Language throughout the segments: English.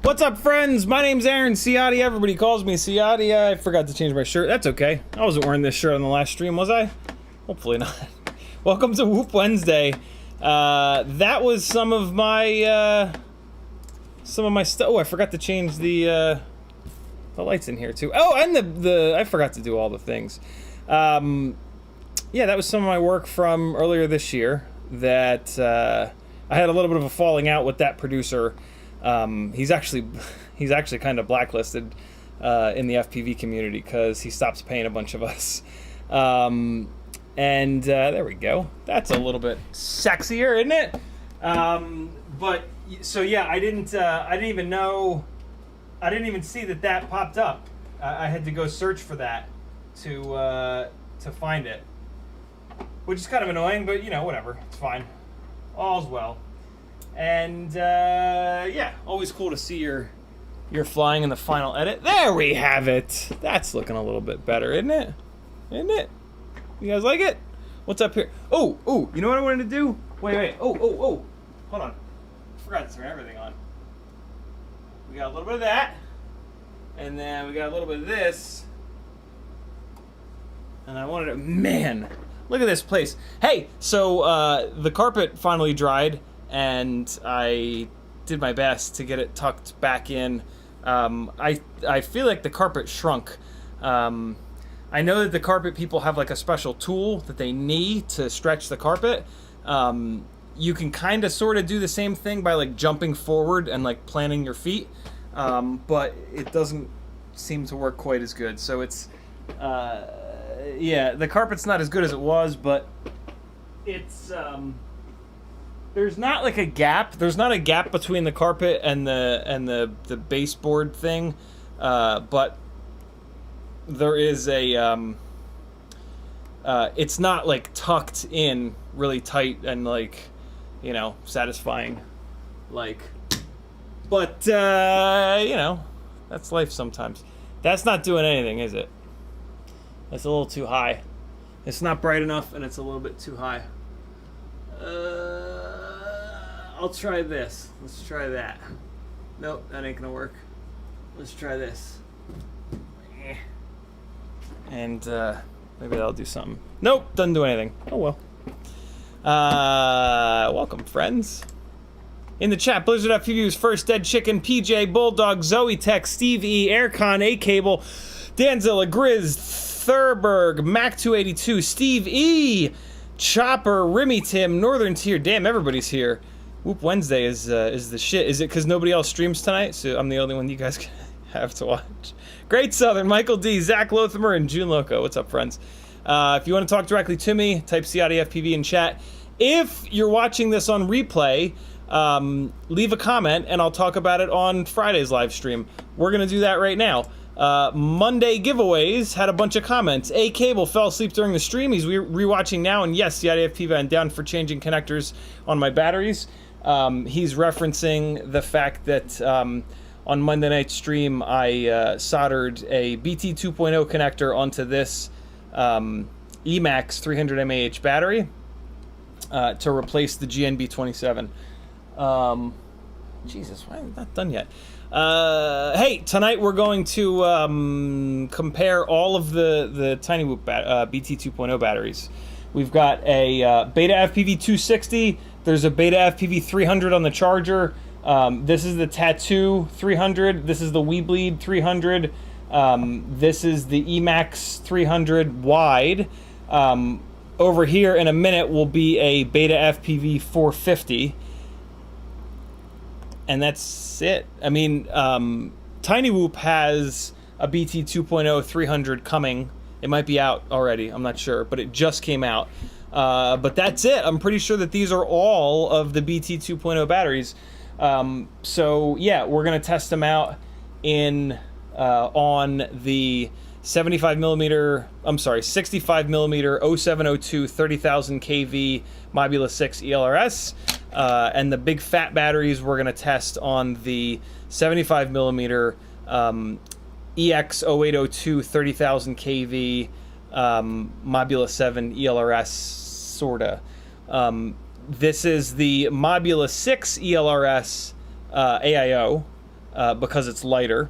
What's up, friends? My name's Aaron Ciotti. Everybody calls me Ciotti. I forgot to change my shirt. That's okay. I wasn't wearing this shirt on the last stream, was I? Hopefully not. Welcome to Whoop Wednesday. That was some of my stuff. Oh, I forgot to change the lights in here too. Oh, and the I forgot to do all the things. Yeah, that was some of my work from earlier this year. That I had a little bit of a falling out with that producer. He's actually kind of blacklisted in the FPV community because he stops paying a bunch of us. And there we go. That's a little bit sexier, isn't it? But so yeah, I didn't even see that popped up. I had to go search for that to find it, which is kind of annoying, but you know, whatever, it's fine. All's well. And yeah, always cool to see your flying in the final edit. There we have it. That's looking a little bit better, isn't it? Isn't it? You guys like it? What's up here? Oh, you know what I wanted to do? Wait. Oh. Hold on. I forgot to turn everything on. We got a little bit of that. And then we got a little bit of this. And I wanted to, man, look at this place. Hey, so the carpet finally dried. And I did my best to get it tucked back in. I feel like the carpet shrunk. I know that the carpet people have like a special tool that they knee to stretch the carpet. You can kind of sort of do the same thing by like jumping forward and like planting your feet, but it doesn't seem to work quite as good. So it's, yeah, the carpet's not as good as it was, but it's, there's not like a gap. There's not a gap between the carpet and the baseboard thing, but there is a. It's not like tucked in really tight and like, you know, satisfying, like. But you know, that's life sometimes. That's not doing anything, is it? That's a little too high. It's not bright enough, and it's a little bit too high. I'll try this. Let's try that. Nope, that ain't gonna work. Let's try this. And maybe that'll do something. Nope, doesn't do anything. Oh well. Welcome, friends. In the chat, Blizzard FPV's First Dead Chicken, PJ, Bulldog, Zoe Tech, Steve E, Aircon, A-Cable, Danzilla, Grizz, Thurberg, Mac282, Steve E, Chopper, Rimmy Tim, Northern Tier. Damn, everybody's here. Whoop Wednesday is the shit. Is it because nobody else streams tonight? So I'm the only one you guys have to watch. Great Southern, Michael D, Zach Lothamer, and June Loco. What's up, friends? If you want to talk directly to me, type CiottiFPV in chat. If you're watching this on replay, leave a comment, and I'll talk about it on Friday's live stream. We're going to do that right now. Monday giveaways had a bunch of comments. A Cable fell asleep during the stream. He's rewatching now, and yes, CiottiFPV, I'm down for changing connectors on my batteries. He's referencing the fact that on Monday night's stream, I soldered a BT2.0 connector onto this Emax 300 mAh battery to replace the GNB27. Jesus, why am I not done yet? Hey, tonight we're going to compare all of the Tiny Whoop BT 2.0 batteries. We've got a BetaFPV 260. There's a BetaFPV 300 on the charger. This is the Tattu 300. This is the WeBleed 300. This is the Emax 300 wide. Over here in a minute will be a BetaFPV 450. And that's it. I mean, Tiny Whoop has a BT 2.0 300 coming It might be out already, I'm not sure, but it just came out. But that's it. I'm pretty sure that these are all of the BT 2.0 batteries. So yeah, we're gonna test them out in on the 65 millimeter 0702 30,000 kV Mobula 6 ELRS, and the big fat batteries we're gonna test on the 75 millimeter EX 0802 30,000 kV Mobula 7 ELRS, sorta. This is the Mobula 6 ELRS AIO because it's lighter,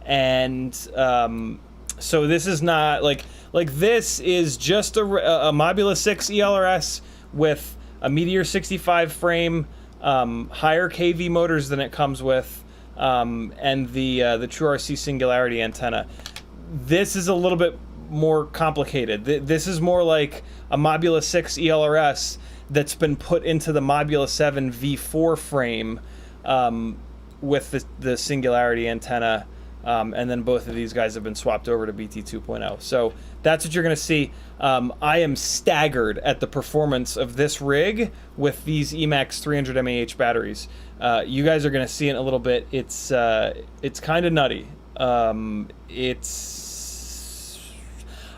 and so this is not like this is just a Mobula 6 ELRS with a Meteor 65 frame, higher KV motors than it comes with, and the True RC Singularity antenna. This is a little bit more complicated. This is more like a Mobula 6 ELRS that's been put into the Mobula 7 V4 frame with the Singularity antenna, and then both of these guys have been swapped over to BT 2.0. So that's what you're going to see. I am staggered at the performance of this rig with these Emax 300 mAh batteries. You guys are going to see it in a little bit. It's kind of nutty.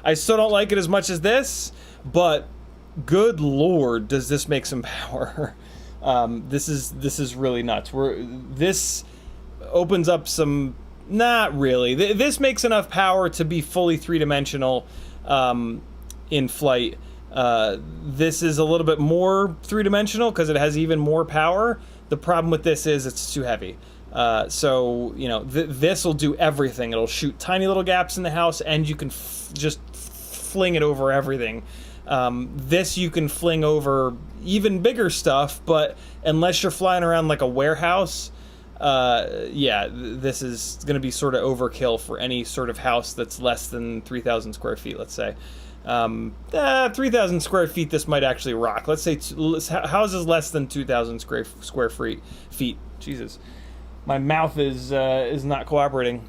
I still don't like it as much as this, but good lord, does this make some power. This is really nuts. This opens up some... Not really. This makes enough power to be fully three-dimensional in flight. This is a little bit more three-dimensional because it has even more power. The problem with this is it's too heavy. So, you know, this will do everything. It'll shoot tiny little gaps in the house, and you can just fling it over everything. This you can fling over even bigger stuff, but unless you're flying around like a warehouse... yeah, this is going to be sort of overkill for any sort of house that's less than 3,000 square feet, let's say. 3,000 square feet, this might actually rock. Let's say houses less than 2,000 square feet. Jesus, my mouth is not cooperating.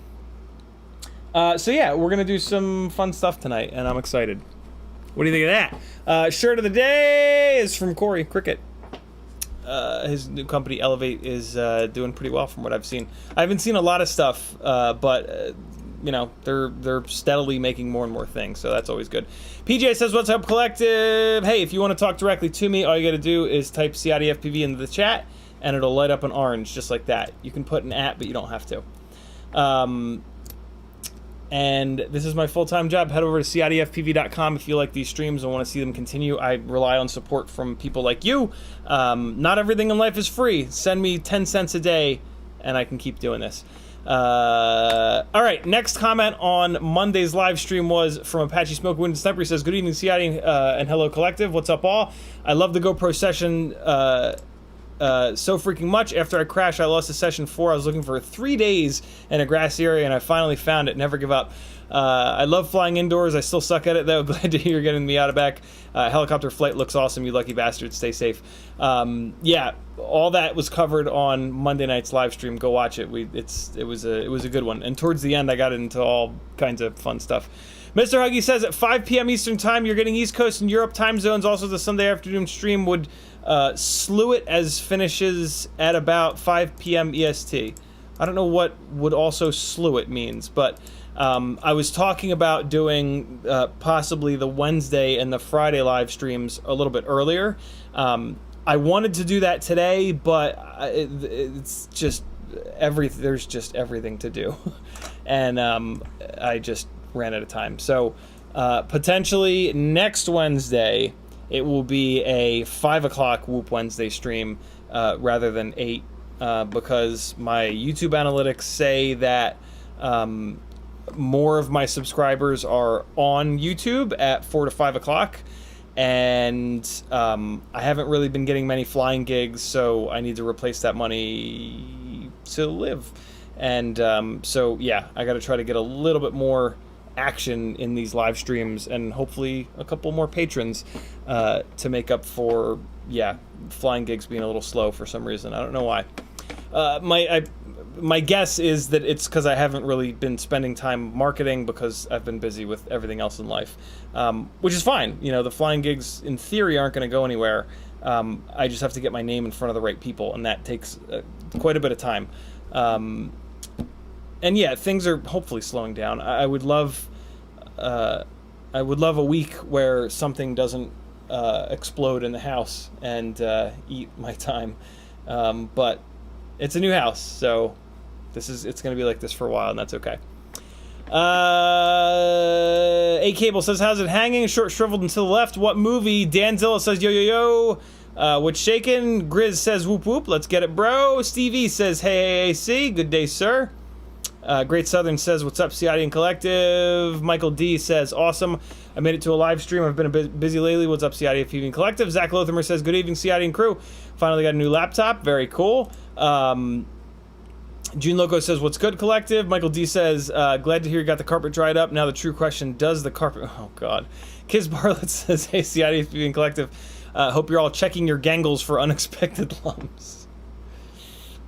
So yeah, we're going to do some fun stuff tonight, and I'm excited. What do you think of that? Shirt of the day is from Corey Cricket. His new company Elevate is doing pretty well from what I've seen. I haven't seen a lot of stuff, but you know, they're steadily making more and more things, so that's always good. PJ says, "What's up, collective? Hey, if you want to talk directly to me, all you got to do is type CiottiFPV into the chat, and it'll light up an orange just like that. You can put an @ but you don't have to. And this is my full-time job. Head over to CiottiFPV.com if you like these streams and want to see them continue. I rely on support from people like you. Not everything in life is free. Send me 10 cents a day, and I can keep doing this. All right, next comment on Monday's live stream was from Apache Smoke Wind Sniper. He says, "Good evening, Ciotti, and hello, collective. What's up, all? I love the GoPro session so freaking much. After I crashed, I lost a session 4. I was looking for 3 days in a grassy area, and I finally found it. Never give up. I love flying indoors. I still suck at it, though. Glad to hear you're getting me out of back. Helicopter flight looks awesome. You lucky bastards. Stay safe." Yeah, all that was covered on Monday night's live stream. Go watch it. It was a good one. And towards the end, I got into all kinds of fun stuff. Mr. Huggy says at 5 p.m. Eastern Time, you're getting East Coast and Europe time zones. Also, the Sunday afternoon stream would slew it as finishes at about 5 p.m. EST. I don't know what would also slew it means, but I was talking about doing possibly the Wednesday and the Friday live streams a little bit earlier. I wanted to do that today, but it's just there's just everything to do, and I just ran out of time. So potentially next Wednesday it will be a 5 o'clock Whoop Wednesday stream rather than 8 because my YouTube analytics say that more of my subscribers are on YouTube at 4 to 5 o'clock, and I haven't really been getting many flying gigs, so I need to replace that money to live. And so yeah, I got to try to get a little bit more action in these live streams, and hopefully a couple more patrons to make up for flying gigs being a little slow for some reason. I don't know why. My guess is that it's because I haven't really been spending time marketing because I've been busy with everything else in life, which is fine. You know, the flying gigs in theory aren't going to go anywhere. I just have to get my name in front of the right people, and that takes quite a bit of time. And yeah, things are hopefully slowing down. I would love a week where something doesn't explode in the house and eat my time, but it's a new house, so it's going to be like this for a while, and that's okay. A Cable says, how's it hanging? Short shriveled and to the left. What movie? Danzilla says, yo, yo, yo. What's shaking? Grizz says, whoop, whoop. Let's get it, bro. Stevie says, hey, AAC. Good day, sir. Great Southern says, what's up, Ciotti and Collective? Michael D says, awesome. I made it to a live stream. I've been a bit busy lately. What's up, CiottiFPV and Collective? Zach Lothamer says, good evening, Ciotti and crew. Finally got a new laptop. Very cool. June Loco says, what's good, Collective? Michael D says, glad to hear you got the carpet dried up. Now the true question, does the carpet... Oh, God. Kiz Bartlett says, hey, CiottiFPV and Collective. Hope you're all checking your gangles for unexpected lumps.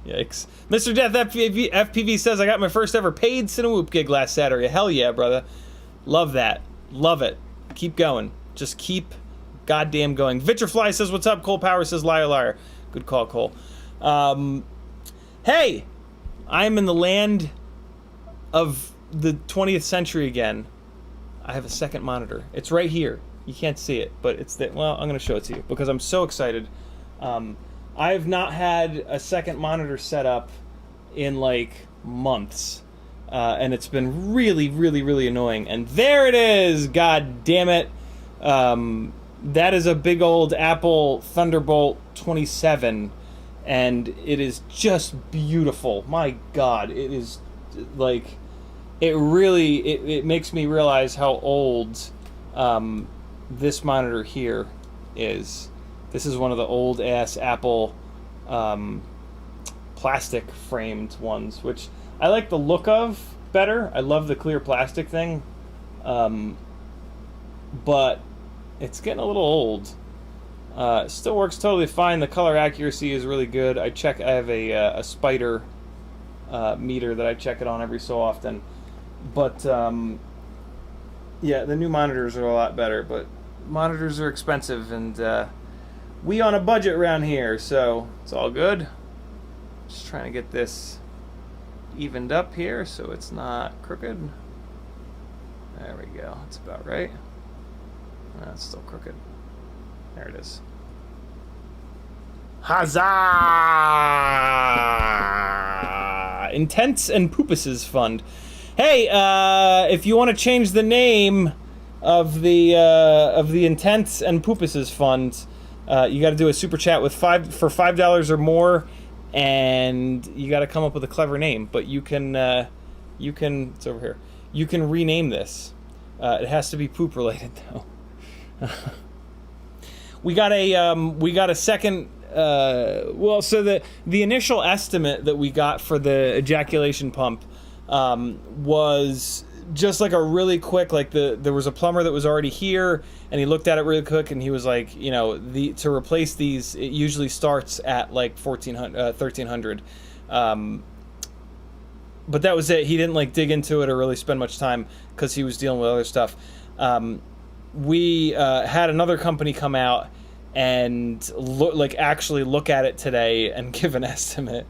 Yikes. Mr. Death FPV says, I got my first ever paid Cinewoop gig last Saturday. Hell yeah, brother. Love that. Love it. Keep going. Just keep goddamn going. Vitrafly says, what's up? Cole Power says, liar, liar. Good call, Cole. Hey! I'm in the land of the 20th century again. I have a second monitor. It's right here. You can't see it, but it's the... Well, I'm going to show it to you because I'm so excited. I have not had a second monitor set up in like months, and it's been really, really, really annoying. And there it is! God damn it! That is a big old Apple Thunderbolt 27, and it is just beautiful. My God, it is like it makes me realize how old this monitor here is. This is one of the old-ass Apple plastic-framed ones, which I like the look of better. I love the clear plastic thing, but it's getting a little old. It still works totally fine. The color accuracy is really good. I have a spider meter that I check it on every so often. But, yeah, the new monitors are a lot better, but monitors are expensive, and we on a budget around here, so it's all good. Just trying to get this evened up here so it's not crooked. There we go. That's about right. It's still crooked. There it is. Huzzah! Intents and Poopuses Fund. Hey, if you want to change the name of the Intents and Poopuses Fund, you got to do a super chat with $5 or more, and you got to come up with a clever name. But you can it's over here. You can rename this. It has to be poop related though. We got a second. Well, so the initial estimate that we got for the ejaculation pump was just like a really quick, like there was a plumber that was already here, and he looked at it really quick, and he was like, you know, to replace these, it usually starts at like $1,300. But that was it. He didn't like dig into it or really spend much time because he was dealing with other stuff. We had another company come out and actually look at it today and give an estimate,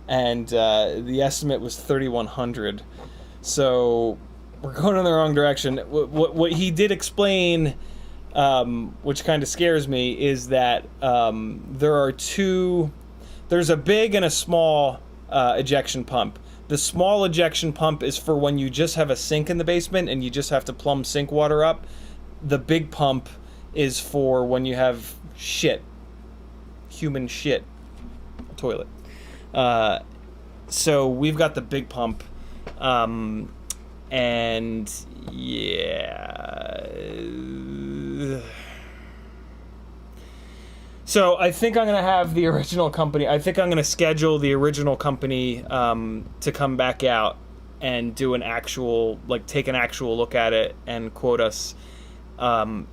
and the estimate was $3,100. So we're going in the wrong direction. What he did explain, which kind of scares me, is that there's a big and a small ejection pump. The small ejection pump is for when you just have a sink in the basement and you just have to plumb sink water up. The big pump is for when you have shit, human shit, a toilet. So we've got the big pump, and yeah. So I think I'm going to have the original company, I think I'm going to schedule the original company to come back out and do an actual, like take an actual look at it and quote us. And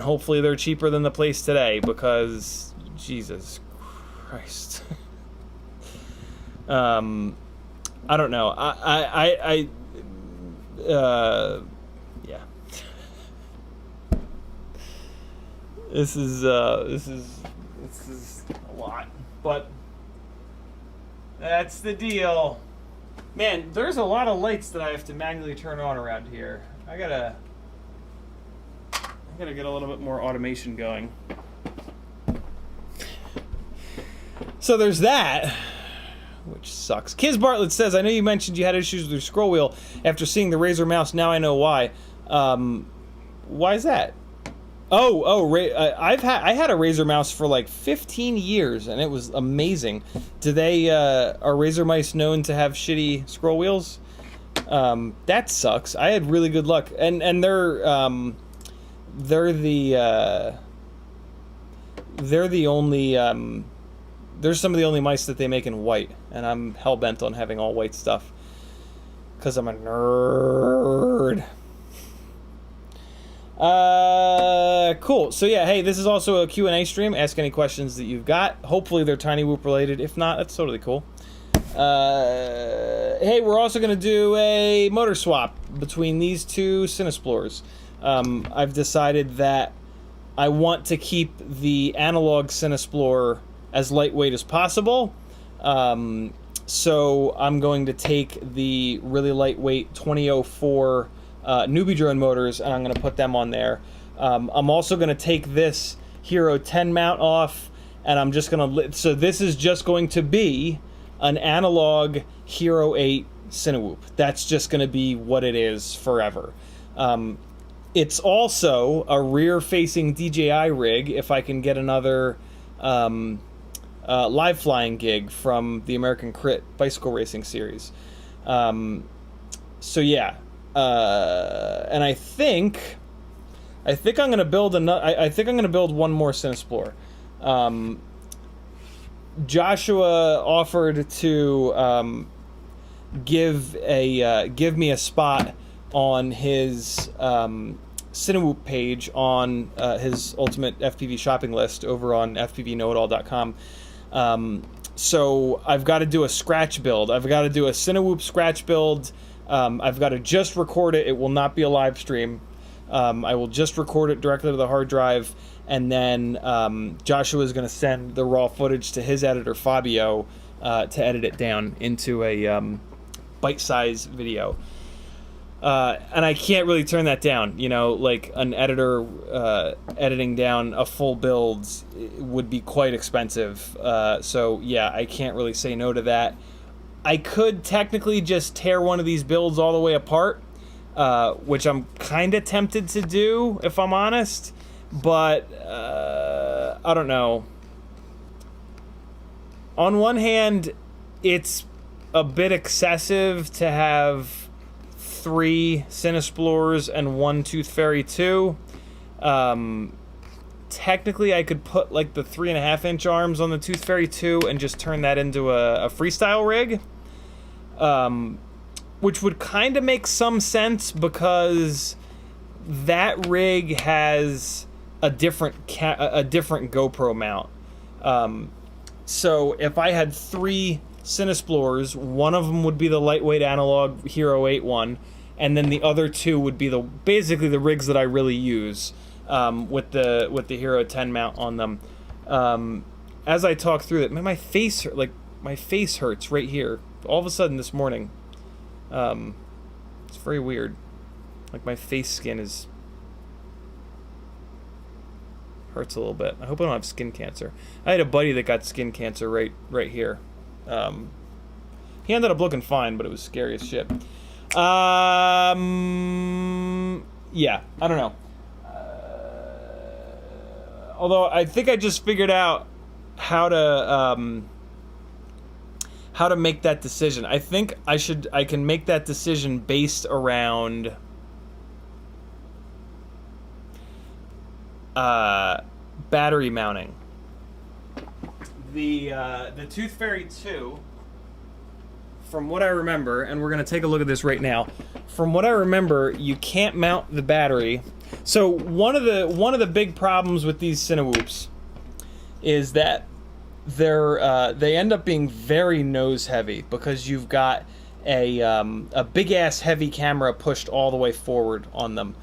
hopefully they're cheaper than the place today, because Jesus Christ. I don't know. Yeah. This is a lot, but that's the deal. Man, there's a lot of lights that I have to manually turn on around here. I gotta get a little bit more automation going. So there's that, which sucks. Kiz Bartlett says, I know you mentioned you had issues with your scroll wheel after seeing the Razer mouse. Now I know why. Why is that? I had a Razer mouse for like 15 years, and it was amazing. Are Razer mice known to have shitty scroll wheels? That sucks. I had really good luck, and they're the only they're some of the only mice that they make in white, and I'm hell-bent on having all white stuff because I'm a nerd. Cool. So yeah, hey, this is also a Q&A stream. Ask any questions that you've got. Hopefully they're Tiny Whoop related. If not, that's totally cool. Hey, we're also going to do a motor swap between these two Cinesplores. I've decided that I want to keep the analog Cinesplore as lightweight as possible. So I'm going to take the really lightweight 2004 newbie drone motors, and I'm going to put them on there. I'm also going to take this Hero 10 mount off, and I'm just going to... So this is just going to be an analog Hero 8 Cinewhoop. That's just going to be what it is forever. It's also a rear-facing DJI rig if I can get another live flying gig from the American Crit bicycle racing series. So yeah, and I think I'm gonna build I think I'm gonna build one more Cinesplore. Joshua offered to give me a spot on his Cinewhoop page on his ultimate FPV shopping list over on fpvknowitall.com. So I've got to do a scratch build. I've got to do a Cinewhoop scratch build. I've got to just record it. It will not be a live stream. I will just record it directly to the hard drive, and then Joshua is going to send the raw footage to his editor Fabio to edit it down into a bite-sized video. And I can't really turn that down. You know, like an editor editing down a full build would be quite expensive. So yeah, I can't really say no to that. I could technically just tear one of these builds all the way apart, which I'm kind of tempted to do, if I'm honest. But I don't know. On one hand, it's a bit excessive to have 3 Cinesplores and 1 Tooth Fairy 2. Technically, I could put like the 3.5-inch arms on the Tooth Fairy 2 and just turn that into a freestyle rig, which would kind of make some sense because that rig has a different GoPro mount. So if I had 3 Cinesplores, one of them would be the lightweight analog Hero 8 one, and then the other 2 would be basically the rigs that I really use, with the Hero 10 mount on them. As I talk through it, man, my face hurts right here. All of a sudden this morning, it's very weird. Like my face skin hurts a little bit. I hope I don't have skin cancer. I had a buddy that got skin cancer right here. He ended up looking fine, but it was scary as shit. Yeah, I don't know. Although I think I just figured out how to make that decision. I think I can make that decision based around battery mounting. The Tooth Fairy 2, from what I remember, and we're going to take a look at this right now. From what I remember, you can't mount the battery. So one of the big problems with these Cinewhoops is that they end up being very nose heavy because you've got a big ass heavy camera pushed all the way forward on them.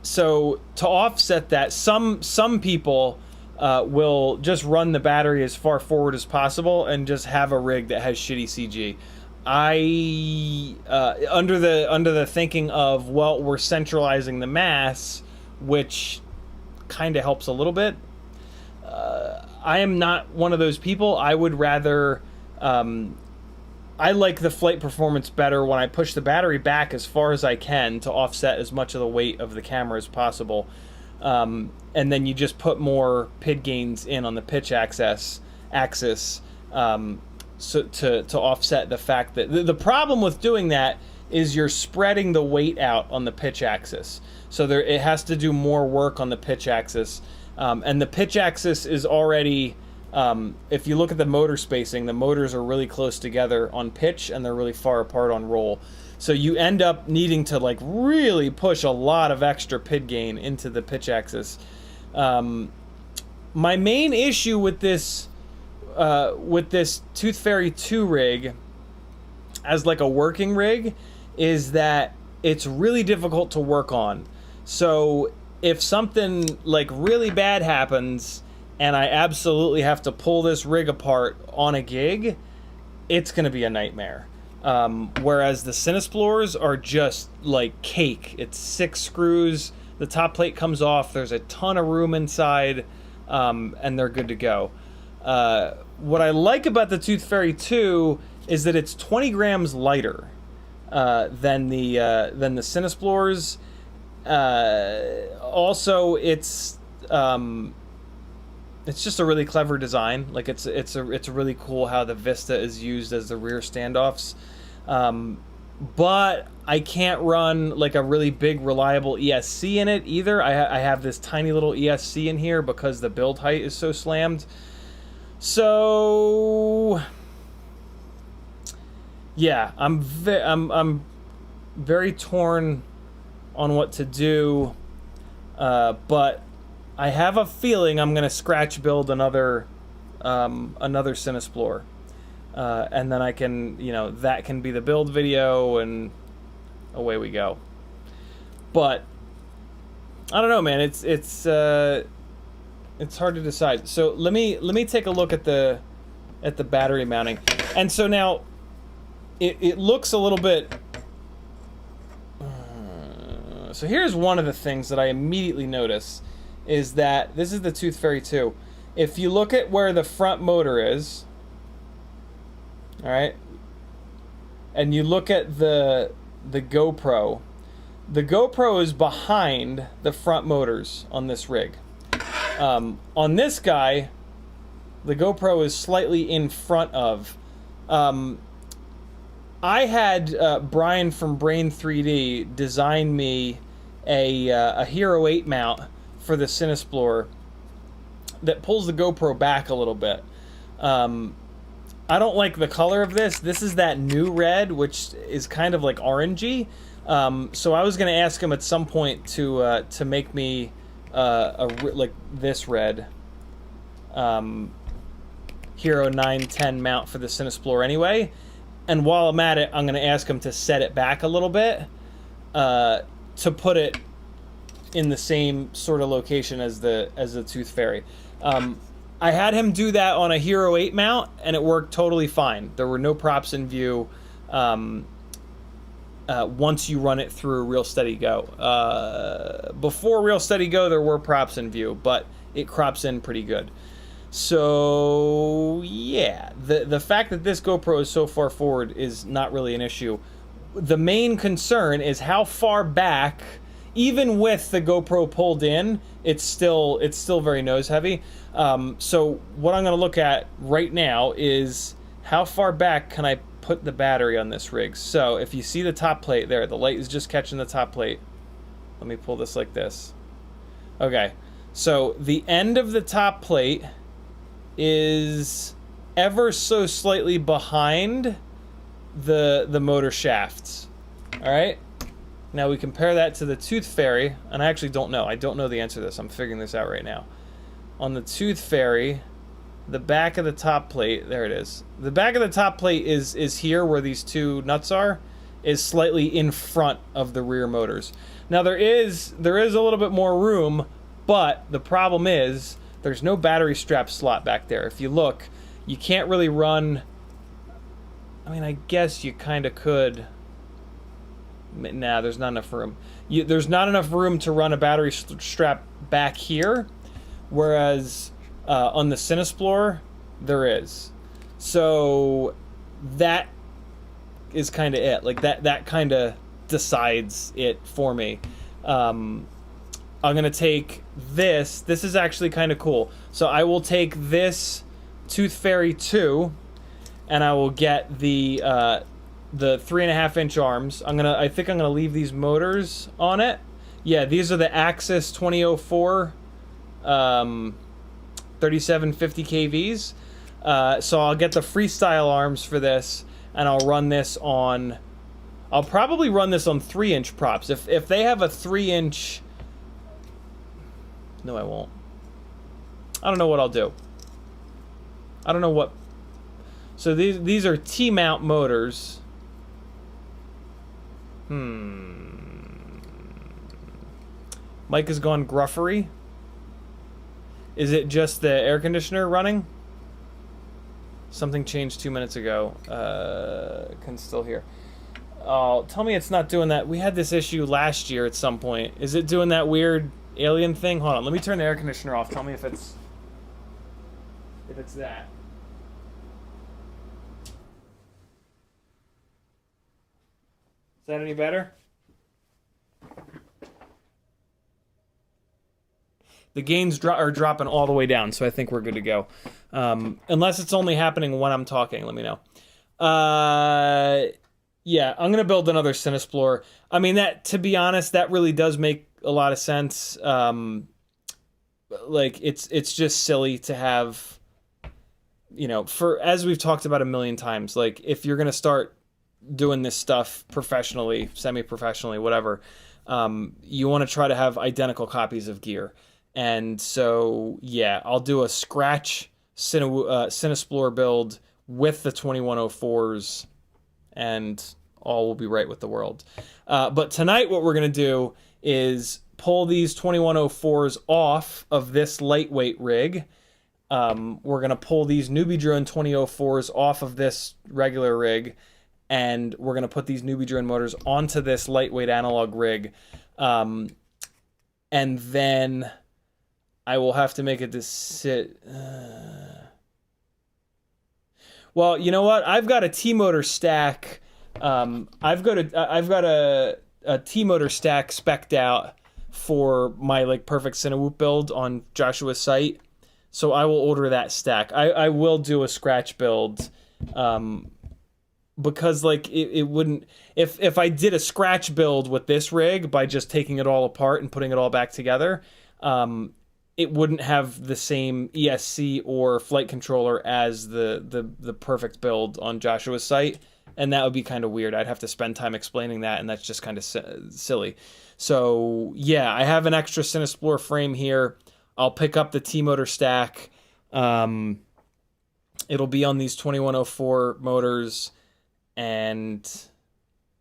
So to offset that, some people will just run the battery as far forward as possible and just have a rig that has shitty CG. Under the thinking of, well, we're centralizing the mass, which kind of helps a little bit. I am not one of those people. I would rather I like the flight performance better when I push the battery back as far as I can to offset as much of the weight of the camera as possible. And then you just put more PID gains in on the pitch axis so to offset the fact that the problem with doing that is you're spreading the weight out on the pitch axis. So it has to do more work on the pitch axis. And the pitch axis is already, if you look at the motor spacing, the motors are really close together on pitch and they're really far apart on roll. So you end up needing to like really push a lot of extra PID gain into the pitch axis. My main issue with this Tooth Fairy 2 rig as like a working rig is that it's really difficult to work on. So if something like really bad happens and I absolutely have to pull this rig apart on a gig, it's going to be a nightmare. Whereas the Cinesplores are just like cake. It's 6 screws, the top plate comes off, there's a ton of room inside, and they're good to go. What I like about the Tooth Fairy 2 is that it's 20 grams lighter than the Cinesplores. Also, it's just a really clever design. Like it's really cool how the Vista is used as the rear standoffs. But I can't run like a really big reliable ESC in it either. I have this tiny little ESC in here because the build height is so slammed. So yeah, I'm very torn on what to do, but I have a feeling I'm gonna scratch build another Cinesplore, and then I can, that can be the build video, and away we go. But I don't know, man. It's hard to decide. So let me take a look at the battery mounting, and so now it looks a little bit. So here's one of the things that I immediately notice is that this is the Tooth Fairy 2. If you look at where the front motor is, all right, and you look at the GoPro is behind the front motors on this rig. On this guy, the GoPro is slightly in front of. I had Brian from Brain 3D design me a Hero 8 mount for the Cinesplore that pulls the GoPro back a little bit. I don't like the color of this. This is that new red, which is kind of like orangey. So I was going to ask him at some point to make me like this red Hero 910 mount for the Cinesplore anyway. And while I'm at it, I'm going to ask him to set it back a little bit to put it in the same sort of location as the Tooth Fairy. I had him do that on a Hero 8 mount, and it worked totally fine. There were no props in view once you run it through Real Steady Go. Before Real Steady Go, there were props in view, but it crops in pretty good. So yeah, the fact that this GoPro is so far forward is not really an issue. The main concern is how far back, even with the GoPro pulled in, it's still very nose heavy. So what I'm going to look at right now is how far back can I put the battery on this rig. So if you see the top plate there, the light is just catching the top plate. Let me pull this like this. Okay, so the end of the top plate is ever so slightly behind the motor shafts. All right, now we compare that to the Tooth Fairy, and I actually don't know. I don't know the answer to this. I'm figuring this out right now. On the Tooth Fairy, the back of the top plate, there it is. The back of the top plate is here where these two nuts are, is slightly in front of the rear motors. Now there is a little bit more room, but the problem is there's no battery strap slot back there. If you look, you can't really run, I mean, I guess you kind of could. Nah, there's not enough room. There's not enough room to run a battery strap back here, whereas on the Cinesplore, there is. So that is kind of it. Like that kind of decides it for me. I'm gonna take this. This is actually kind of cool. So I will take this Tooth Fairy 2, and I will get the 3.5-inch arms. I think I'm gonna leave these motors on it. Yeah, these are the Axis 2004 3750 kVs. So I'll get the freestyle arms for this, and I'll run this on. I'll probably run this on 3-inch props. If they have a 3-inch, no, I won't. I don't know what I'll do. I don't know what. So these are T-mount motors. Mike has gone gruffery. Is it just the air conditioner running? Something changed 2 minutes ago. Can still hear. Oh, tell me it's not doing that. We had this issue last year at some point. Is it doing that weird alien thing? Hold on, let me turn the air conditioner off. Tell me if it's that. Is that any better? The gains are dropping all the way down, so I think we're good to go. Unless it's only happening when I'm talking, let me know. Yeah, I'm gonna build another Cinesplore. I mean, that, to be honest, that really does make a lot of sense. Like it's just silly to have, you know, for, as we've talked about a million times, like if you're gonna start doing this stuff professionally, semi-professionally, whatever, you want to try to have identical copies of gear. And so, yeah, I'll do a scratch Cinesplore build with the 2104s, and all will be right with the world. But tonight what we're going to do is pull these 2104s off of this lightweight rig. We're going to pull these Newbie Drone 2004s off of this regular rig, and we're going to put these Newbie Drone motors onto this lightweight analog rig. And then I will have to make a decision. Well, you know what? I've got a T-motor stack. I've got a T-motor stack spec'd out for my like perfect Cinewoop build on Joshua's site. So I will order that stack. I will do a scratch build. Because like it wouldn't, if I did a scratch build with this rig by just taking it all apart and putting it all back together, it wouldn't have the same ESC or flight controller as the perfect build on Joshua's site, and that would be kind of weird. I'd have to spend time explaining that, and that's just kind of silly. So yeah, I have an extra Cinesplore frame here. I'll pick up the T-motor stack. It'll be on these 2104 motors. And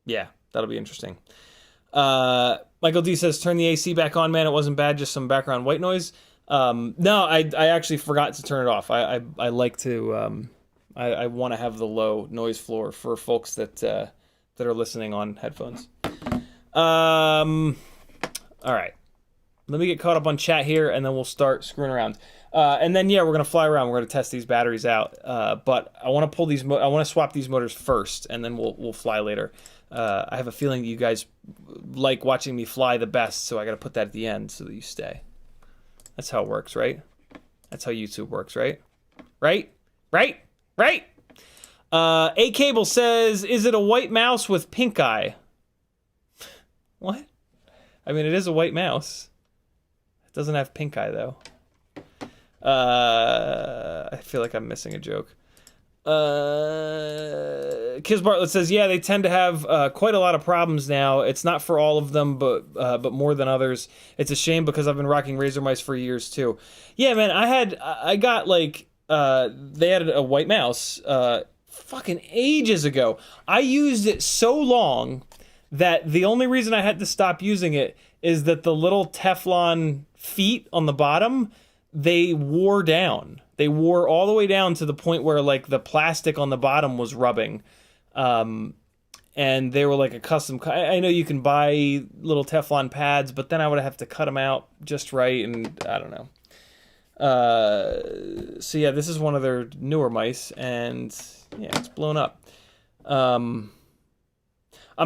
yeah, that'll be interesting. Michael D says, turn the AC back on, man. It wasn't bad, just some background white noise. No, I actually forgot to turn it off. I like to, I want to have the low noise floor for folks that are listening on headphones. All right. Let me get caught up on chat here, and then we'll start screwing around. And then, yeah, we're going to fly around. We're going to test these batteries out. But I want to pull these, I want to swap these motors first, and then we'll fly later. I have a feeling you guys like watching me fly the best, so I got to put that at the end so that you stay. That's how it works, right? That's how YouTube works, right? Right? A Cable says, is it a white mouse with pink eye? What? I mean, it is a white mouse. It doesn't have pink eye, though. I feel like I'm missing a joke. Kiz Bartlett says, yeah, they tend to have quite a lot of problems now. It's not for all of them, but more than others. It's a shame because I've been rocking razor mice for years too. Yeah, man, I got like they had a white mouse fucking ages ago. I used it so long that the only reason I had to stop using it is that the little Teflon feet on the bottom, they wore down. They wore all the way down to the point where like the plastic on the bottom was rubbing. And they were like a custom. I know you can buy little Teflon pads, but then I would have to cut them out just right, and I don't know. So yeah, this is one of their newer mice, and yeah, it's blown up. I'm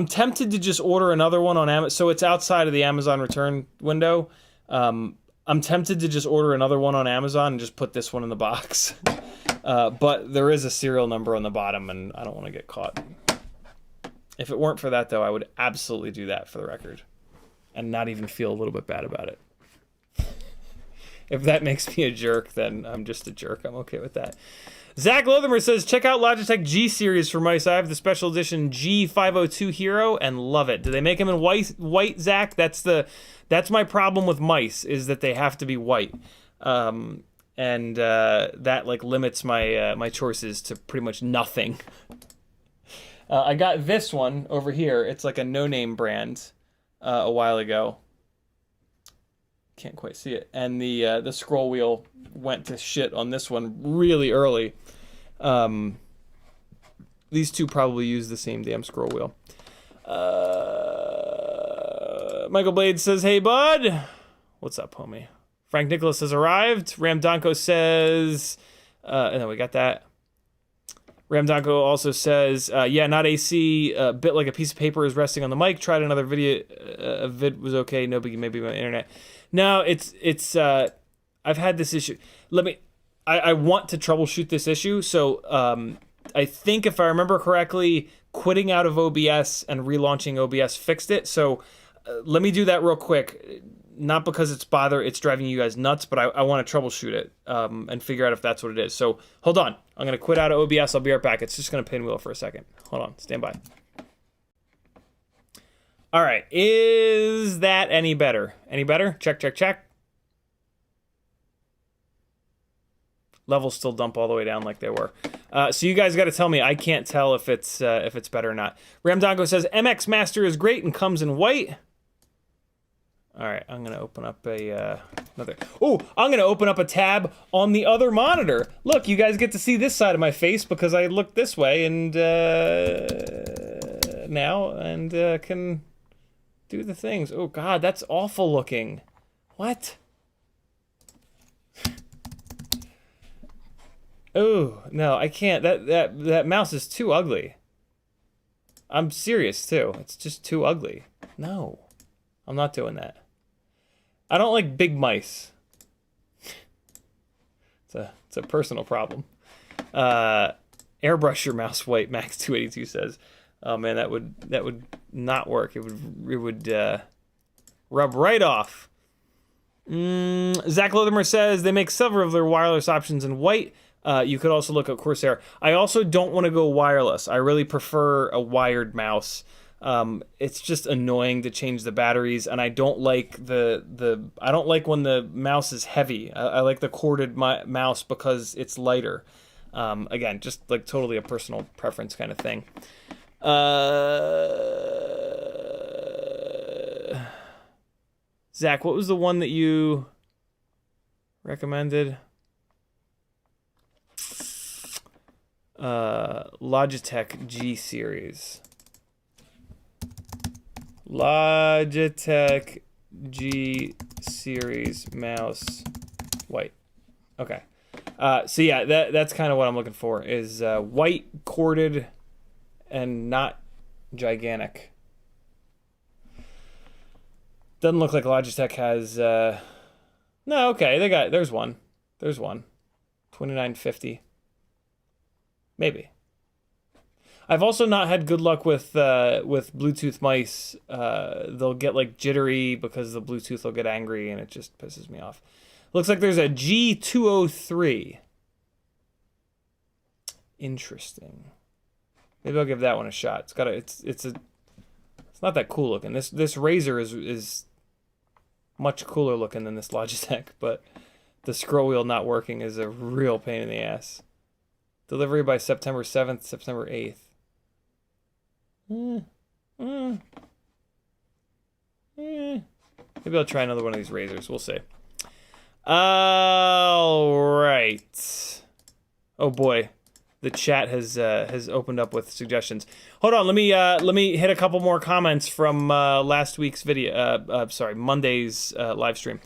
tempted to just order another one on Amazon. So it's outside of the Amazon return window. I'm tempted to just order another one on Amazon and just put this one in the box. But there is a serial number on the bottom, and I don't want to get caught. If it weren't for that, though, I would absolutely do that, for the record, and not even feel a little bit bad about it. If that makes me a jerk, then I'm just a jerk. I'm okay with that. Zach Lothimer says, check out Logitech G series for mice. I have the special edition G502 Hero and love it. Do they make them in white, Zach? That's my problem with mice, is that they have to be white. And that like limits my my choices to pretty much nothing. I got this one over here. It's like a no-name brand a while ago. Can't quite see it. And the scroll wheel went to shit on this one really early. These two probably use the same damn scroll wheel. Michael Blade says, hey, bud. What's up, homie? Frank Nicholas has arrived. Ram Donko says... and then we got that. Ram Donko also says, yeah, not AC, a bit like a piece of paper is resting on the mic. Tried another video, a vid was okay, no biggie, maybe my internet. No, it's I've had this issue. I want to troubleshoot this issue, so I think if I remember correctly, quitting out of OBS and relaunching OBS fixed it. So let me do that real quick. Not because it's driving you guys nuts, but I want to troubleshoot it and figure out if that's what it is. So hold on. I'm going to quit out of OBS. I'll be right back. It's just going to pinwheel for a second. Hold on. Stand by. All right. Is that any better? Any better? Check, check, check. Levels still dump all the way down like they were. So you guys got to tell me. I can't tell if it's better or not. Ramdongo says, MX Master is great and comes in white. All right, I'm gonna open up another. Oh, I'm gonna open up a tab on the other monitor. Look, you guys get to see this side of my face because I look this way and can do the things. Oh God, that's awful looking. What? Oh no, I can't. That mouse is too ugly. I'm serious too. It's just too ugly. No, I'm not doing that. I don't like big mice. It's a personal problem. Airbrush your mouse white, Max 282 says. Oh man, that would not work. It would rub right off. Zach Lothimer says they make several of their wireless options in white. You could also look at Corsair. I also don't want to go wireless. I really prefer a wired mouse. It's just annoying to change the batteries, and I don't like I don't like when the mouse is heavy. I like the corded mouse because it's lighter. Again, just like totally a personal preference kind of thing. Zach, what was the one that you recommended? Logitech G series. Logitech G series mouse white. Okay. So yeah, that's kind of what I'm looking for, is white, corded, and not gigantic. Doesn't look like Logitech has no, okay, there's one. 2950. Maybe. I've also not had good luck with Bluetooth mice. They'll get like jittery because the Bluetooth will get angry, and it just pisses me off. Looks like there's a G203. Interesting. Maybe I'll give that one a shot. It's not that cool looking. This Razer is much cooler looking than this Logitech, but The scroll wheel not working is a real pain in the ass. Delivery by September 7th, September 8th. Maybe I'll try another one of these razors. We'll see. All right. Oh boy, the chat has opened up with suggestions. Hold on, let me hit a couple more comments from last week's video. Sorry, Monday's live stream.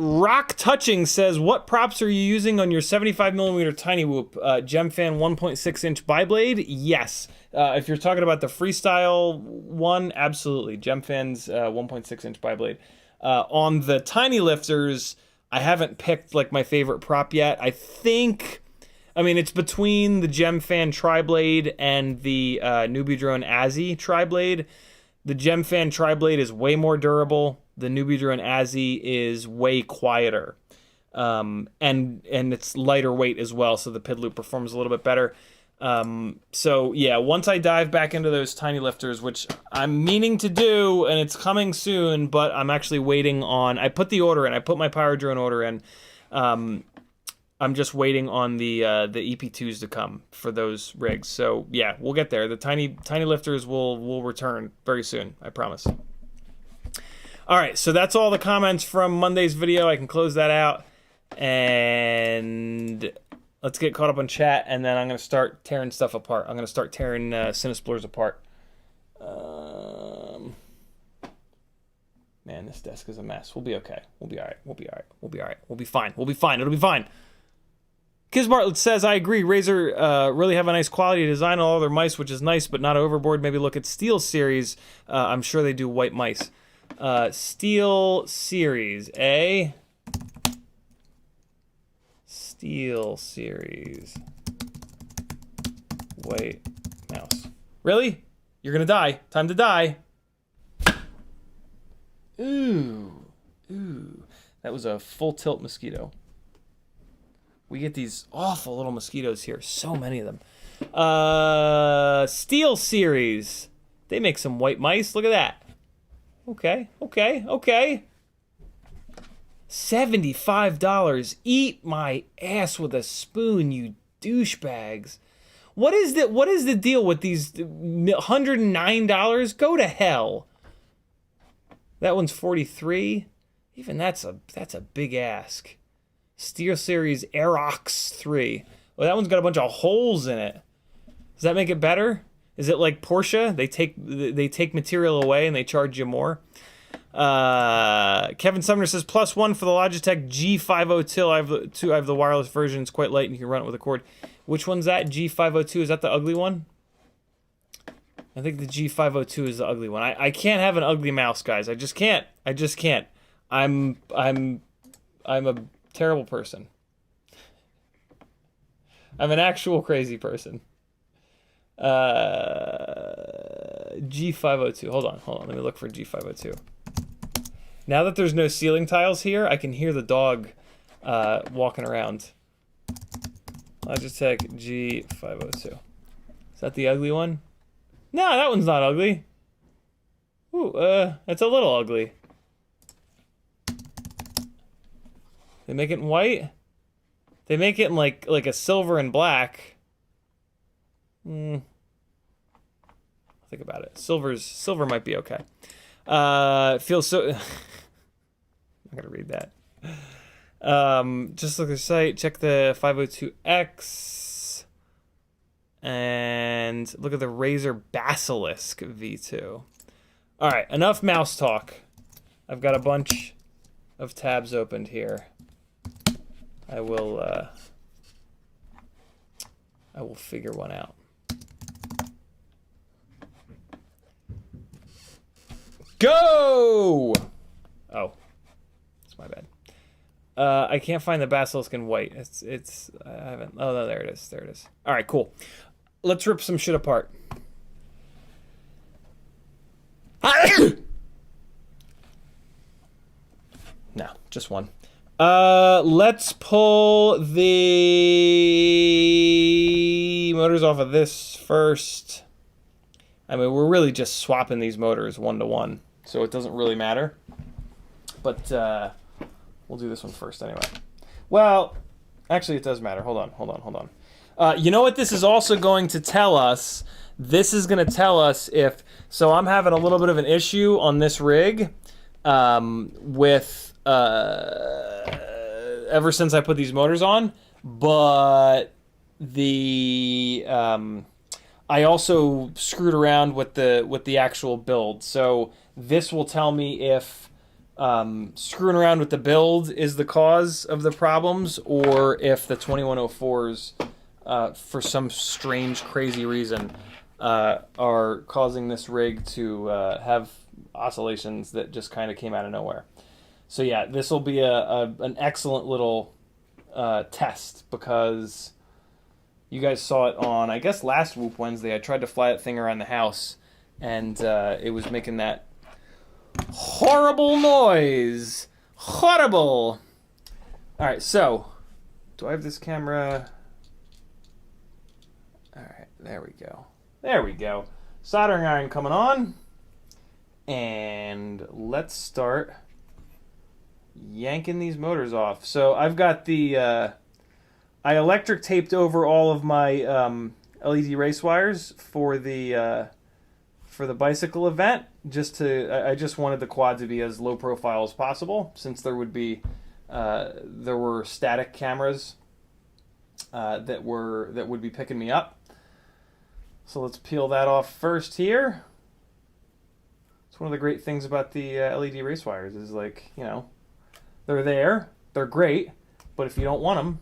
Rock Touching says, what props are you using on your 75mm Tiny Whoop? Gemfan 1.6-inch biblade? Yes. If you're talking about the freestyle one, absolutely. Gemfan's 1.6-inch biblade. On the tiny lifters, I haven't picked like my favorite prop yet. I mean, it's between the Gemfan Tri-Blade and the Newbie Drone Azzy Tri-Blade. The Gemfan Tri-Blade is way more durable. The Newbie Drone Azzy is way quieter. And it's lighter weight as well, so the PID loop performs a little bit better. So yeah, once I dive back into those tiny lifters, which I'm meaning to do, and it's coming soon, but I'm actually waiting on, I put the order in, I put my Power Drone order in. I'm just waiting on the EP2s to come for those rigs. So yeah, we'll get there. The tiny lifters will return very soon, I promise. All right, so that's all the comments from Monday's video. I can close that out, and let's get caught up on chat, and then I'm going to start tearing stuff apart. I'm going to start tearing Cinesplores apart. Man, this desk is a mess. We'll be okay. We'll be all right. We'll be all right. We'll be all right. We'll be fine. We'll be fine. It'll be fine. Kiz Bartlett says, I agree. Razer really have a nice quality design on all their mice, which is nice, but not overboard. Maybe look at Steel Series. I'm sure they do white mice. Steel Series, eh? Steel Series. White mouse. Really? You're gonna die. Time to die. Ooh. Ooh. That was a full tilt mosquito. We get these awful little mosquitoes here. So many of them. Steel Series. They make some white mice. Look at that. Okay. $75. Eat my ass with a spoon, you douchebags. What is the deal with these $109? Go to hell. That one's $43. Even that's a big ask. Steel Series Aerox 3. Well, that one's got a bunch of holes in it. Does that make it better? Is it like Porsche? They take material away and they charge you more. Kevin Sumner says +1 for the Logitech G502. I have the wireless version. It's quite light and you can run it with a cord. Which one's that? G502? Is that the ugly one? I think the G502 is the ugly one. I can't have an ugly mouse, guys. I just can't. I'm a terrible person. I'm an actual crazy person. G502. Hold on. Let me look for G502. Now that there's no ceiling tiles here, I can hear the dog walking around. Logitech G502. Is that the ugly one? No, that one's not ugly. Ooh, it's a little ugly. They make it in white? They make it in like a silver and black. Think about it. Silver might be okay. Feels so. I'm gonna read that. Just look at the site. Check the 502X, and look at the Razer Basilisk V2. All right, enough mouse talk. I've got a bunch of tabs opened here. I will figure one out. Go! Oh, that's my bad. I can't find the Basilisk in white. I haven't. Oh no, there it is. There it is. All right, cool. Let's rip some shit apart. No, just one. Let's pull the motors off of this first. I mean, we're really just swapping these motors 1-to-1, so it doesn't really matter. But We'll do this one first anyway. Well, actually, it does matter. Hold on. You know what this is also going to tell us? This is going to tell us if... So I'm having a little bit of an issue on this rig with... ever since I put these motors on. But the... I also screwed around with the actual build. So this will tell me if screwing around with the build is the cause of the problems, or if the 2104s, for some strange, crazy reason, are causing this rig to have oscillations that just kind of came out of nowhere. So yeah, this will be an excellent little test, because you guys saw it on, I guess, last Whoop Wednesday. I tried to fly that thing around the house, and it was making that horrible noise. Horrible. All right, so do I have this camera? All right, there we go. There we go. Soldering iron coming on. And let's start yanking these motors off. So I've got the... I electric taped over all of my LED race wires for the bicycle event. I just wanted the quad to be as low profile as possible, since there would be there were static cameras that would be picking me up. So let's peel that off first here. It's one of the great things about the LED race wires is, like, you know, they're there, they're great, but if you don't want them,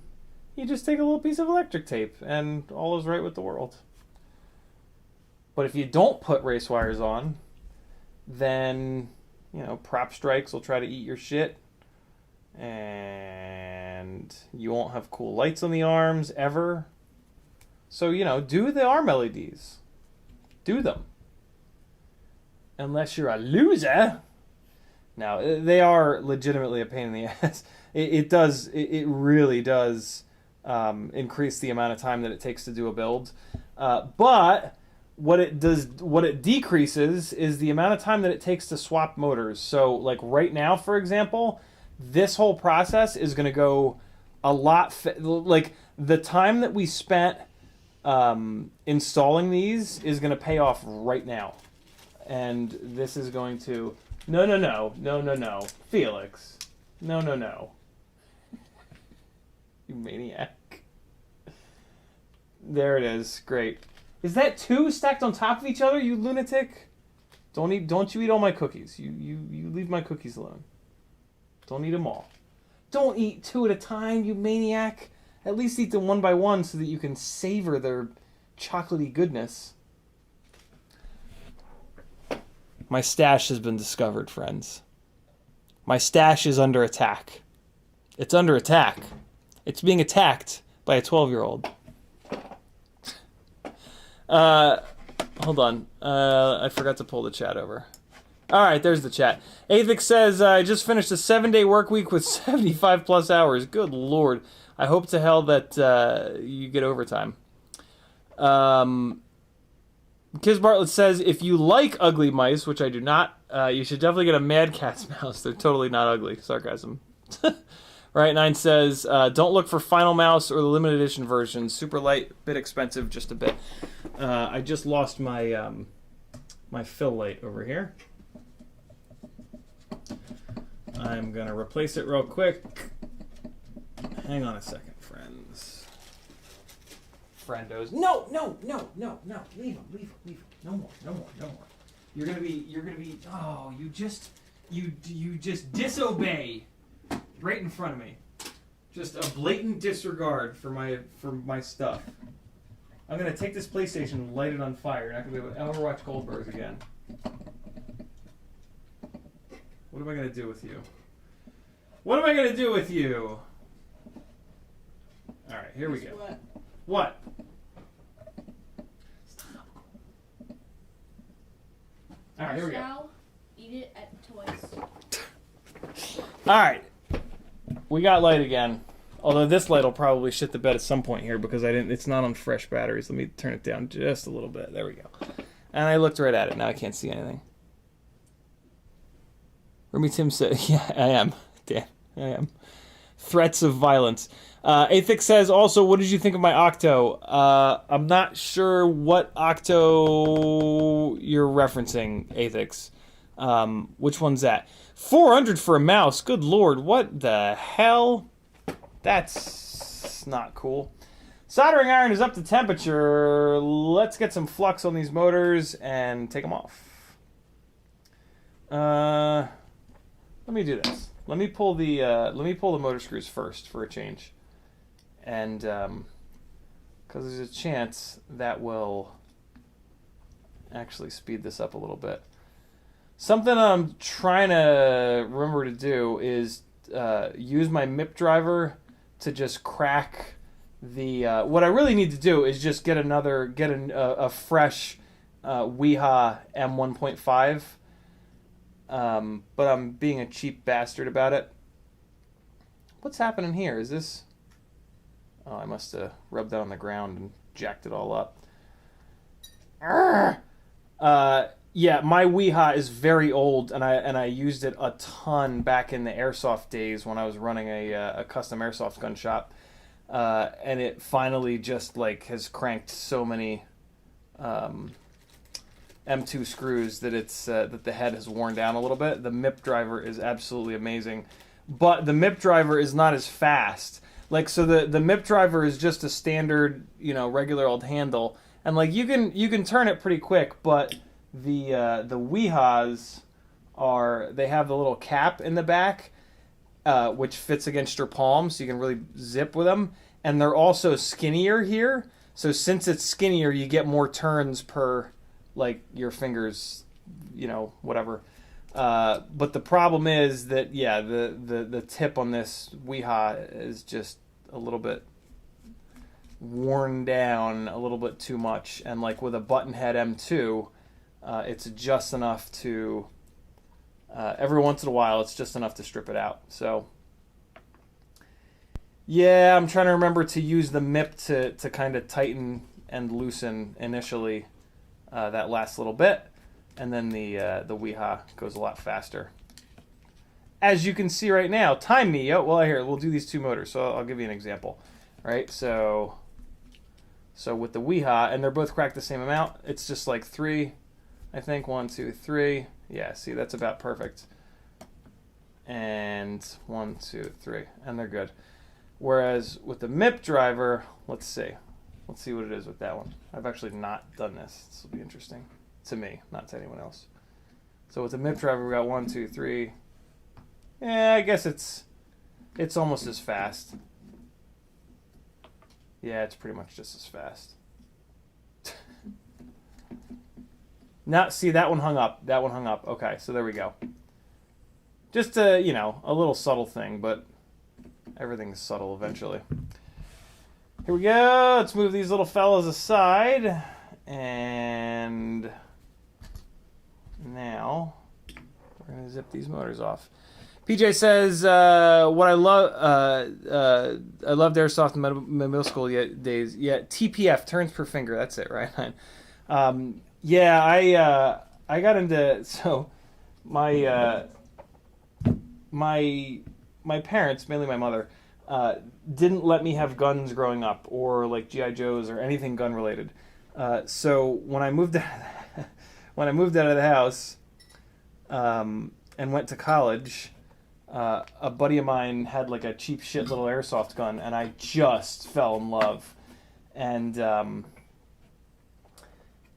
you just take a little piece of electric tape and all is right with the world. But if you don't put race wires on, then, you know, prop strikes will try to eat your shit, and you won't have cool lights on the arms ever. So, you know, do the arm LEDs. Do them. Unless you're a loser. Now, they are legitimately a pain in the ass. It really does increase the amount of time that it takes to do a build. But what it decreases is the amount of time that it takes to swap motors. So, like right now, for example, this whole process is going to go a lot... like, the time that we spent installing these is going to pay off right now. And this is going to... No. Felix. No. You maniac. There it is. Great. Is that two stacked on top of each other, you lunatic? Don't you eat all my cookies. You leave my cookies alone. Don't eat them all. Don't eat two at a time, you maniac. At least eat them one by one so that you can savor their chocolatey goodness. My stash has been discovered, friends. My stash is under attack. It's under attack. It's being attacked by a 12-year-old. Hold on. I forgot to pull the chat over. All right, there's the chat. Athix says, I just finished a 7-day work week with 75 plus hours. Good Lord. I hope to hell that you get overtime. Kiz Bartlett says, if you like ugly mice, which I do not, you should definitely get a Mad Catz mouse. They're totally not ugly. Sarcasm. Right, 9 says, don't look for Final Mouse or the limited edition version. Super light, bit expensive, just a bit. I just lost my my fill light over here. I'm going to replace it real quick. Hang on a second, friends. Friendos. No. Leave him. No more. You're gonna be. Oh, you just disobey right in front of me. Just a blatant disregard for my stuff. I'm gonna take this PlayStation and light it on fire. You're not gonna be able to ever watch Goldbergs again. What am I gonna do with you? All right, here we go. What? Stop. All right, here we go. Eat it at Toys. All right, we got light again. Although this light will probably shit the bed at some point here because it's not on fresh batteries. Let me turn it down just a little bit. There we go. And I looked right at it. Now I can't see anything. Remy Tim said, "Yeah, I am." Damn. I am. Threats of violence. Athix says, also, what did you think of my Octo? I'm not sure what Octo you're referencing, Athix. Which one's that? 400 for a mouse. Good lord, what the hell? That's not cool. Soldering iron is up to temperature. Let's get some flux on these motors and take them off. Let me do this. Let me pull the motor screws first for a change, and because there's a chance that will actually speed this up a little bit. Something I'm trying to remember to do is use my MIP driver to just crack the. What I really need to do is just get a fresh Wiha M1.5. But I'm being a cheap bastard about it. What's happening here? Is this... Oh, I must have rubbed that on the ground and jacked it all up. Yeah, my Wiha is very old, and I used it a ton back in the airsoft days when I was running a custom airsoft gun shop, and it finally just like has cranked so many M2 screws that it's that the head has worn down a little bit. The MIP driver is absolutely amazing, but the MIP driver is not as fast. Like, so the MIP driver is just a standard, regular old handle, and like you can turn it pretty quick, but the Wihas they have the little cap in the back, which fits against your palm, so you can really zip with them, and they're also skinnier here. So since it's skinnier, you get more turns per like your fingers, whatever. But the problem is that, yeah, the tip on this Wiha is just a little bit worn down, a little bit too much. And like with a button head M2, it's just enough to, every once in a while, it's just enough to strip it out. So, yeah, I'm trying to remember to use the MIP to kind of tighten and loosen initially. That last little bit, and then the Wiha goes a lot faster. As you can see right now, time me. Oh, well, here we'll do these two motors. So I'll give you an example. Right. So with the Wiha, and they're both cracked the same amount. It's just like 3, I think. 1, 2, 3. Yeah. See, that's about perfect. And 1, 2, 3, and they're good. Whereas with the MIP driver, let's see. Let's see what it is with that one. I've actually not done this. This will be interesting to me, not to anyone else. So with the MIP driver, we got 1, 2, 3. Yeah, I guess it's almost as fast. Yeah, it's pretty much just as fast. Now, see, that one hung up. That one hung up. Okay, so there we go. Just a little subtle thing, but everything's subtle eventually. Here we go. Let's move these little fellas aside. And now we're going to zip these motors off. PJ says, what I loved airsoft in my middle school days. Yeah, TPF, turns per finger. That's it, right? Yeah, I got into, so my parents, mainly my mother, didn't let me have guns growing up, or like G.I. Joes or anything gun related. So when I moved out of the house and went to college, a buddy of mine had like a cheap shit little airsoft gun, and I just fell in love. And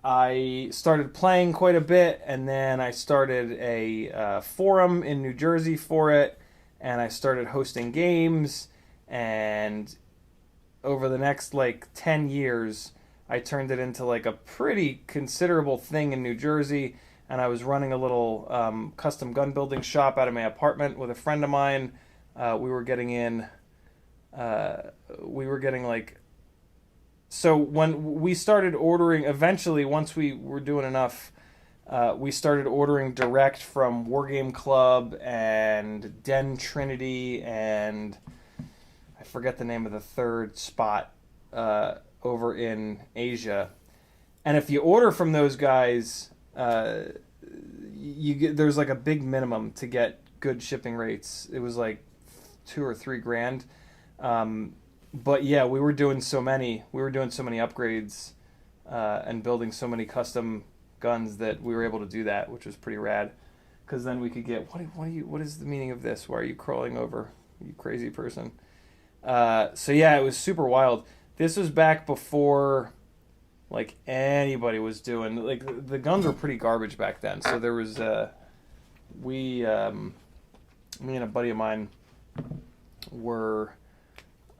I started playing quite a bit, and then I started a forum in New Jersey for it, and I started hosting games. And over the next like 10 years, I turned it into like a pretty considerable thing in New Jersey. And I was running a little custom gun building shop out of my apartment with a friend of mine. We were getting like, so when we started ordering, eventually once we were doing enough, we started ordering direct from Wargame Club and Den Trinity, and I forget the name of the third spot over in Asia. And if you order from those guys, there's like a big minimum to get good shipping rates. It was like 2 or 3 grand. But yeah, we were doing so many upgrades and building so many custom guns that we were able to do that, which was pretty rad. Because then we could get what is the meaning of this? Why are you crawling over, you crazy person? So yeah, it was super wild. This was back before like anybody was doing, like, the guns were pretty garbage back then. So there was me and a buddy of mine were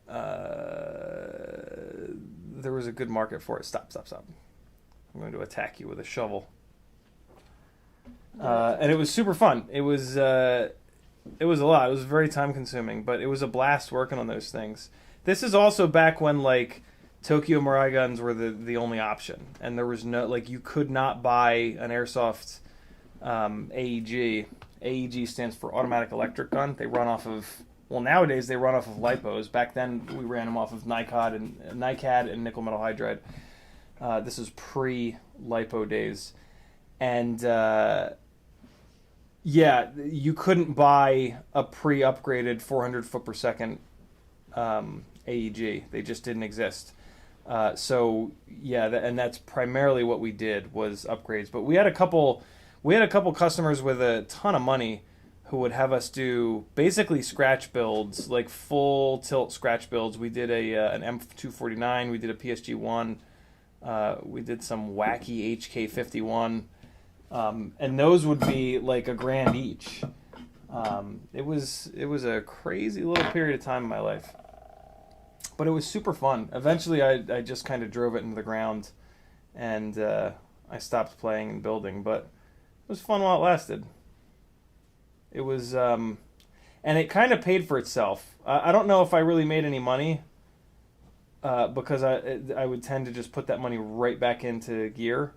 there was a good market for it. Stop. I'm going to attack you with a shovel. And it was super fun. It was a lot. It was very time consuming, but it was a blast working on those things. This is also back when like Tokyo Mirai guns were the only option, and there was no, like, you could not buy an airsoft AEG. AEG stands for automatic electric gun. They run off of, well, nowadays they run off of lipos. Back then we ran them off of NiCad and nickel metal hydride. This is pre-lipo days. And yeah, you couldn't buy a pre-upgraded 400 foot per second AEG. They just didn't exist. So yeah, and that's primarily what we did, was upgrades. But we had a couple customers with a ton of money who would have us do basically scratch builds, like full tilt scratch builds. We did an M249, we did a PSG-1, we did some wacky HK51. And those would be like $1 grand each. It was a crazy little period of time in my life, but it was super fun. Eventually, I just kind of drove it into the ground, and I stopped playing and building. But it was fun while it lasted. It was, and it kind of paid for itself. I don't know if I really made any money, because I would tend to just put that money right back into gear,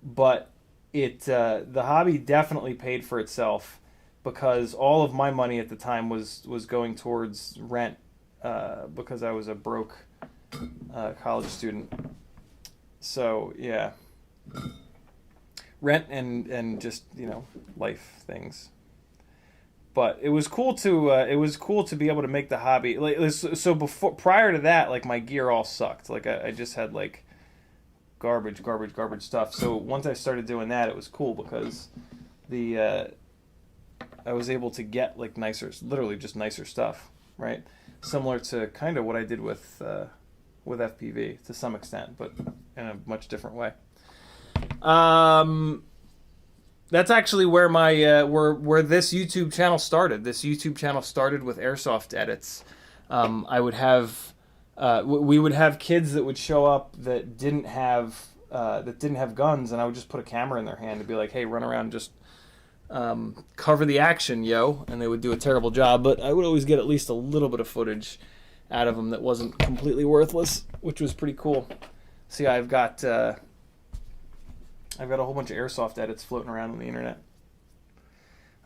but the hobby definitely paid for itself, because all of my money at the time was going towards rent, because I was a broke college student. So yeah, rent and just, life things. But it was cool to be able to make the hobby, like, so prior to that, like, my gear all sucked. Like I just had like garbage stuff. So once I started doing that, it was cool, because I was able to get like literally just nicer stuff, right? Similar to kind of what I did with FPV to some extent, but in a much different way. That's actually where my where this YouTube channel started. This YouTube channel started with airsoft edits. I would have we would have kids that would show up that didn't have guns, and I would just put a camera in their hand and be like, "Hey, run around, just cover the action, yo!" And they would do a terrible job, but I would always get at least a little bit of footage out of them that wasn't completely worthless, which was pretty cool. See, I've got a whole bunch of airsoft edits floating around on the internet.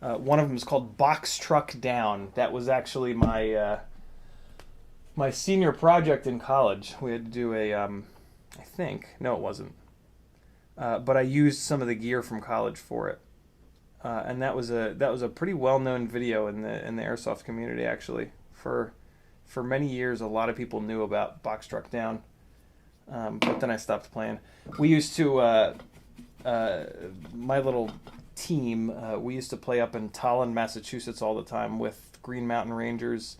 One of them is called Box Truck Down. That was actually my my senior project in college. We had to do I think, no, it wasn't. But I used some of the gear from college for it. And that was a pretty well-known video in the airsoft community, actually. For many years, a lot of people knew about Box Truck Down. But then I stopped playing. We used to my little team, we used to play up in Tallinn, Massachusetts all the time with Green Mountain Rangers,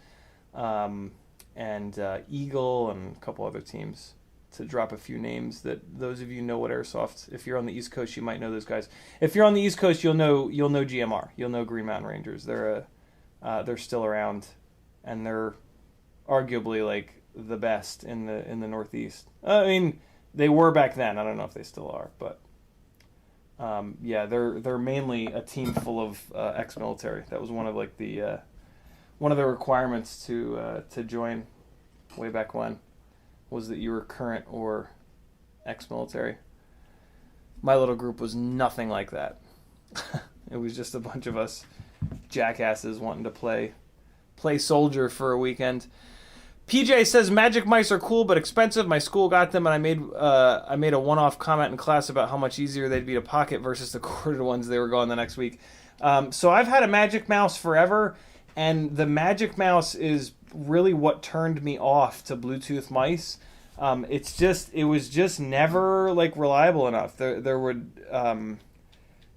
and Eagle, and a couple other teams, to drop a few names that those of you know what airsoft. If you're on the East Coast, you might know those guys. If you're on the East Coast, you'll know GMR. You'll know Green Mountain Rangers. They're still around, and they're arguably like the best in the Northeast. I mean, they were back then. I don't know if they still are, but yeah, they're mainly a team full of ex-military. That was one of like the requirements to join way back when, was that you were current or ex-military. My little group was nothing like that. It was just a bunch of us jackasses wanting to play soldier for a weekend. PJ says magic mice are cool but expensive. My school got them, and I made a one-off comment in class about how much easier they'd be to pocket versus the corded ones they were going the next week. So I've had a magic mouse forever, And the Magic Mouse is really what turned me off to Bluetooth mice. It was just never like reliable enough. There would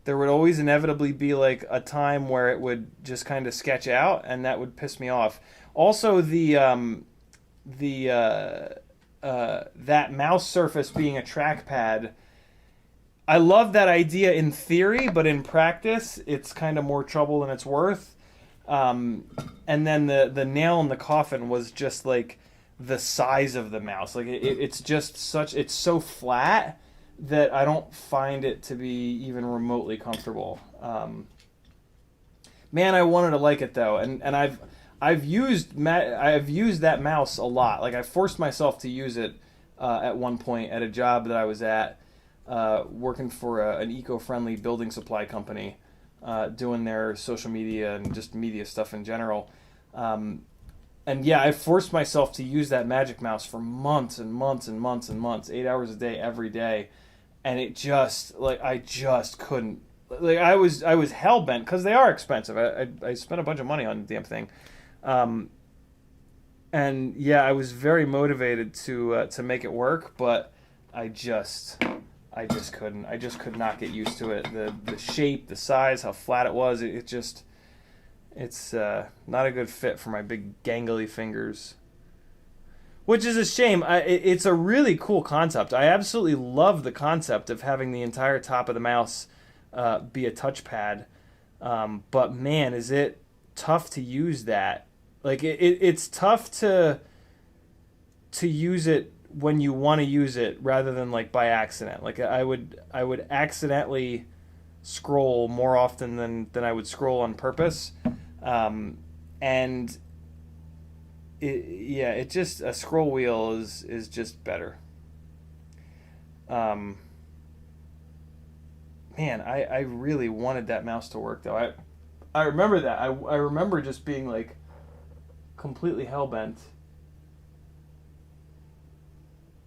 always inevitably be like a time where it would just kind of sketch out, and that would piss me off. Also, that mouse surface being a trackpad, I love that idea in theory, but in practice, it's kind of more trouble than it's worth. And then the nail in the coffin was just like the size of the mouse. Like it's so flat that I don't find it to be even remotely comfortable. Man, I wanted to like it though, and I've used that mouse a lot. Like I forced myself to use it at one point at a job that I was at, working for an eco-friendly building supply company, doing their social media and just media stuff in general. And yeah, I forced myself to use that Magic Mouse for months and months and months and months, 8 hours a day, every day, and it just like I just couldn't. Like I was hell bent because they are expensive. I spent a bunch of money on the damn thing. And yeah, I was very motivated to make it work, but I just couldn't. I just could not get used to it. The shape, the size, how flat it was. It's not a good fit for my big gangly fingers. Which is a shame. It's a really cool concept. I absolutely love the concept of having the entire top of the mouse be a touchpad. But man, is it tough to use that. Like it's tough to use it when you want to use it rather than like by accident. Like I would accidentally scroll more often than I would scroll on purpose. And it just a scroll wheel is just better. Man, I really wanted that mouse to work though. I remember that. I remember just being like completely hell-bent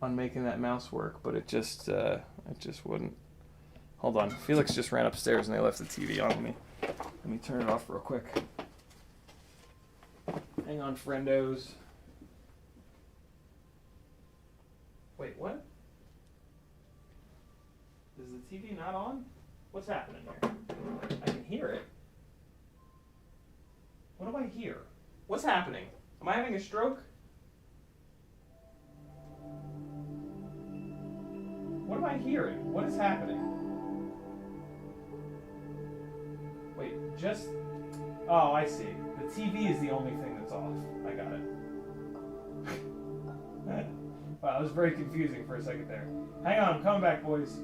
on making that mouse work, but it just wouldn't. Hold on. Felix just ran upstairs and they left the TV on me. Let me turn it off real quick. Hang on, friendos. Wait, what? Is the TV not on? What's happening here? I can hear it. What do I hear? What's happening? Am I having a stroke? What am I hearing? What is happening? Wait, just... Oh, I see. The TV is the only thing that's off. I got it. Wow, that was very confusing for a second there. Hang on, I'm coming back, boys.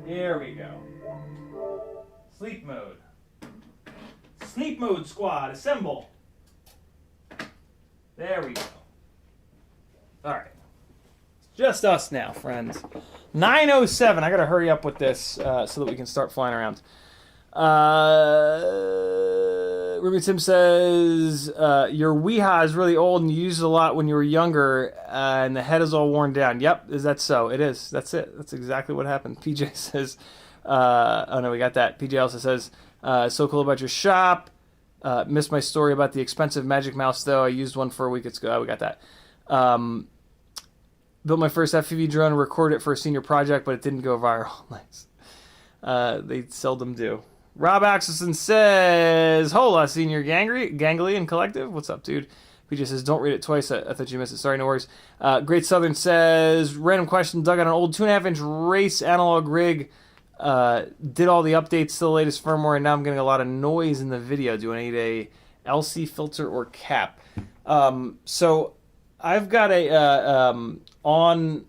There we go. Sleep mode. Sleep mode squad, assemble. There we go. Alright. Just us now, friends. 9:07. I gotta hurry up with this so that we can start flying around. Ruby Tim says, your Weeha is really old and you used it a lot when you were younger and the head is all worn down. Yep, is that so? It is. That's it. That's exactly what happened. PJ says, oh no, we got that. PJ also says, so cool about your shop. Missed my story about the expensive Magic Mouse though. I used one for a week ago. Oh, we got that. Built my first FPV drone and recorded it for a senior project, but it didn't go viral. Nice. They seldom do. Rob Axelson says, hola, senior ganglion collective. What's up, dude? PJ says, don't read it twice. I thought you missed it. Sorry, no worries. Great Southern says, random question, dug out an old 2.5-inch race analog rig. Did all the updates to the latest firmware, and now I'm getting a lot of noise in the video. Do I need a LC filter or cap? So I've got a on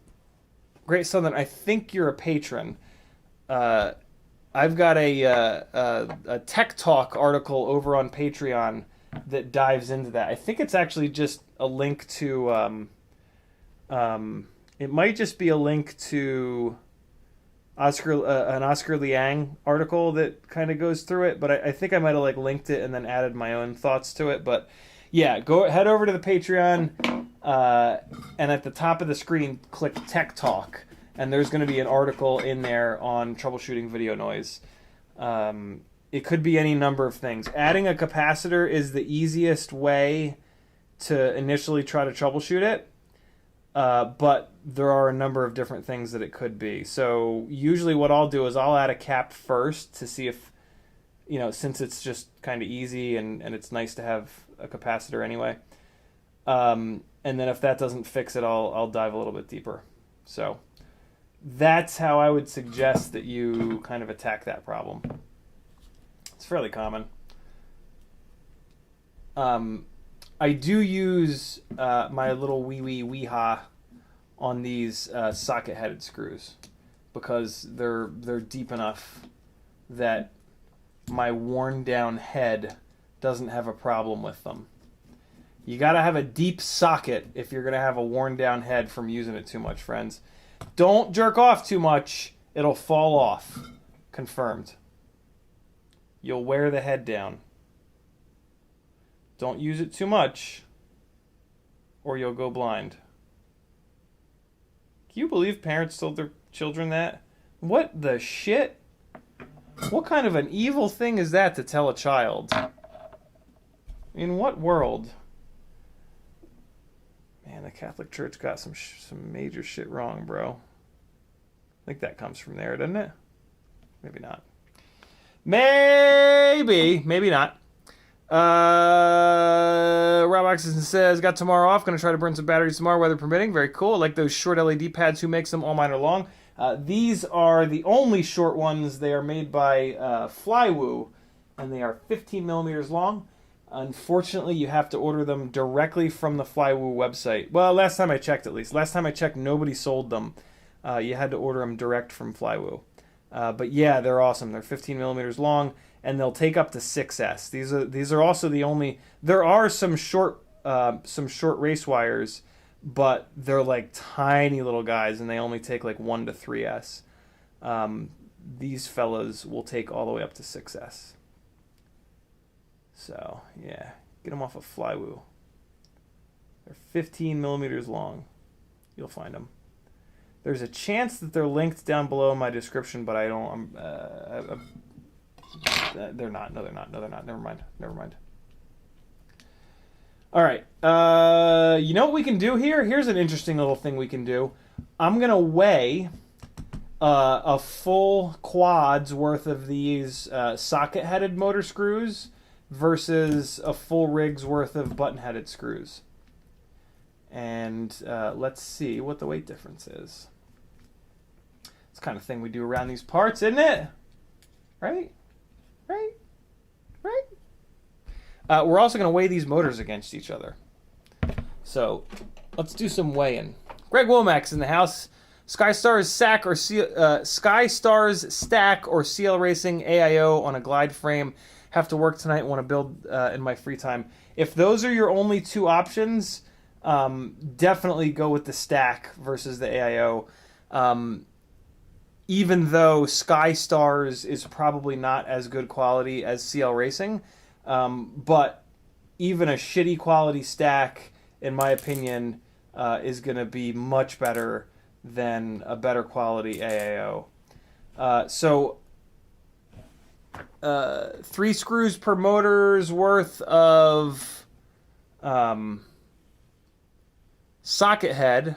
Great Southern. I think you're a patron. I've got a Tech Talk article over on Patreon that dives into that. I think it's actually just a link to. It might just be a link to an Oscar Liang article that kind of goes through it, but I think I might have like linked it and then added my own thoughts to it. But yeah, head over to the Patreon, and at the top of the screen, click Tech Talk, and there's going to be an article in there on troubleshooting video noise. it could be any number of things. Adding a capacitor is the easiest way to initially try to troubleshoot it, but there are a number of different things that it could be. So usually what I'll do is I'll add a cap first to see if, you know, since it's just kind of easy and it's nice to have a capacitor anyway. And then if that doesn't fix it, I'll dive a little bit deeper. So that's how I would suggest that you kind of attack that problem. It's fairly common. I do use my little wee-ha on these socket-headed screws because they're deep enough that my worn-down head doesn't have a problem with them. You gotta have a deep socket if you're gonna have a worn-down head from using it too much, friends. Don't jerk off too much. It'll fall off. Confirmed. You'll wear the head down. Don't use it too much, or you'll go blind. Can you believe parents told their children that? What the shit? What kind of an evil thing is that to tell a child? In what world? Man, the Catholic Church got some major shit wrong, bro. I think that comes from there, doesn't it? Maybe not. Maybe not. Rob Oxison says, got tomorrow off. Gonna try to burn some batteries tomorrow, weather permitting. Very cool. I like those short LED pads. Who makes them? All mine are long. These are the only short ones. They are made by Flywoo, and they are 15 millimeters long. Unfortunately, you have to order them directly from the Flywoo website. Well, last time I checked, at least. Last time I checked, nobody sold them. You had to order them direct from Flywoo. But yeah, they're awesome. They're 15 millimeters long, and they'll take up to 6S. These are also the only. There are some short race wires, but they're like tiny little guys, and they only take like 1 to 3S. These fellas will take all the way up to 6S. So yeah, get them off of Flywoo. They're 15 millimeters long. You'll find them. There's a chance that they're linked down below in my description, but I don't. They're not. No, they're not. No, they're not. Never mind. All right. You know what we can do here? Here's an interesting little thing we can do. I'm gonna weigh a full quad's worth of these socket-headed motor screws versus a full rig's worth of button-headed screws. And let's see what the weight difference is. It's the kind of thing we do around these parts, isn't it? Right? We're also going to weigh these motors against each other. So let's do some weighing. Greg Womack's in the house. SkyStars Stack or CL Racing AIO on a glide frame. Have to work tonight. Want to build in my free time. If those are your only two options, definitely go with the Stack versus the AIO. Even though SkyStars is probably not as good quality as CL Racing, but even a shitty quality Stack, in my opinion, is going to be much better than a better quality AIO. So 3 screws per motor's worth of socket head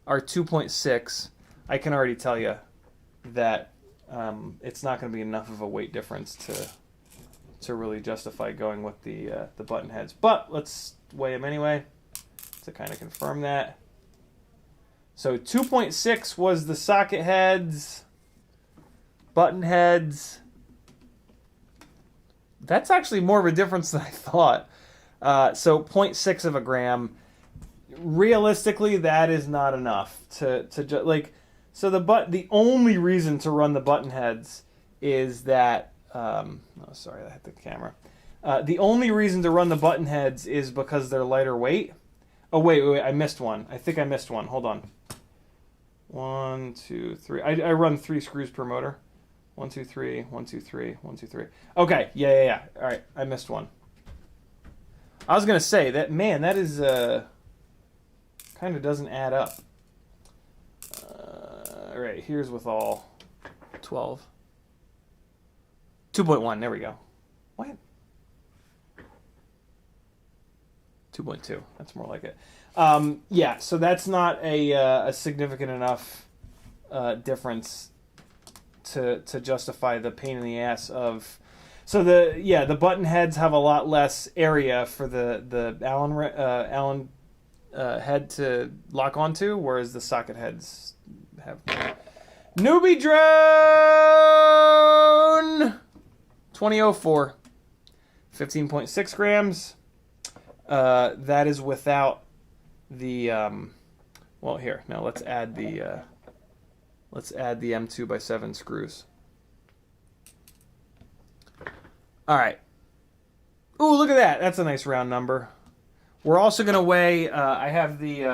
are 2.6. I can already tell you that it's not going to be enough of a weight difference to really justify going with the button heads. But let's weigh them anyway to kind of confirm that. So 2.6 was the socket heads, button heads. That's actually more of a difference than I thought. So 0.6 of a gram. Realistically, that is not enough to like. So the only reason to run the button heads is that. Oh, sorry, I hit the camera. The only reason to run the button heads is because they're lighter weight. Oh wait, I missed one. I think I missed one. Hold on. 1, 2, 3. I run 3 screws per motor. 1, 2, 3. 1, 2, 3. 1, 2, 3. Okay, yeah. All right, I missed one. I was gonna say that, man. That is kind of doesn't add up. All right, here's with all 12. 2.1, there we go. What? 2.2, that's more like it. Yeah, so that's not a significant enough difference to justify the pain in the ass of. So the button heads have a lot less area for the Allen head to lock onto, whereas the socket heads have. Newbie drone 2004, 15.6 grams. That is without the well, here now let's add the M2x7 screws. All right. Ooh, look at that. That's a nice round number. We're also gonna weigh. I have the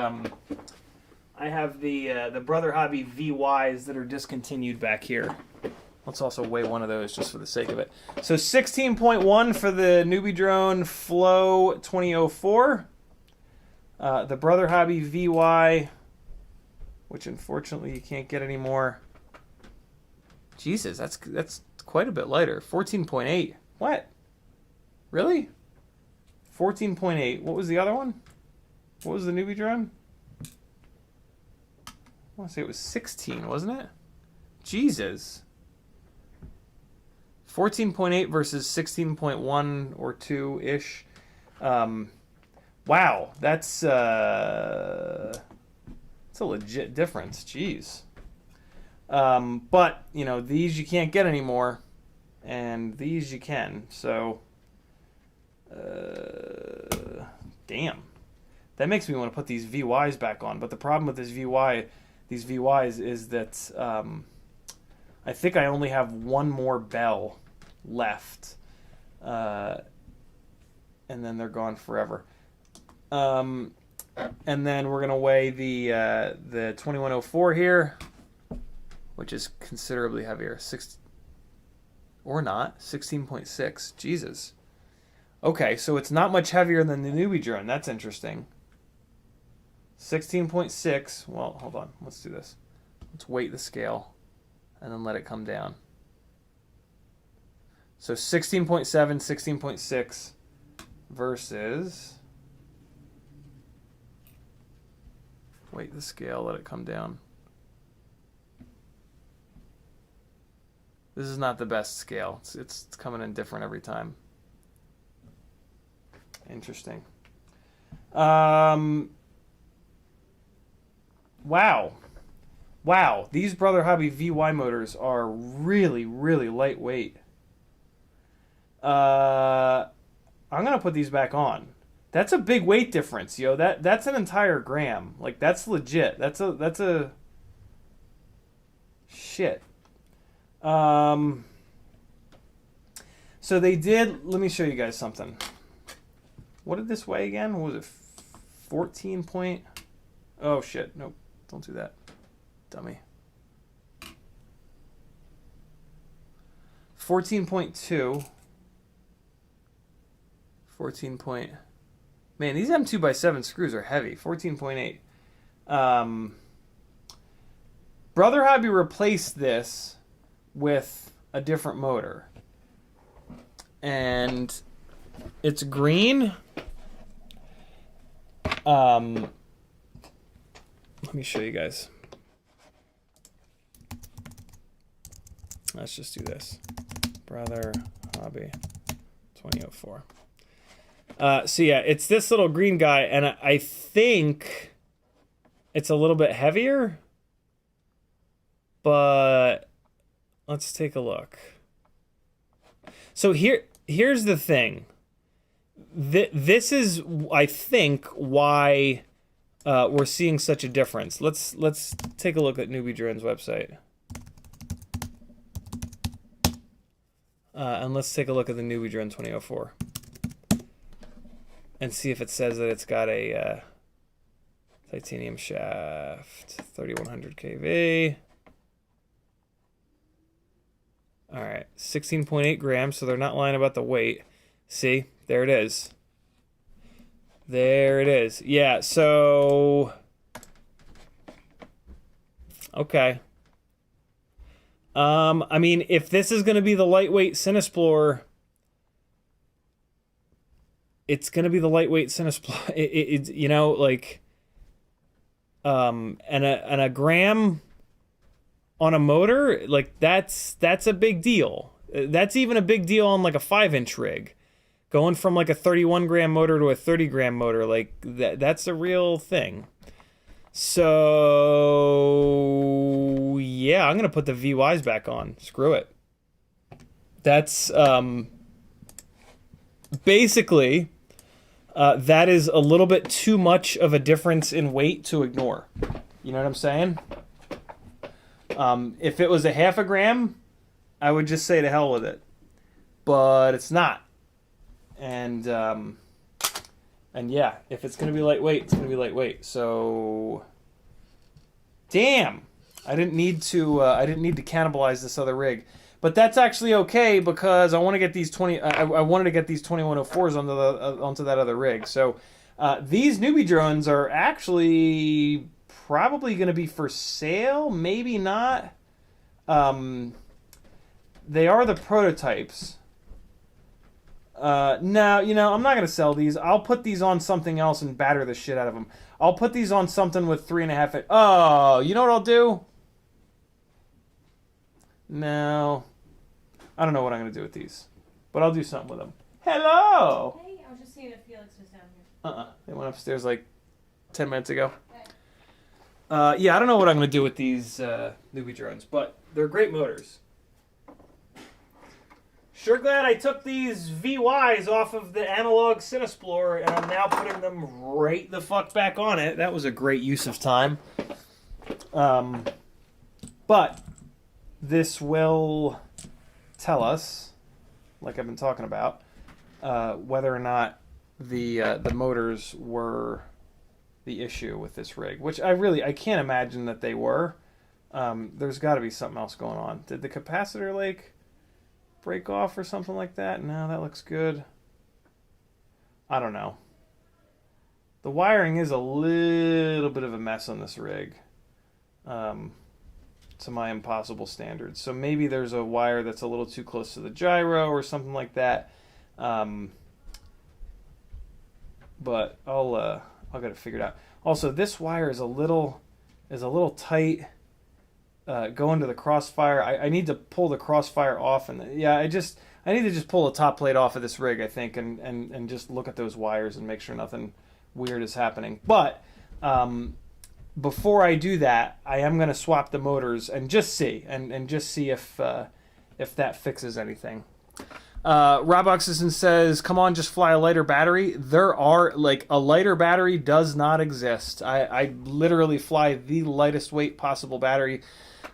Brother Hobby VYs that are discontinued back here. Let's also weigh one of those just for the sake of it. So 16.1 for the Newbie Drone Flow 2004. The Brother Hobby VY, which unfortunately you can't get anymore. Jesus, that's quite a bit lighter. 14.8. What? Really? 14.8. What was the other one? What was the Newbie Drone? I want to say it was 16, wasn't it? Jesus. 14.8 versus 16.1 or 2-ish. Wow, that's a legit difference. Jeez. But, you know, these you can't get anymore, and these you can. So, damn. That makes me want to put these VYs back on. But the problem with these VYs is that I think I only have one more bell left, and then they're gone forever. And then we're gonna weigh the 2104 here, which is considerably heavier. Or not 16.6. Jesus. Okay, so it's not much heavier than the Newbie Drone. That's interesting. 16.6. Well, hold on. Let's do this. Let's weight the scale and then let it come down. So 16.7, 16.6 versus. Weight the scale, let it come down. This is not the best scale. It's coming in different every time. Interesting. Wow. Wow. These Brother Hobby VY motors are really, really lightweight. I'm going to put these back on. That's a big weight difference, yo. That's an entire gram. Like, that's legit. That's a shit. So they did, let me show you guys something. What did this weigh again? What was it? 14 point? Oh shit. Nope. Don't do that. Dummy. 14.2. 14 point. Man, these M2x7 screws are heavy. 14.8. Brother Hobby replaced this with a different motor. And it's green. Let me show you guys. Let's just do this. Brother Hobby 2004. So yeah, it's this little green guy, and I think it's a little bit heavier, but let's take a look. So here's the thing. This is, I think, why we're seeing such a difference. Let's take a look at Newbie Drone's website. And let's take a look at the Newbie Drone 2004. And see if it says that it's got a titanium shaft, 3100 kV. All right, 16.8 grams, so they're not lying about the weight. See, there it is. There it is. Yeah, so... Okay. I mean, if this is going to be the lightweight Cinesplore, it's going to be the lightweight Cinesplore. It's you know, like, and a gram on a motor, like that's a big deal. That's even a big deal on like a 5-inch rig. Going from like a 31 gram motor to a 30 gram motor, like that's a real thing. So yeah, I'm gonna put the VYs back on. Screw it. That's basically that is a little bit too much of a difference in weight to ignore. You know what I'm saying? If it was a half a gram, I would just say to hell with it. But it's not. And yeah, if it's gonna be lightweight, it's gonna be lightweight. So, damn, I didn't need to cannibalize this other rig, but that's actually okay because I want to get these I wanted to get these 2104s onto that other rig. So, these newbie drones are actually probably gonna be for sale, maybe not. They are the prototypes. No, you know, I'm not going to sell these. I'll put these on something else and batter the shit out of them. I'll put these on something with 3.5. Oh, you know what I'll do? No. I don't know what I'm going to do with these. But I'll do something with them. Hello! Hey, I was just seeing if Felix was down here. They went upstairs like 10 minutes ago. Hey. Yeah, I don't know what I'm going to do with these newbie drones, but they're great motors. Sure glad I took these VYs off of the analog Cinesplore and I'm now putting them right the fuck back on it. That was a great use of time. But this will tell us, like I've been talking about, whether or not the motors were the issue with this rig, which I can't imagine that they were. There's got to be something else going on. Did the capacitor like break off or something like that? No, that looks good. I don't know. The wiring is a little bit of a mess on this rig, to my impossible standards. So maybe there's a wire that's a little too close to the gyro or something like that. But I'll get it figured out. Also, this wire is a little tight. Going to the crossfire. I need to pull the crossfire off, and yeah, I need to just pull the top plate off of this rig, I think, and just look at those wires and make sure nothing weird is happening. But before I do that, I am going to swap the motors and just see if that fixes anything. Rob Oxison says, "Come on, just fly a lighter battery." There are a lighter battery does not exist. I literally fly the lightest weight possible battery.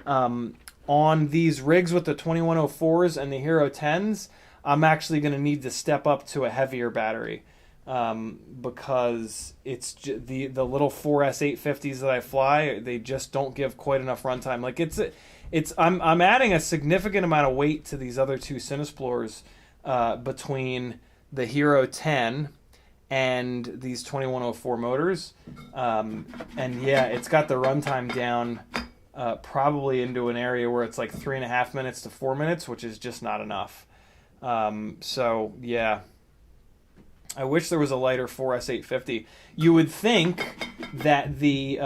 On these rigs with the 2104s and the Hero 10s, I'm actually going to need to step up to a heavier battery because it's the little 4S850s that I fly, they just don't give quite enough runtime. Like I'm adding a significant amount of weight to these other two Cinesplores between the Hero 10 and these 2104 motors, and yeah, it's got the runtime down probably into an area where it's like 3.5 minutes to 4 minutes, which is just not enough. So yeah, I wish there was a lighter 4S850. You would think that the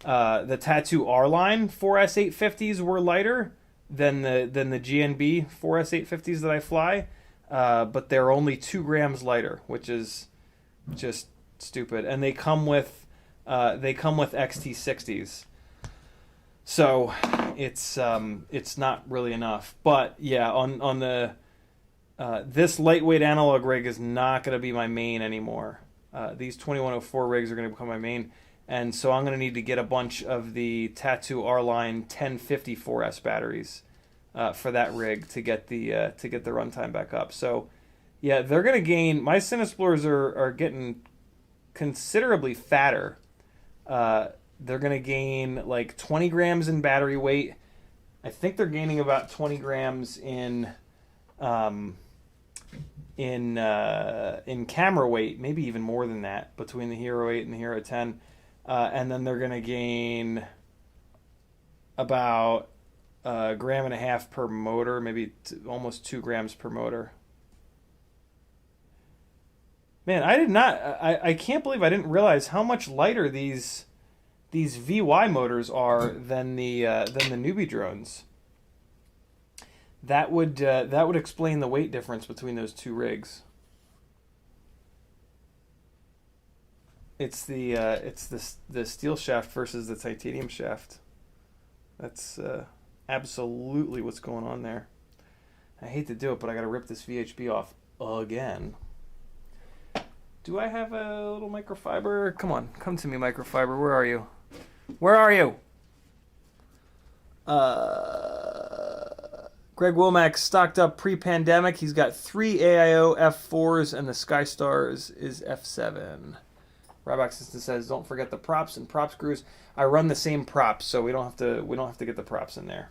Tattu R line 4S850s were lighter than the GNB 4S850s that I fly, but they're only 2 grams lighter, which is just stupid. And they come with XT60s, so it's not really enough. But yeah, on the this lightweight analog rig is not going to be my main anymore. These 2104 rigs are going to become my main, and so I'm going to need to get a bunch of the Tattu R line 1054S batteries for that rig to get the runtime back up. So yeah, they're going to gain. My Cinesplores are getting considerably fatter. They're going to gain like 20 grams in battery weight. I think they're gaining about 20 grams in camera weight, maybe even more than that, between the Hero 8 and the Hero 10. And then they're going to gain about a gram and a half per motor, maybe almost 2 grams per motor. Man, I did not. I can't believe I didn't realize how much lighter these VY motors are than the newbie drones. That would explain the weight difference between those two rigs. It's the steel shaft versus the titanium shaft. That's absolutely what's going on there. I hate to do it, but I got to rip this VHB off again. Do I have a little microfiber? Come on, come to me, microfiber. Where are you? Where are you? Greg Womack stocked up pre-pandemic. He's got 3 AIO F4s, and the Skystar is F7. Rybox System says, "Don't forget the props and prop screws." I run the same props, so we don't have to get the props in there.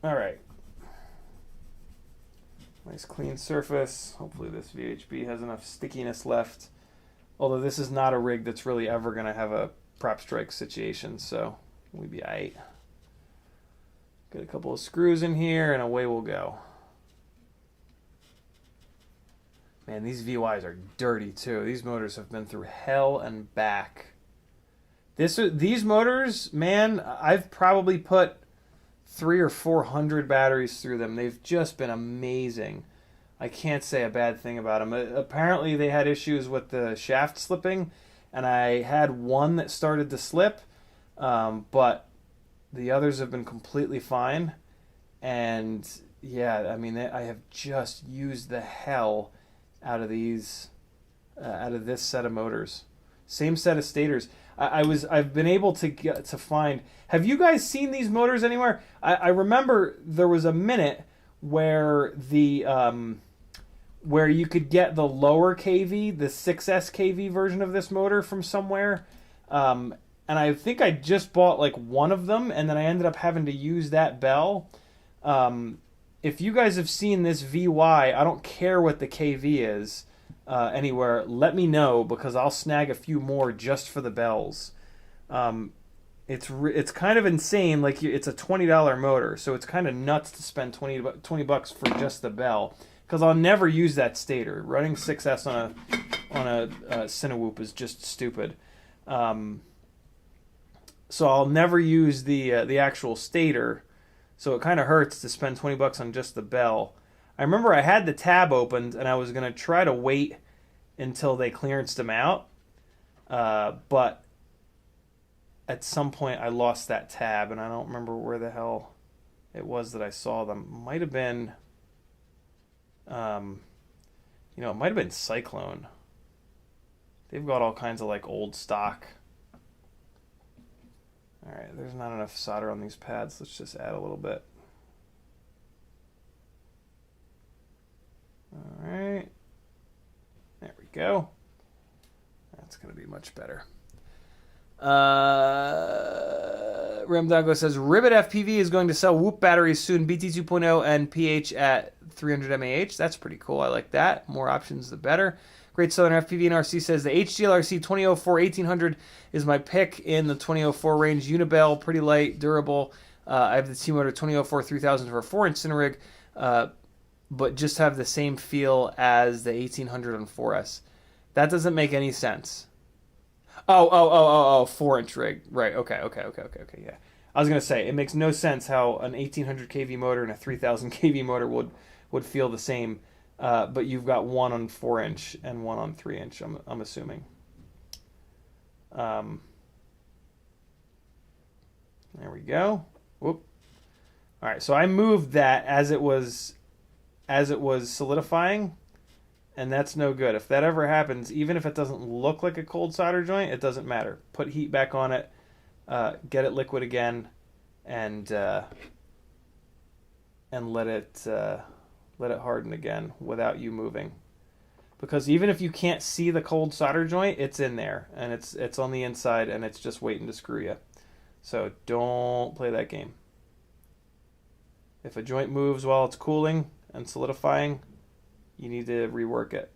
All right. Nice clean surface. Hopefully this VHB has enough stickiness left. Although this is not a rig that's really ever going to have a prop strike situation, so we'll be aight. Get a couple of screws in here and away we'll go. Man, these VYs are dirty too. These motors have been through hell and back. These motors, man, I've probably put 300 or 400 batteries through them. They've just been amazing. I can't say a bad thing about them. Apparently they had issues with the shaft slipping, and I had one that started to slip, but the others have been completely fine. And yeah, I mean, I have just used the hell out of these, out of this set of motors. Same set of stators. I've been able to find. Have you guys seen these motors anywhere? I remember there was a minute where where you could get the lower kV, the 6S kV version of this motor from somewhere, and I think I just bought like one of them, and then I ended up having to use that bell. If you guys have seen this VY, I don't care what the kV is. Anywhere, let me know, because I'll snag a few more just for the bells. It's kind of insane. Like, it's a $20 motor, so it's kind of nuts to spend 20 bucks for just the bell, because I'll never use that stator. Running 6S on a Cinewoop is just stupid. So I'll never use the actual stator. So it kind of hurts to spend 20 bucks on just the bell. I remember I had the tab opened, and I was going to try to wait until they clearanced them out. But at some point I lost that tab, and I don't remember where the hell it was that I saw them. Might have been, it might have been Cyclone. They've got all kinds of like old stock. All right, there's not enough solder on these pads. Let's just add a little bit. All right, there we go. That's going to be much better. Ramdago says, Ribbit FPV is going to sell Whoop batteries soon, BT2.0 and pH at 300 mAh. That's pretty cool. I like that. More options, the better. Great Southern FPV and RC says, the HGLRC 2004 1800 is my pick in the 2004 range. Unibel, pretty light, durable. I have the T-Motor 2004 3000 for a 4-inch Cinerig, but just have the same feel as the 1800 on 4S. That doesn't make any sense. Oh, 4-inch rig. Right, okay, yeah. I was going to say, it makes no sense how an 1800 kV motor and a 3000 kV motor would feel the same, but you've got one on 4-inch and one on 3-inch, I'm assuming. There we go. Whoop. All right, so I moved that as it was solidifying, and that's no good. If that ever happens, even if it doesn't look like a cold solder joint, it doesn't matter. Put heat back on it, get it liquid again, and let it harden again without you moving. Because even if you can't see the cold solder joint, it's in there, and it's on the inside, and it's just waiting to screw you. So don't play that game. If a joint moves while it's cooling and solidifying, you need to rework it.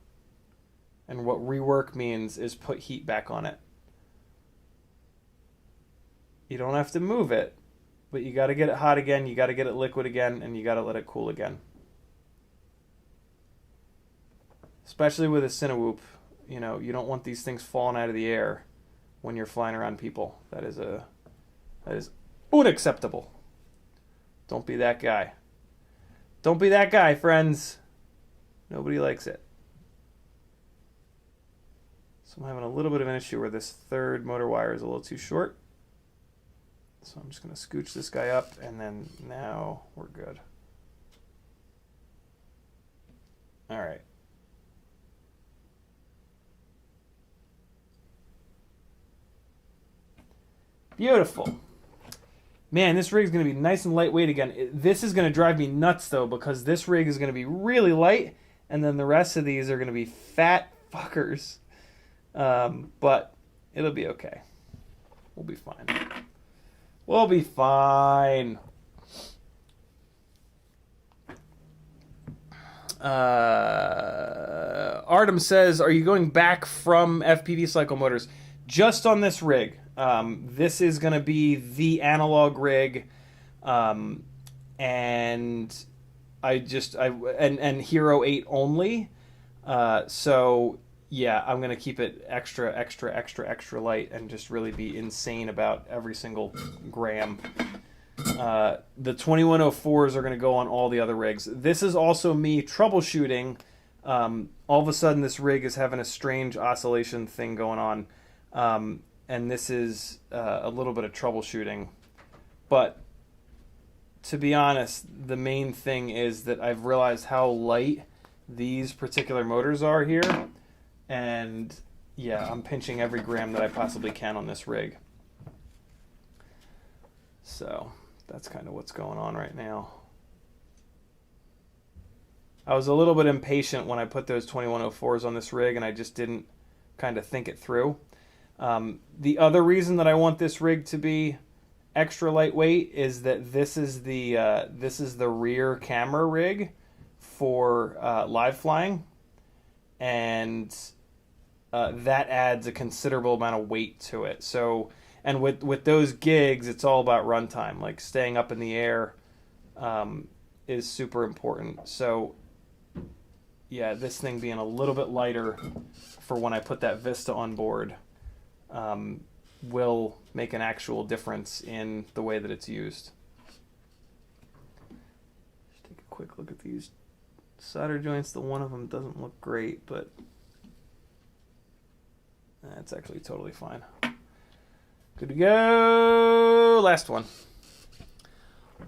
And what rework means is put heat back on it. You don't have to move it, but you got to get it hot again, you got to get it liquid again, and you got to let it cool again. Especially with a Cinewoop, you know, you don't want these things falling out of the air when you're flying around people. That is unacceptable. Don't be that guy. Don't be that guy, friends. Nobody likes it. So I'm having a little bit of an issue where this third motor wire is a little too short. So I'm just going to scooch this guy up, and then now we're good. All right. Beautiful. Man, this rig is going to be nice and lightweight again. This is going to drive me nuts, though, because this rig is going to be really light, and then the rest of these are going to be fat fuckers. But it'll be okay. We'll be fine. We'll be fine. Artem says, are you going back from FPVCycle motors? Just on this rig. This is going to be the analog rig. And Hero 8 only. So yeah, I'm going to keep it extra light and just really be insane about every single gram. The 2104s are going to go on all the other rigs. This is also me troubleshooting. All of a sudden, this rig is having a strange oscillation thing going on. And this is a little bit of troubleshooting. But to be honest, the main thing is that I've realized how light these particular motors are here. And yeah, I'm pinching every gram that I possibly can on this rig. So that's kind of what's going on right now. I was a little bit impatient when I put those 2104s on this rig, and I just didn't kind of think it through. The other reason that I want this rig to be extra lightweight is that this is the rear camera rig for live flying, and that adds a considerable amount of weight to it. So, and with those gigs, it's all about runtime. Like staying up in the air is super important. So, yeah, this thing being a little bit lighter for when I put that Vista on board will make an actual difference in the way that it's used. Just take a quick look at these solder joints. The one of them doesn't look great, but that's actually totally fine. Good to go. Last one.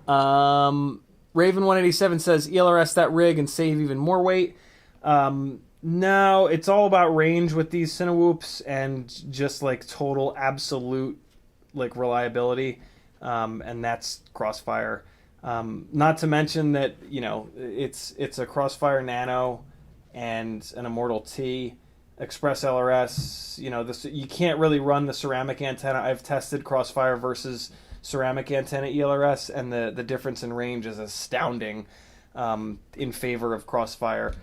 Raven187 says, ELRS that rig and save even more weight. No, it's all about range with these Cinewoops and just like total absolute like reliability. And that's Crossfire. Not to mention that, you know, it's a Crossfire Nano and an Immortal T. Express LRS, you know, this, you can't really run the ceramic antenna. I've tested Crossfire versus ceramic antenna ELRS, and the difference in range is astounding in favor of Crossfire.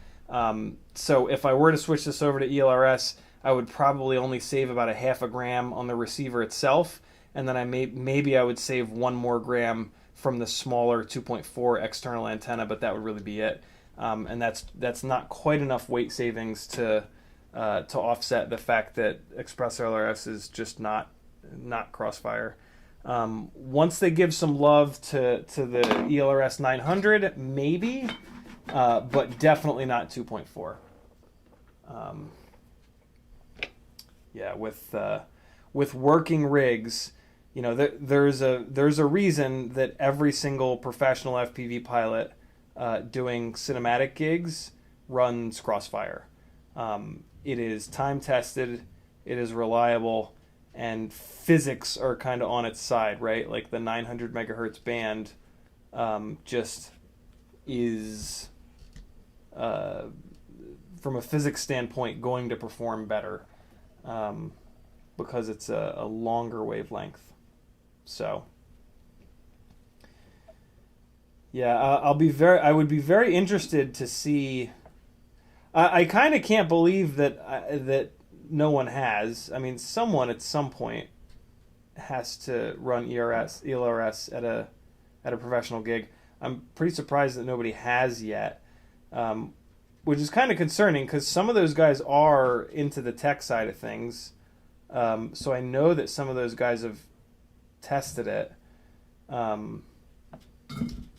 So if I were to switch this over to ELRS, I would probably only save about 0.5 gram on the receiver itself, and then maybe I would save 1 more gram from the smaller 2.4 external antenna, but that would really be it. And that's not quite enough weight savings to offset the fact that Express LRS is just not Crossfire. Once they give some love to the ELRS 900, maybe, but definitely not 2.4. Yeah, with working rigs, you know, there's a reason that every single professional FPV pilot doing cinematic gigs runs Crossfire. It is time tested, it is reliable, and physics are kind of on its side, right? Like the 900 megahertz band just is, from a physics standpoint, going to perform better because it's a longer wavelength. So, yeah, I would be very interested to see. I kind of can't believe that no one has. I mean, someone at some point has to run ELRS at a professional gig. I'm pretty surprised that nobody has yet, which is kind of concerning because some of those guys are into the tech side of things. So I know that some of those guys have tested it.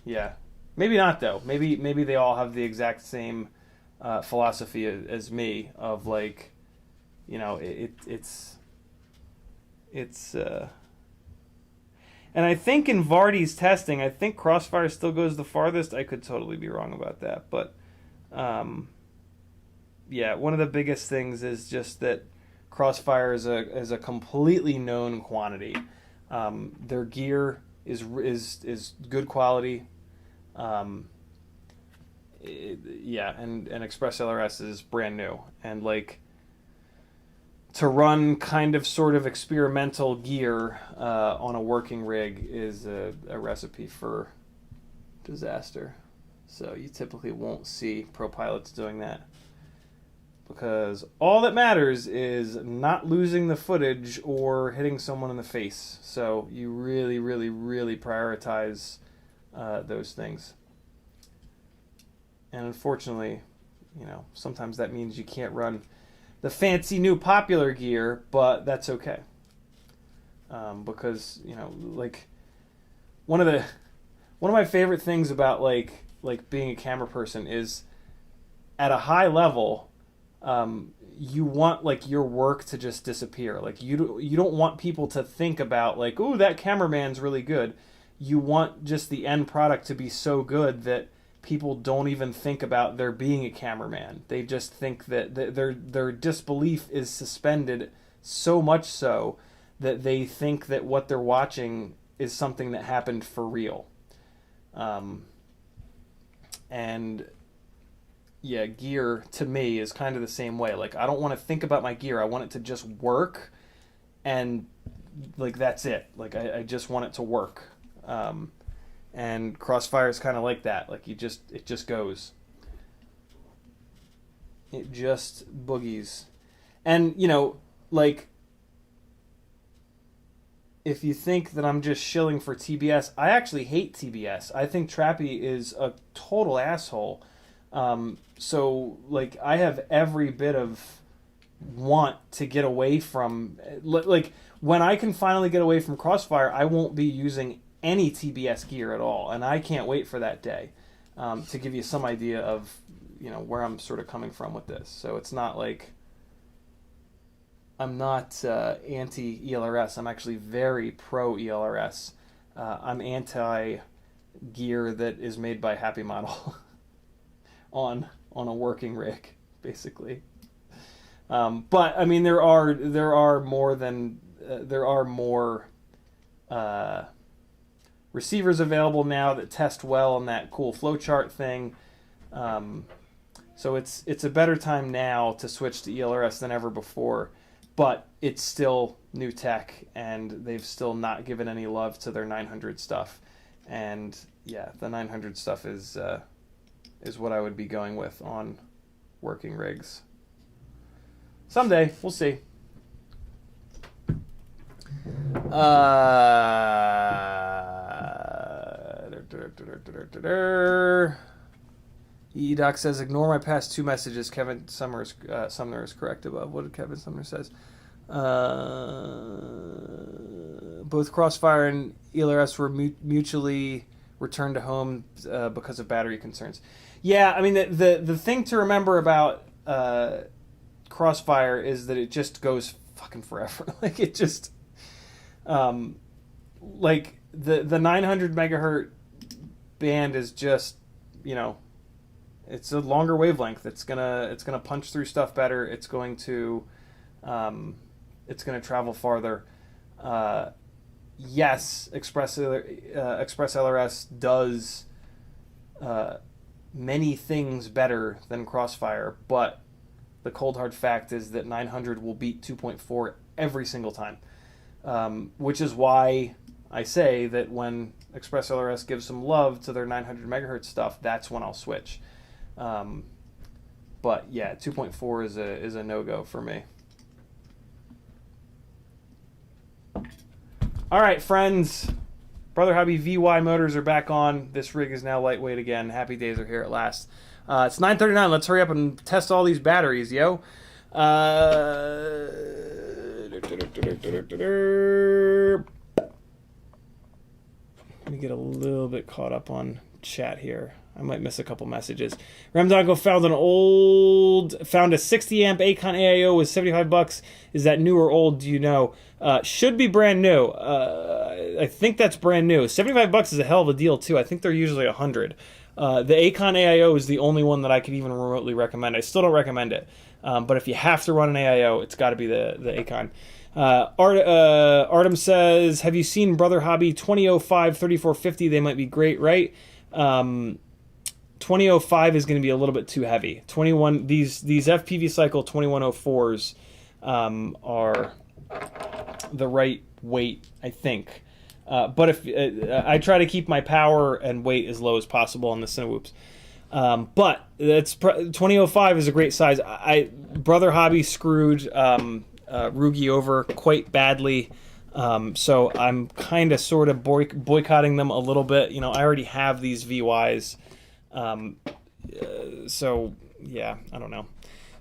Yeah, maybe not though. Maybe they all have the exact same philosophy as me of like, you know, it's and I think in Vardy's testing, I think Crossfire still goes the farthest. I could totally be wrong about that, but yeah, one of the biggest things is just that Crossfire is a completely known quantity. Their gear is good quality. Yeah, and Express LRS is brand new, and like to run kind of sort of experimental gear on a working rig is a recipe for disaster. So you typically won't see pro pilots doing that because all that matters is not losing the footage or hitting someone in the face. So you really, really, really prioritize those things. And unfortunately, you know, sometimes that means you can't run the fancy new popular gear, but that's okay. Because, you know, like one of my favorite things about like being a camera person is at a high level, you want like your work to just disappear. Like you don't want people to think about like, ooh, that cameraman's really good. You want just the end product to be so good that people don't even think about there being a cameraman. They just think that their disbelief is suspended so much so that they think that what they're watching is something that happened for real. And yeah, gear to me is kind of the same way. Like I don't want to think about my gear. I want it to just work, and like that's it. Like I just want it to work. And Crossfire is kind of like that. Like it just goes. It just boogies. And, you know, like, if you think that I'm just shilling for TBS, I actually hate TBS. I think Trappy is a total asshole. So, like, I have every bit of want to get away from... Like, when I can finally get away from Crossfire, I won't be using any TBS gear at all, and I can't wait for that day, to give you some idea of, you know, where I'm sort of coming from with this. So it's not like I'm not anti ELRS. I'm actually very pro ELRS. I'm anti gear that is made by Happy Model on a working rig, basically. But I mean, there are more receivers available now that test well on that cool flowchart thing. So it's a better time now to switch to ELRS than ever before, but it's still new tech, and they've still not given any love to their 900 stuff. And yeah, the 900 stuff is what I would be going with on working rigs. Someday, we'll see. Edoc says, ignore my past two messages. Kevin Sumner is correct above. What did Kevin Sumner says? Both Crossfire and ELRS were mutually returned to home because of battery concerns. Yeah, I mean, the thing to remember about Crossfire is that it just goes fucking forever. Like, it just... like, the 900 megahertz band is just, you know, it's a longer wavelength. It's gonna punch through stuff better. It's going to travel farther. Yes, Express LRS does many things better than Crossfire, but the cold hard fact is that 900 will beat 2.4 every single time, which is why I say that when Express LRS gives some love to their 900 megahertz stuff, that's when I'll switch. But yeah, 2.4 is a no-go for me. All right, friends. Brother Hobby VY motors are back on. This rig is now lightweight again. Happy days are here at last. It's 9:39. Let's hurry up and test all these batteries, yo. Let me get a little bit caught up on chat here. I might miss a couple messages. Ramdongo found a 60 amp Acon AIO with $75. Is that new or old? Do you know? Should be brand new. I think that's brand new. $75 is a hell of a deal too. I think they're usually 100. The Acon AIO is the only one that I could even remotely recommend. I still don't recommend it. But if you have to run an AIO, it's got to be the Acon. Artem says, have you seen Brother Hobby 2005 3450? They might be great, right? 2005 is going to be a little bit too heavy. These FPVCycle 2104s are the right weight, I think. But if I try to keep my power and weight as low as possible on the Cinewhoops. But that's 2005 is a great size. Brother Hobby screwed Rugi over quite badly. So I'm kind of sort of boycotting them a little bit. You know, I already have these VYs. So yeah, I don't know.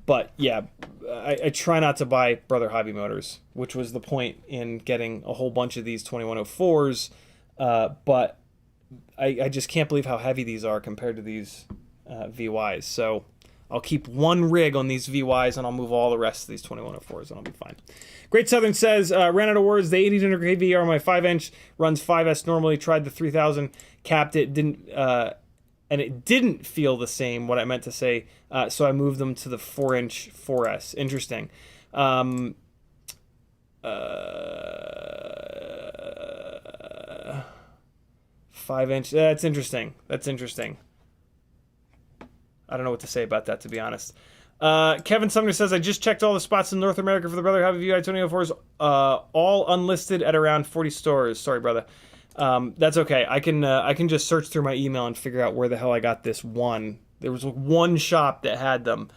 But yeah, I try not to buy Brother Hobby motors, which was the point in getting a whole bunch of these 2104s. But I just can't believe how heavy these are compared to these VYs. So I'll keep one rig on these VYs and I'll move all the rest of these 2104s and I'll be fine. Great Southern says, ran out of words. The 1800 kV are my 5-inch, runs 5S normally, tried the 3000, capped it, and it didn't feel the same, what I meant to say, so I moved them to the 4-inch 4S. Interesting. 5-inch, that's interesting. That's interesting. I don't know what to say about that, to be honest. Kevin Sumner says, I just checked all the spots in North America for the Brother Hobby VI 2004s, all unlisted at around 40 stores. Sorry, brother. That's okay. I can just search through my email and figure out where the hell I got this one. There was one shop that had them.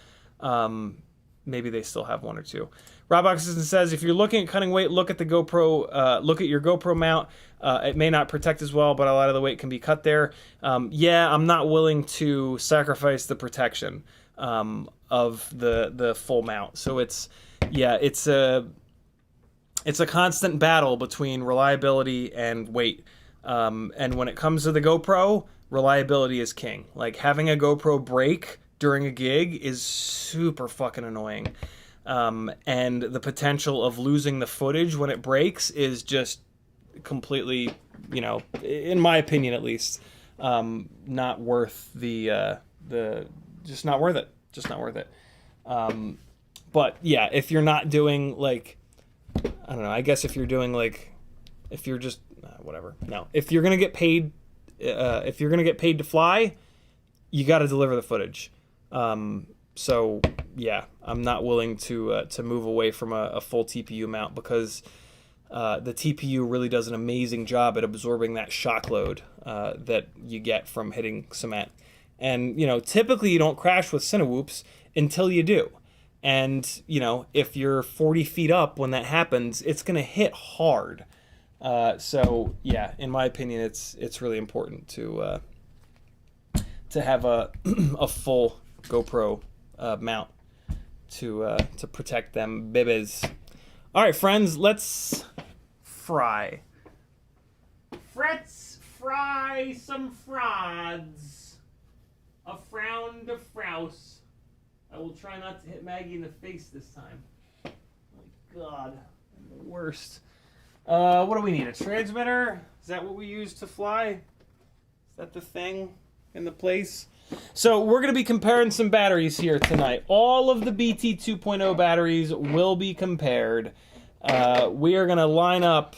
Maybe they still have one or two. Rob Oxison says, if you're looking at cutting weight, look at the GoPro. Look at your GoPro mount. It may not protect as well, but a lot of the weight can be cut there. Yeah, I'm not willing to sacrifice the protection of the full mount. So it's a constant battle between reliability and weight. And when it comes to the GoPro, reliability is king. Like, having a GoPro break during a gig is super fucking annoying. And the potential of losing the footage when it breaks is just completely, you know, in my opinion at least, not worth just not worth it. Just not worth it. But yeah, if you're not doing like, I don't know, I guess if you're doing like, if you're just, whatever. No, if you're going to get paid, to fly, you got to deliver the footage. So yeah, I'm not willing to move away from a full TPU mount because the TPU really does an amazing job at absorbing that shock load that you get from hitting cement. And, you know, typically you don't crash with Cinewhoops until you do. And, you know, if you're 40 feet up when that happens, it's going to hit hard. So, yeah, in my opinion, it's really important to have a full GoPro mount to protect them bibbies. All right, friends, let's fry. Let's fry some frods. A frown to frouse. I will try not to hit Maggie in the face this time. Oh my God, I'm the worst. What do we need? A transmitter? Is that what we use to fly? Is that the thing in the place? So we're going to be comparing some batteries here tonight. All of the BT 2.0 batteries will be compared. We are going to line up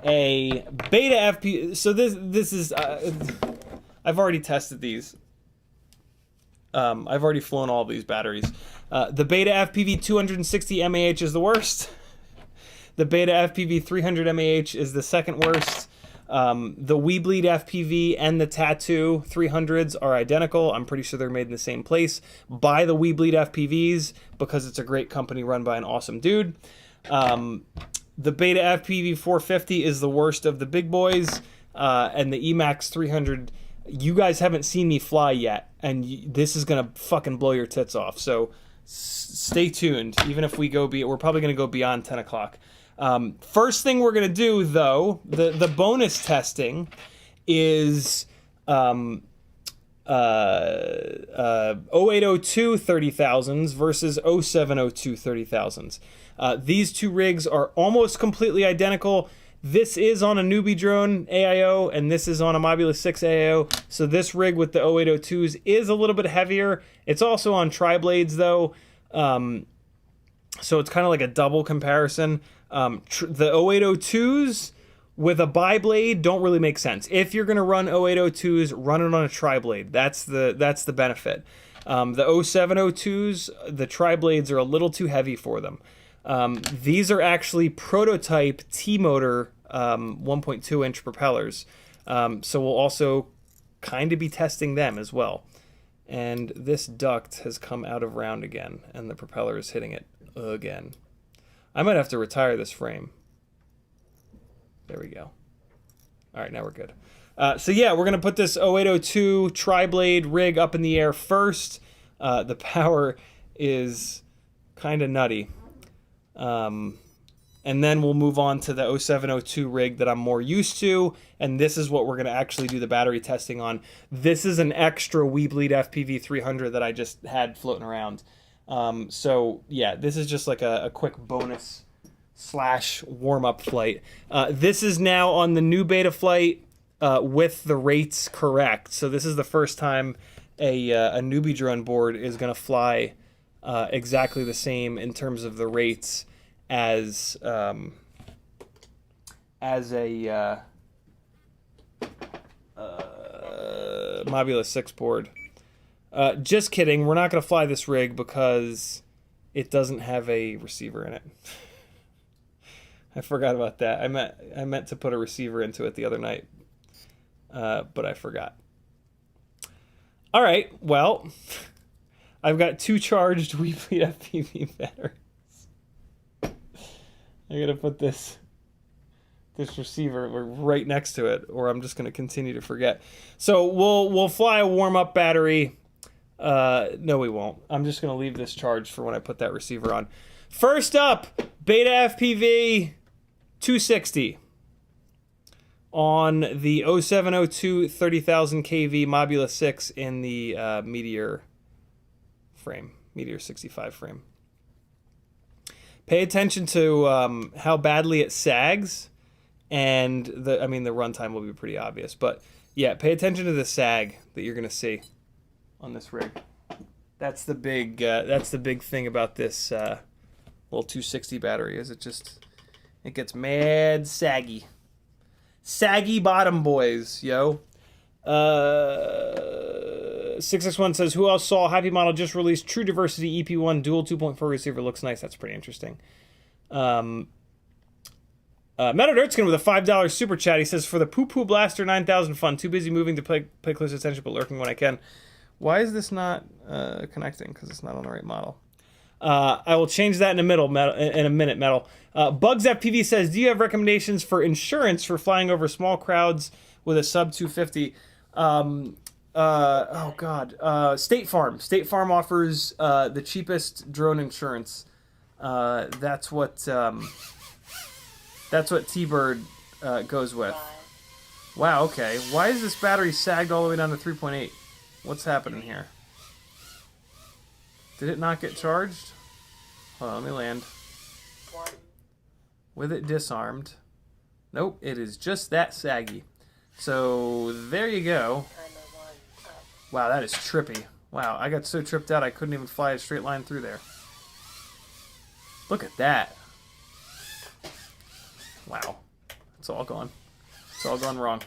a BetaFPV. So this is... I've already tested these. I've already flown all of these batteries. The BetaFPV 260 mAh is the worst. The BetaFPV 300 mAh is the second worst. The WeBleed FPV and the Tattu 300s are identical. I'm pretty sure they're made in the same place. Buy the WeBleed FPVs because it's a great company run by an awesome dude. The BetaFPV 450 is the worst of the big boys, and the Emax 300. You guys haven't seen me fly yet, and this is gonna fucking blow your tits off. So stay tuned. Even if we go, we're probably gonna go beyond 10 o'clock. First thing we're gonna do, though, the bonus testing is 0802 30,000s versus 0702 30,000s. These two rigs are almost completely identical. This is on a newbie drone AIO, and this is on a Mobula 6 AIO. So this rig with the 0802s is a little bit heavier. It's also on tri-blades, though. So it's kind of like a double comparison. The 0802s with a bi-blade don't really make sense. If you're going to run 0802s, run it on a tri-blade. That's the benefit. The 0702s, the tri-blades are a little too heavy for them. These are actually prototype T-motor 1.2-inch propellers. So we'll also kind of be testing them as well. And this duct has come out of round again, and the propeller is hitting it again. I might have to retire this frame. There we go. All right, now we're good. So yeah, we're gonna put this 0802 tri-blade rig up in the air first. The power is kind of nutty. And then we'll move on to the 0702 rig that I'm more used to, and this is what we're gonna actually do the battery testing on. This is an extra Weebleed FPV 300 that I just had floating around. So yeah, this is just like a quick bonus / warm-up flight. This is now on the new beta flight with the rates correct. So this is the first time a newbie drone board is going to fly exactly the same in terms of the rates as a Mobula 6 board. Just kidding. We're not going to fly this rig because it doesn't have a receiver in it. I forgot about that. I meant to put a receiver into it the other night, but I forgot. All right, well, I've got 2 charged Weebleed FPV batteries. I gotta put this receiver right next to it, or I'm just gonna continue to forget. So we'll fly a warm-up battery. No, we won't. I'm just gonna leave this charged for when I put that receiver on. First up, BetaFPV 260 on the 0702 30,000 kV Mobula 6 in the Meteor 65 frame. Pay attention to how badly it sags, and the runtime will be pretty obvious, but yeah, pay attention to the sag that you're gonna see on this rig. That's the big thing about this little 260 battery, is it gets mad saggy. Saggy bottom boys, yo. 661 says, who else saw Happy Model just released True Diversity EP1 dual 2.4 receiver? Looks nice. That's pretty interesting. Metal Dirtskin with a $5 super chat. He says, for the Poo Poo Blaster 9000 fun. Too busy moving to pay close attention, but lurking when I can. Why is this not connecting? Because it's not on the right model. I will change that in a minute, Metal. Bugs FPV says, do you have recommendations for insurance for flying over small crowds with a sub 250? Oh God. State Farm. State Farm offers the cheapest drone insurance. That's what T-Bird goes with. Wow, okay. Why is this battery sagged all the way down to 3.8? What's happening here? Did it not get charged? Hold on, let me land. With it disarmed. Nope, it is just that saggy. So, there you go. Wow, that is trippy. Wow, I got so tripped out I couldn't even fly a straight line through there. Look at that. Wow. It's all gone. It's all gone wrong.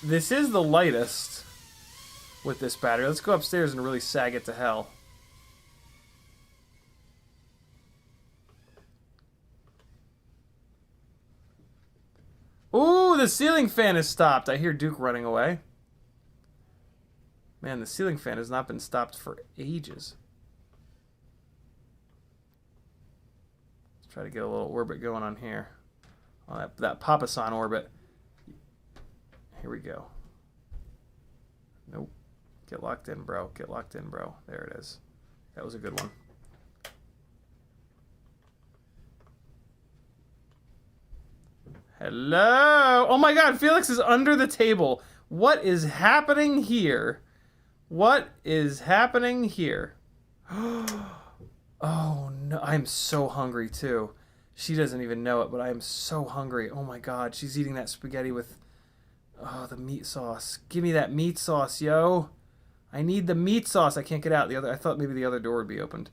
This is the lightest with this battery. Let's go upstairs and really sag it to hell. Ooh, the ceiling fan has stopped. I hear Duke running away. Man, the ceiling fan has not been stopped for ages. Try to get a little orbit going on here. On that Papasan orbit. Here we go. Nope. Get locked in, bro. Get locked in, bro. There it is. That was a good one. Hello! Oh my god, Felix is under the table. What is happening here? What is happening here? Oh no, I'm so hungry too. She doesn't even know it, but I am so hungry. Oh my god, she's eating that spaghetti with the meat sauce. Give me that meat sauce, yo. I need the meat sauce. I can't get out. I thought maybe the other door would be opened.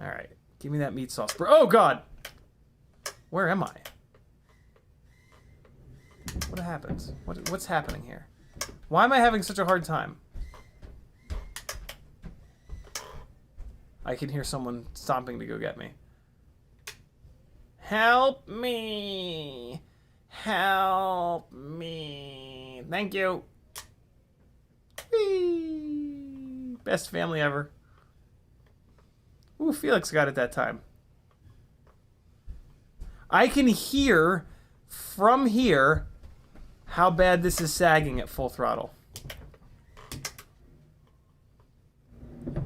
All right, give me that meat sauce, bro. Oh god. Where am I? What happens? What's happening here? Why am I having such a hard time? I can hear someone stomping to go get me. Help me! Help me! Thank you! Whee! Best family ever. Ooh, Felix got it that time. I can hear from here how bad this is sagging at full throttle.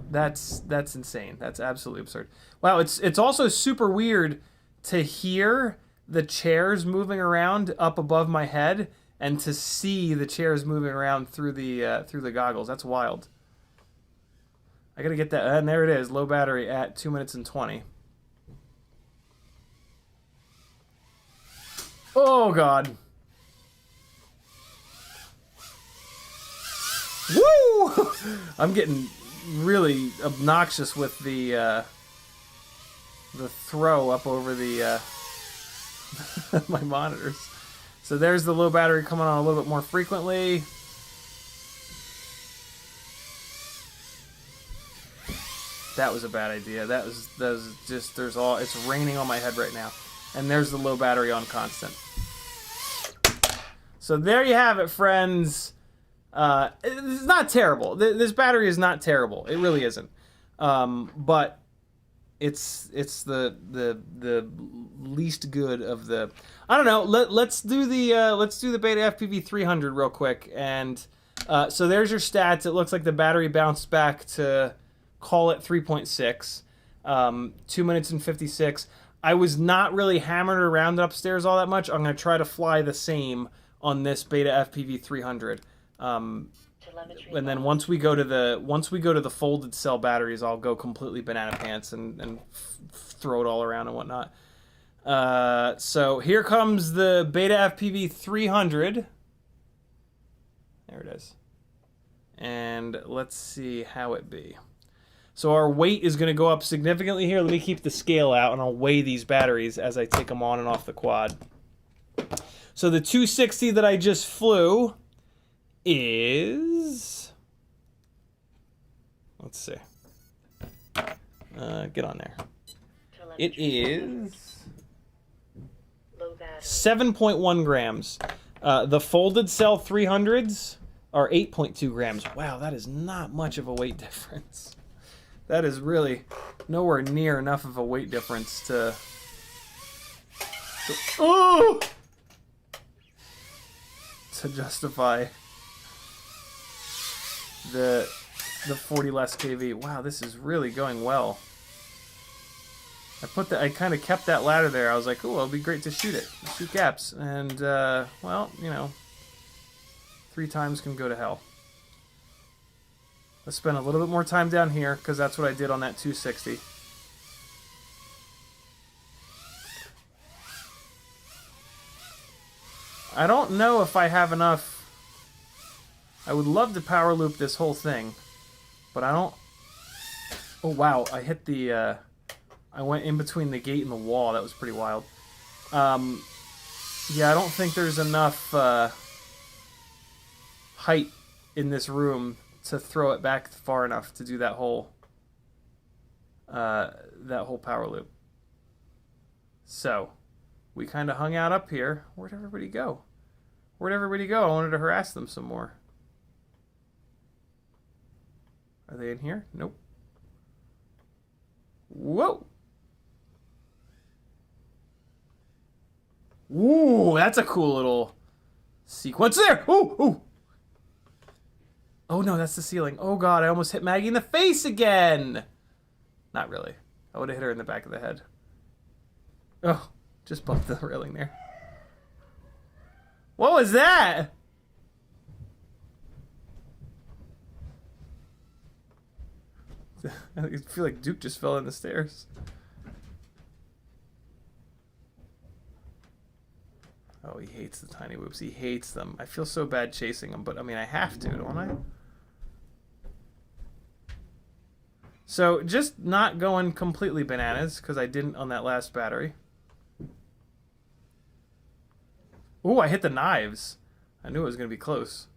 That's insane. That's absolutely absurd. Wow, it's also super weird to hear the chairs moving around up above my head and to see the chairs moving around through the goggles. That's wild. I gotta get that, and there it is, low battery at 2 minutes and 20. Oh god. Woo! I'm getting really obnoxious with the throw up over the my monitors. So there's the low battery coming on a little bit more frequently. That was a bad idea. That was just it's raining on my head right now. And there's the low battery on constant. So there you have it, friends. It's not terrible. This battery is not terrible. It really isn't. But it's the least good of the. I don't know. Let's do the BetaFPV 300 real quick. And so there's your stats. It looks like the battery bounced back to, call it 3.6. 2 minutes and 56. I was not really hammered around upstairs all that much. I'm going to try to fly the same on this BetaFPV 300. And then once we go to the folded cell batteries, I'll go completely banana pants and throw it all around and whatnot. So here comes the BetaFPV 300. There it is. And let's see how it be. So our weight is going to go up significantly here. Let me keep the scale out, and I'll weigh these batteries as I take them on and off the quad. So the 260 that I just flew is... Let's see. Get on there. It is 7.1 grams. The folded cell 300s are 8.2 grams. Wow, that is not much of a weight difference. That is really nowhere near enough of a weight difference to justify the 40 less kV. Wow, this is really going well. I kind of kept that ladder there. I was like, oh, it'll be great to shoot it, shoot gaps, and well, you know, 3 times can go to hell. Let's spend a little bit more time down here, because that's what I did on that 260. I don't know if I have enough. I would love to power loop this whole thing, but I don't. Oh wow, I hit the, I went in between the gate and the wall. That was pretty wild. Yeah, I don't think there's enough height in this room to throw it back far enough to do that whole power loop. So we kind of hung out up here. Where'd everybody go? Where'd everybody go? I wanted to harass them some more. Are they in here? Nope. Whoa! Ooh, that's a cool little sequence there. Ooh, ooh. Oh no, that's the ceiling. Oh god, I almost hit Maggie in the face again. Not really. I would have hit her in the back of the head. Oh, just bumped the railing there. What was that? I feel like Duke just fell in the stairs. Oh, he hates the tiny whoops. He hates them. I feel so bad chasing them, but I mean, I have to, don't I? So, just not going completely bananas, because I didn't on that last battery. Ooh, I hit the knives. I knew it was going to be close.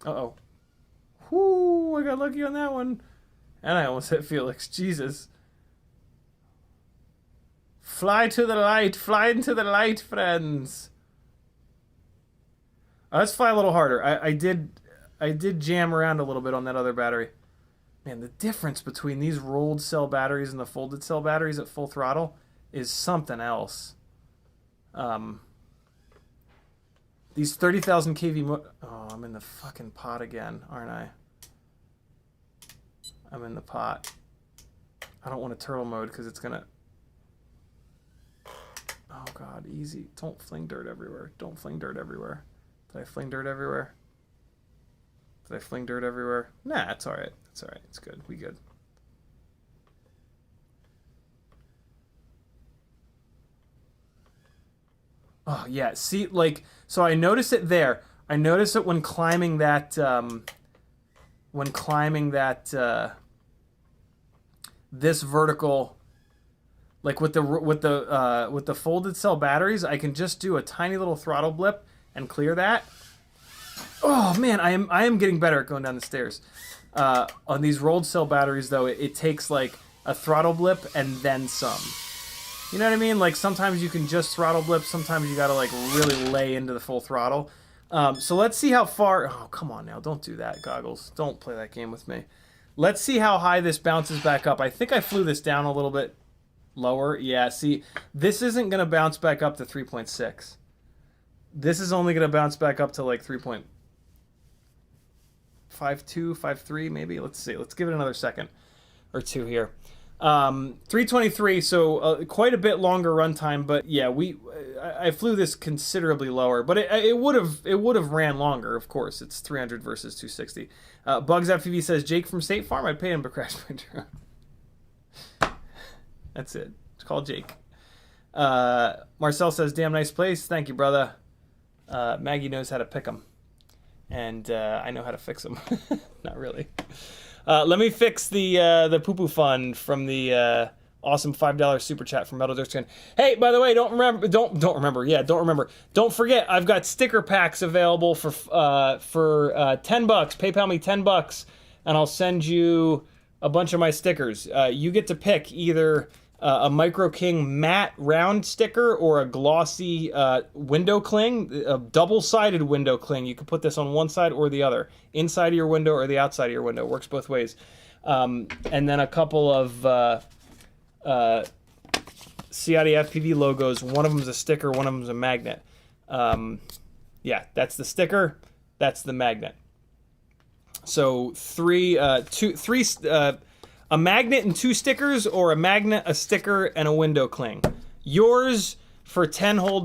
Uh-oh. Whoo, I got lucky on that one. And I almost hit Felix. Jesus. Fly to the light. Fly into the light, friends. Let's fly a little harder. I did jam around a little bit on that other battery. Man, the difference between these rolled cell batteries and the folded cell batteries at full throttle is something else. These 30,000 kV... Oh, I'm in the fucking pot again, aren't I? I'm in the pot. I don't want a turtle mode because it's gonna... Oh god, easy. Don't fling dirt everywhere. Don't fling dirt everywhere. Did I fling dirt everywhere? Did I fling dirt everywhere? Nah, it's alright. It's alright. It's good. We good. Oh, yeah. See, like, so I noticed it there. I noticed it when climbing that, this vertical, like with the folded cell batteries, I can just do a tiny little throttle blip and clear that. Oh man, I am getting better at going down the stairs. On these rolled cell batteries, though, it takes like a throttle blip and then some. You know what I mean? Like sometimes you can just throttle blip, sometimes you gotta like really lay into the full throttle. So let's see how far. Oh, come on now, don't do that, Goggles. Don't play that game with me. Let's see how high this bounces back up. I think I flew this down a little bit lower. Yeah, see, this isn't gonna bounce back up to 3.6. This is only gonna bounce back up to like 3.52, 5.3 maybe. Let's see. Let's give it another second or two here. 323, so quite a bit longer runtime, but yeah, I flew this considerably lower, but it would have ran longer. Of course, it's 300 versus 260. Bugs FPV says Jake from State Farm. I'd pay him to crash my drone. That's it. It's called Jake. Marcel says, "Damn nice place. Thank you, brother." Maggie knows how to pick them, and I know how to fix them. Not really. Let me fix the poo-poo fund from the awesome $5 super chat from Metal Dirkskin. Hey, by the way, don't forget, I've got sticker packs available for $10. PayPal me $10, and I'll send you a bunch of my stickers. You get to pick either a Micro King matte round sticker or a glossy window cling, a double-sided window cling. You can put this on one side or the other, inside of your window or the outside of your window. It works both ways. And then a couple of CiottiFPV logos. One of them is a sticker, one of them is a magnet. Yeah, that's the sticker, that's the magnet. So a magnet and 2 stickers, or a magnet, a sticker, and a window cling. Yours for $10 whole.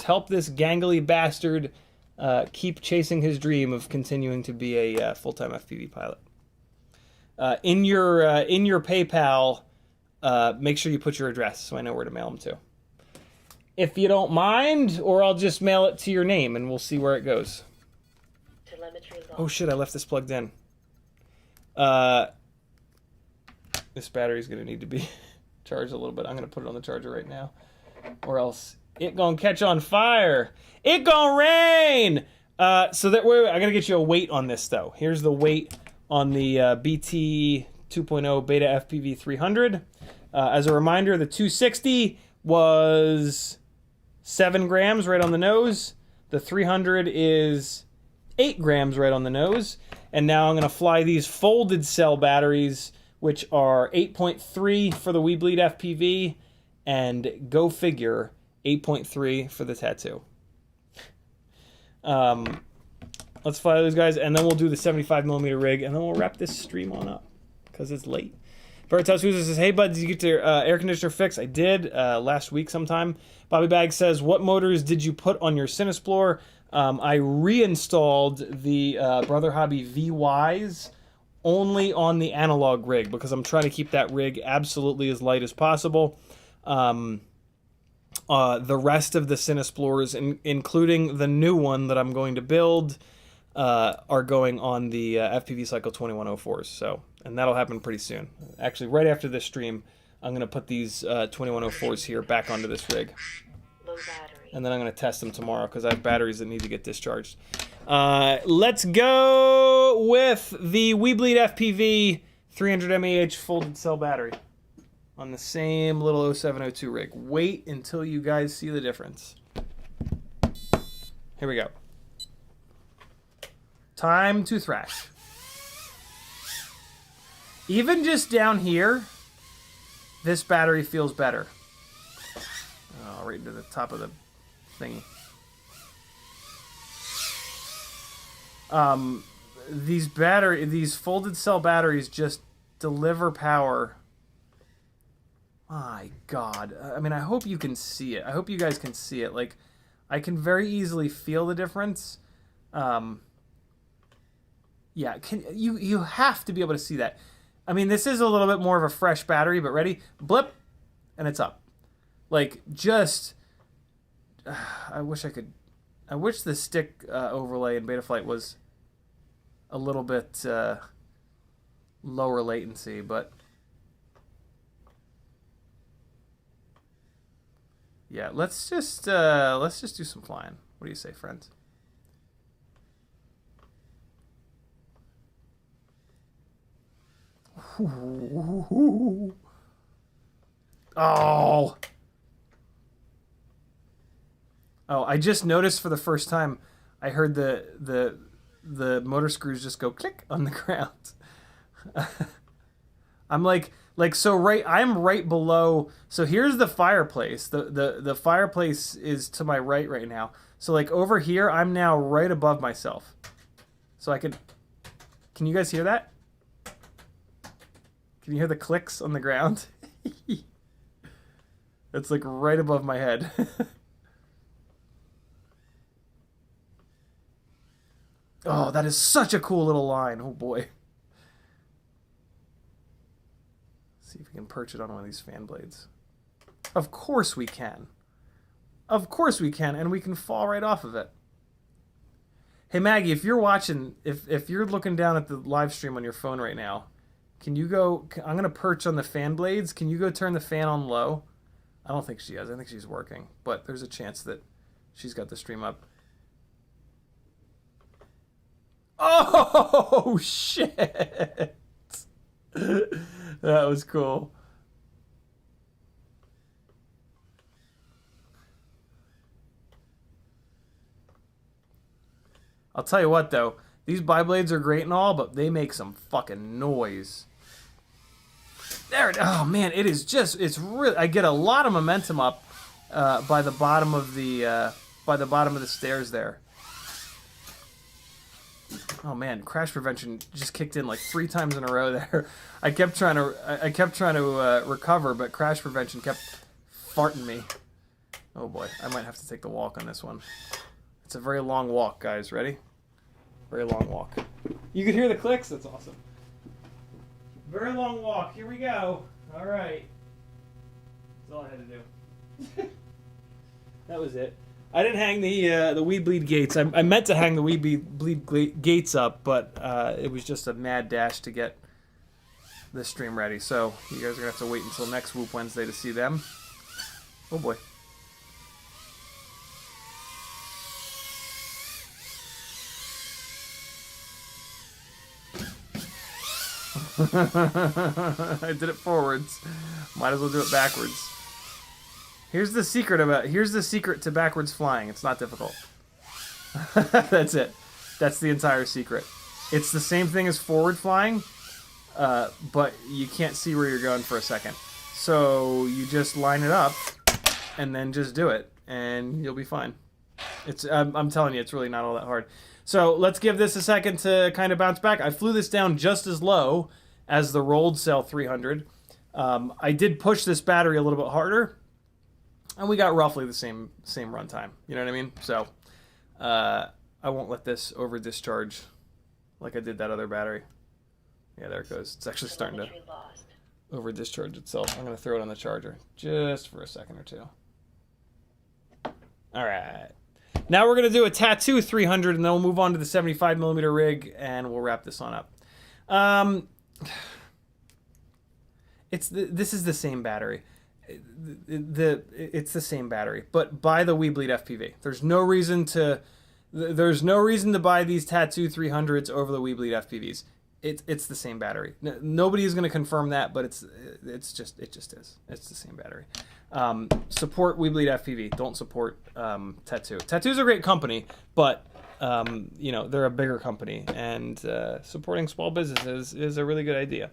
Help this gangly bastard keep chasing his dream of continuing to be a full-time FPV pilot. In your PayPal, make sure you put your address so I know where to mail them to. If you don't mind, or I'll just mail it to your name and we'll see where it goes. Oh shit, I left this plugged in. This battery's gonna need to be charged a little bit. I'm gonna put it on the charger right now, or else it gonna catch on fire. It gonna rain. So that way, I gotta get you a weight on this though. Here's the weight on the BT 2.0 BetaFPV 300. As a reminder, the 260 was 7 grams right on the nose. The 300 is 8 grams right on the nose. And now I'm gonna fly these folded cell batteries, which are 8.3 for the We Bleed FPV and go figure, 8.3 for the Tattu. Let's fly those guys, and then we'll do the 75mm rig, and then we'll wrap this stream on up, because it's late. Veritas Who's says, hey bud, did you get your air conditioner fixed? I did, last week sometime. Bobby Bag says, what motors did you put on your Cinesplore? I reinstalled the Brother Hobby VYs only on the analog rig, because I'm trying to keep that rig absolutely as light as possible. The rest of the Cinesplores, including the new one that I'm going to build, are going on the FPVCycle 2104s. So, and that'll happen pretty soon. Actually, right after this stream, I'm going to put these 2104s here back onto this rig. Low battery. And then I'm going to test them tomorrow because I have batteries that need to get discharged. Let's go with the WeBleed FPV 300 mAh folded cell battery on the same little 0702 rig. Wait until you guys see the difference. Here we go. Time to thrash. Even just down here, this battery feels better. Oh, right into the top of the thingy. These folded cell batteries just deliver power. My God. I mean, I hope you can see it. I hope you guys can see it. Like, I can very easily feel the difference. Yeah, you have to be able to see that. I mean, this is a little bit more of a fresh battery, but ready? Blip, and it's up. Like, just, I wish the stick overlay in Betaflight was a little bit lower latency, but yeah, let's just do some flying. What do you say, friends? Oh, I just noticed for the first time, I heard the motor screws just go click on the ground. I'm I'm right below. So here's the fireplace. The fireplace is to my right now. So like over here, I'm now right above myself. So can you guys hear that? Can you hear the clicks on the ground? It's like right above my head. Oh, that is such a cool little line. Oh boy. Let's see if we can perch it on one of these fan blades. Of course we can. Of course we can, and we can fall right off of it. Hey Maggie, if you're watching, if you're looking down at the live stream on your phone right now, can you go, I'm going to perch on the fan blades. Can you go turn the fan on low? I don't think she has. I think she's working. But there's a chance that she's got the stream up. Oh, shit. That was cool. I'll tell you what, though. These bi-blades are great and all, but they make some fucking noise. There, oh man, it is just, it's really, I get a lot of momentum up by the bottom of the stairs there. Oh man, crash prevention just kicked in like 3 times in a row there. I kept trying to recover, but crash prevention kept farting me. Oh boy, I might have to take the walk on this one. It's a very long walk, guys. Ready? Very long walk. You can hear the clicks? That's awesome. Very long walk. Here we go. All right. That's all I had to do. That was it. I didn't hang the WeBleed gates. I meant to hang the WeBleed gates up, but it was just a mad dash to get this stream ready. So you guys are going to have to wait until next Whoop Wednesday to see them. Oh boy. I did it forwards. Might as well do it backwards. Here's the secret to backwards flying. It's not difficult. That's it. That's the entire secret. It's the same thing as forward flying, but you can't see where you're going for a second. So you just line it up and then just do it, and you'll be fine. I'm telling you, it's really not all that hard. So let's give this a second to kind of bounce back. I flew this down just as low as the rolled cell 300. I did push this battery a little bit harder, and we got roughly the same runtime. You know what I mean? So I won't let this over discharge like I did that other battery. Yeah, there it goes. It's actually starting to over discharge itself. I'm going to throw it on the charger just for a second or two. All right. Now we're going to do a Tattu 300, and then we'll move on to the 75mm rig, and we'll wrap this on up. This is the same battery. It's the same battery, but buy the Weebleed FPV. There's no reason to buy these Tattu 300s over the Weebleed FPVs. It's the same battery. Nobody is going to confirm that, but it just is. It's the same battery. Support Weebleed FPV. Don't support Tattu. Tattu's a great company, but you know, they're a bigger company, and supporting small businesses is a really good idea.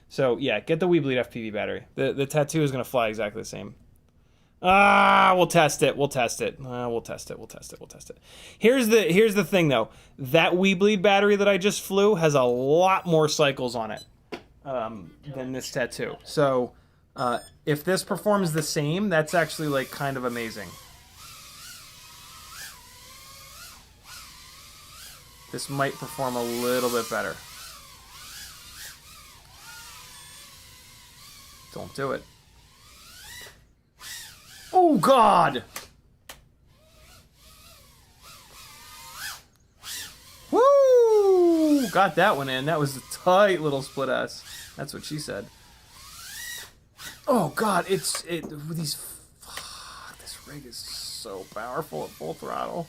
So yeah, get the Weebleed FPV battery. The Tattu is going to fly exactly the same. We'll test it. We'll test it. We'll test it. Here's the thing though. That Weebleed battery that I just flew has a lot more cycles on it than this Tattu. So if this performs the same, that's actually like kind of amazing. This might perform a little bit better. Don't do it. Oh, God! Woo! Got that one in. That was a tight little split S. That's what she said. Oh, God. This rig is so powerful at full throttle.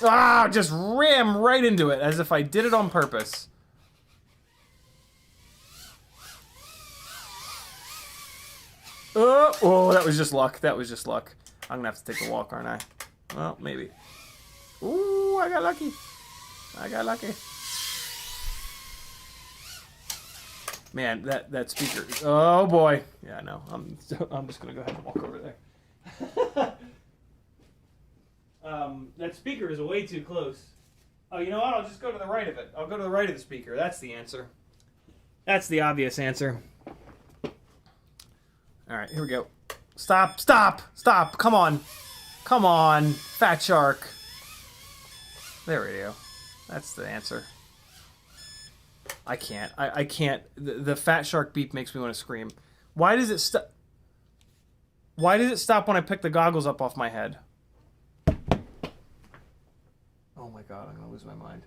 Just ram right into it as if I did it on purpose. Oh, that was just luck. That was just luck. I'm gonna have to take a walk, aren't I? Well, maybe. Ooh, I got lucky. Man, that speaker. Oh boy. Yeah, no. I'm just gonna go ahead and walk over there. That speaker is way too close. Oh, you know what? I'll just go to the right of it. I'll go to the right of the speaker. That's the answer. That's the obvious answer. All right, here we go. Stop. Come on, fat shark. There we go. That's the answer. I can't. I can't. The fat shark beep makes me want to scream. Why does it stop? Why does it stop when I pick the goggles up off my head? Oh my God, I'm gonna lose my mind.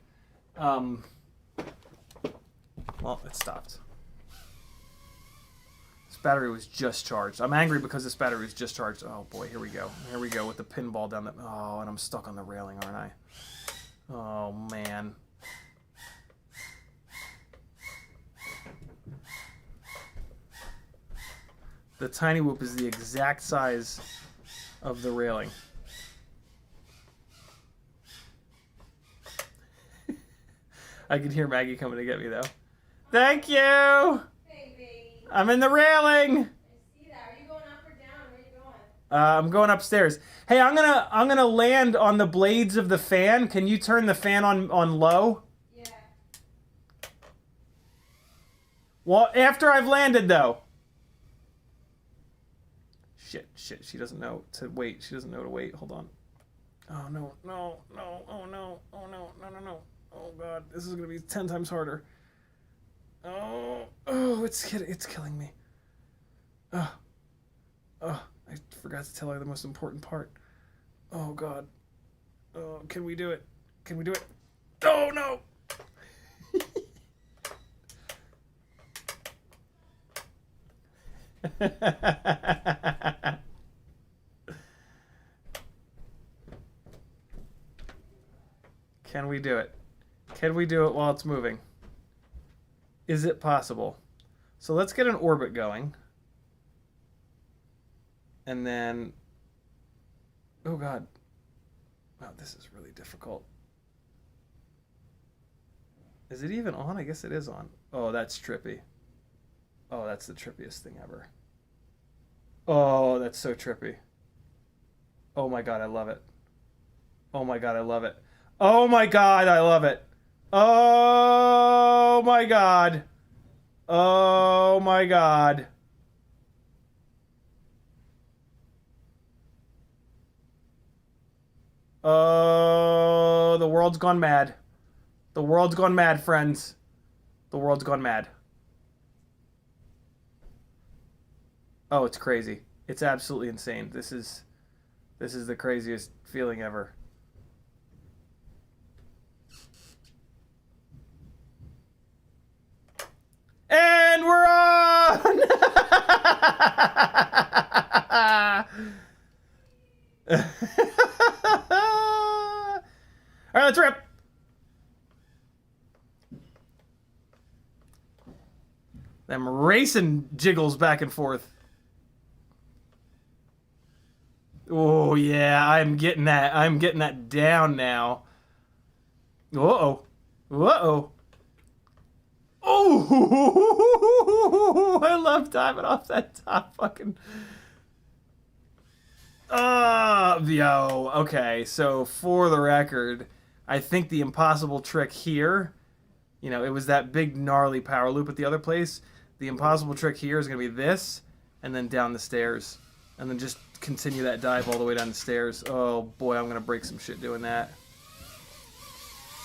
Well, it stopped. Battery was just charged. I'm angry because this battery was just charged. Oh boy, here we go. Here we go with the pinball down the... Oh, and I'm stuck on the railing, aren't I? Oh, man. The tiny whoop is the exact size of the railing. I can hear Maggie coming to get me, though. Thank you! I'm in the railing. I see that. Are you going up or down? Where are you going? I'm going upstairs. Hey, I'm gonna land on the blades of the fan. Can you turn the fan on low? Yeah. Well, after I've landed though. Shit. She doesn't know to wait. She doesn't know to wait. Hold on. Oh no. Oh no. Oh God, this is gonna be 10 times harder. Oh, it's killing me. I forgot to tell her the most important part. Oh God. Oh, can we do it? Oh no. Can we do it? Can we do it while it's moving? Is it possible? So let's get an orbit going. And then... Oh, God. Wow, this is really difficult. Is it even on? I guess it is on. Oh, that's trippy. Oh, that's the trippiest thing ever. Oh, that's so trippy. Oh my god, I love it. Oh my god, I love it. Oh my god, I love it. Oh my god. Oh my god. Oh, the world's gone mad. The world's gone mad, friends. The world's gone mad. Oh, it's crazy. It's absolutely insane. This is the craziest feeling ever. And we're on! All right, let's rip. Them racing jiggles back and forth. Oh yeah, I'm getting that. I'm getting that down now. Uh-oh. Uh-oh. Oh, I love diving off that top fucking. Yo. Okay, so for the record, I think the impossible trick here, you know, it was that big gnarly power loop at the other place. The impossible trick here is going to be this, and then down the stairs. And then just continue that dive all the way down the stairs. Oh boy, I'm going to break some shit doing that.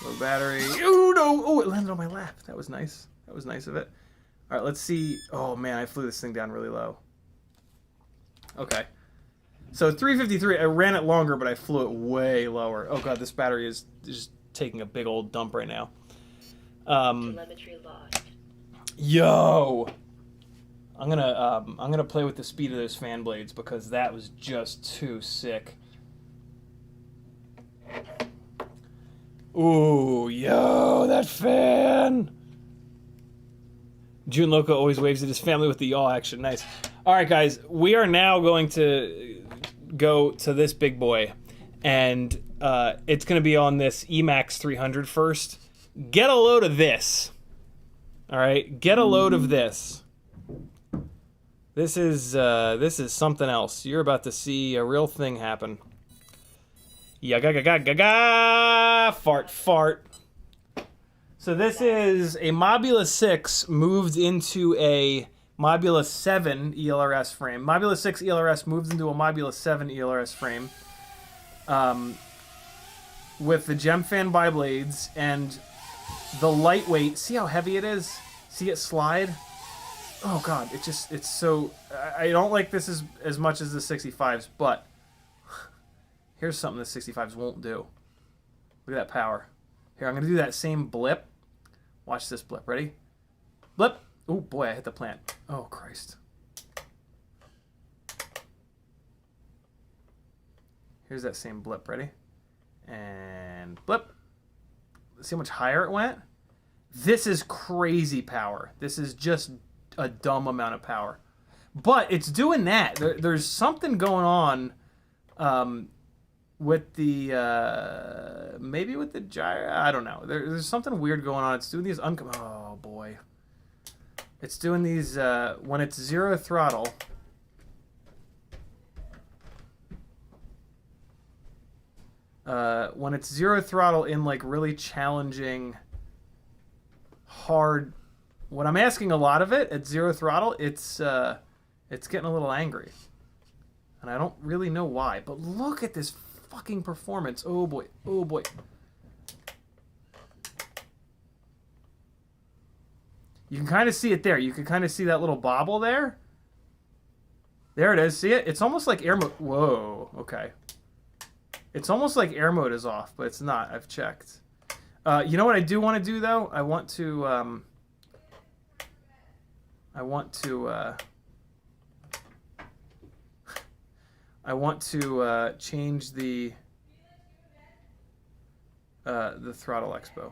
Low battery. Oh no! Oh, it landed on my lap. That was nice. That was nice of it. All right, let's see. Oh man, I flew this thing down really low. Okay. So 353, I ran it longer, but I flew it way lower. Oh god, this battery is just taking a big old dump right now. Telemetry lost. Yo! I'm gonna play with the speed of those fan blades because that was just too sick. Ooh, yo, that fan! June Loco always waves at his family with the yaw action. Nice. All right, guys, we are now going to go to this big boy, and it's going to be on this Emax 300 first. Get a load of this. All right, get a load of this. This is something else. You're about to see a real thing happen. Yaga fart fart. So this is a Mobula 6 moved into a Mobula 7 ELRS frame. Mobula 6 ELRS moves into a Mobula 7 ELRS frame. With the GemFan bi-blades and the lightweight. See how heavy it is? See it slide? Oh god, it's so... I don't like this as much as the 65s, but here's something the 65s won't do. Look at that power. Here, I'm going to do that same blip. Watch this blip. Ready? Blip! Oh boy, I hit the plant. Oh Christ. Here's that same blip. Ready? And blip. See how much higher it went? This is crazy power. This is just a dumb amount of power. But it's doing that. There's something going on with the... maybe with the gyro... I don't know. There's something weird going on. It's doing these... oh, boy. It's doing these... when it's zero throttle... when it's zero throttle in, like, really challenging, hard... When I'm asking a lot of it at zero throttle, it's getting a little angry. And I don't really know why. But look at this fucking performance. Oh, boy. Oh, boy. You can kind of see it there. You can kind of see that little bobble there. There it is. See it? It's almost like air mode. Whoa. Okay. It's almost like air mode is off, but it's not. I've checked. You know what I do want to do, though? I want to change the throttle expo.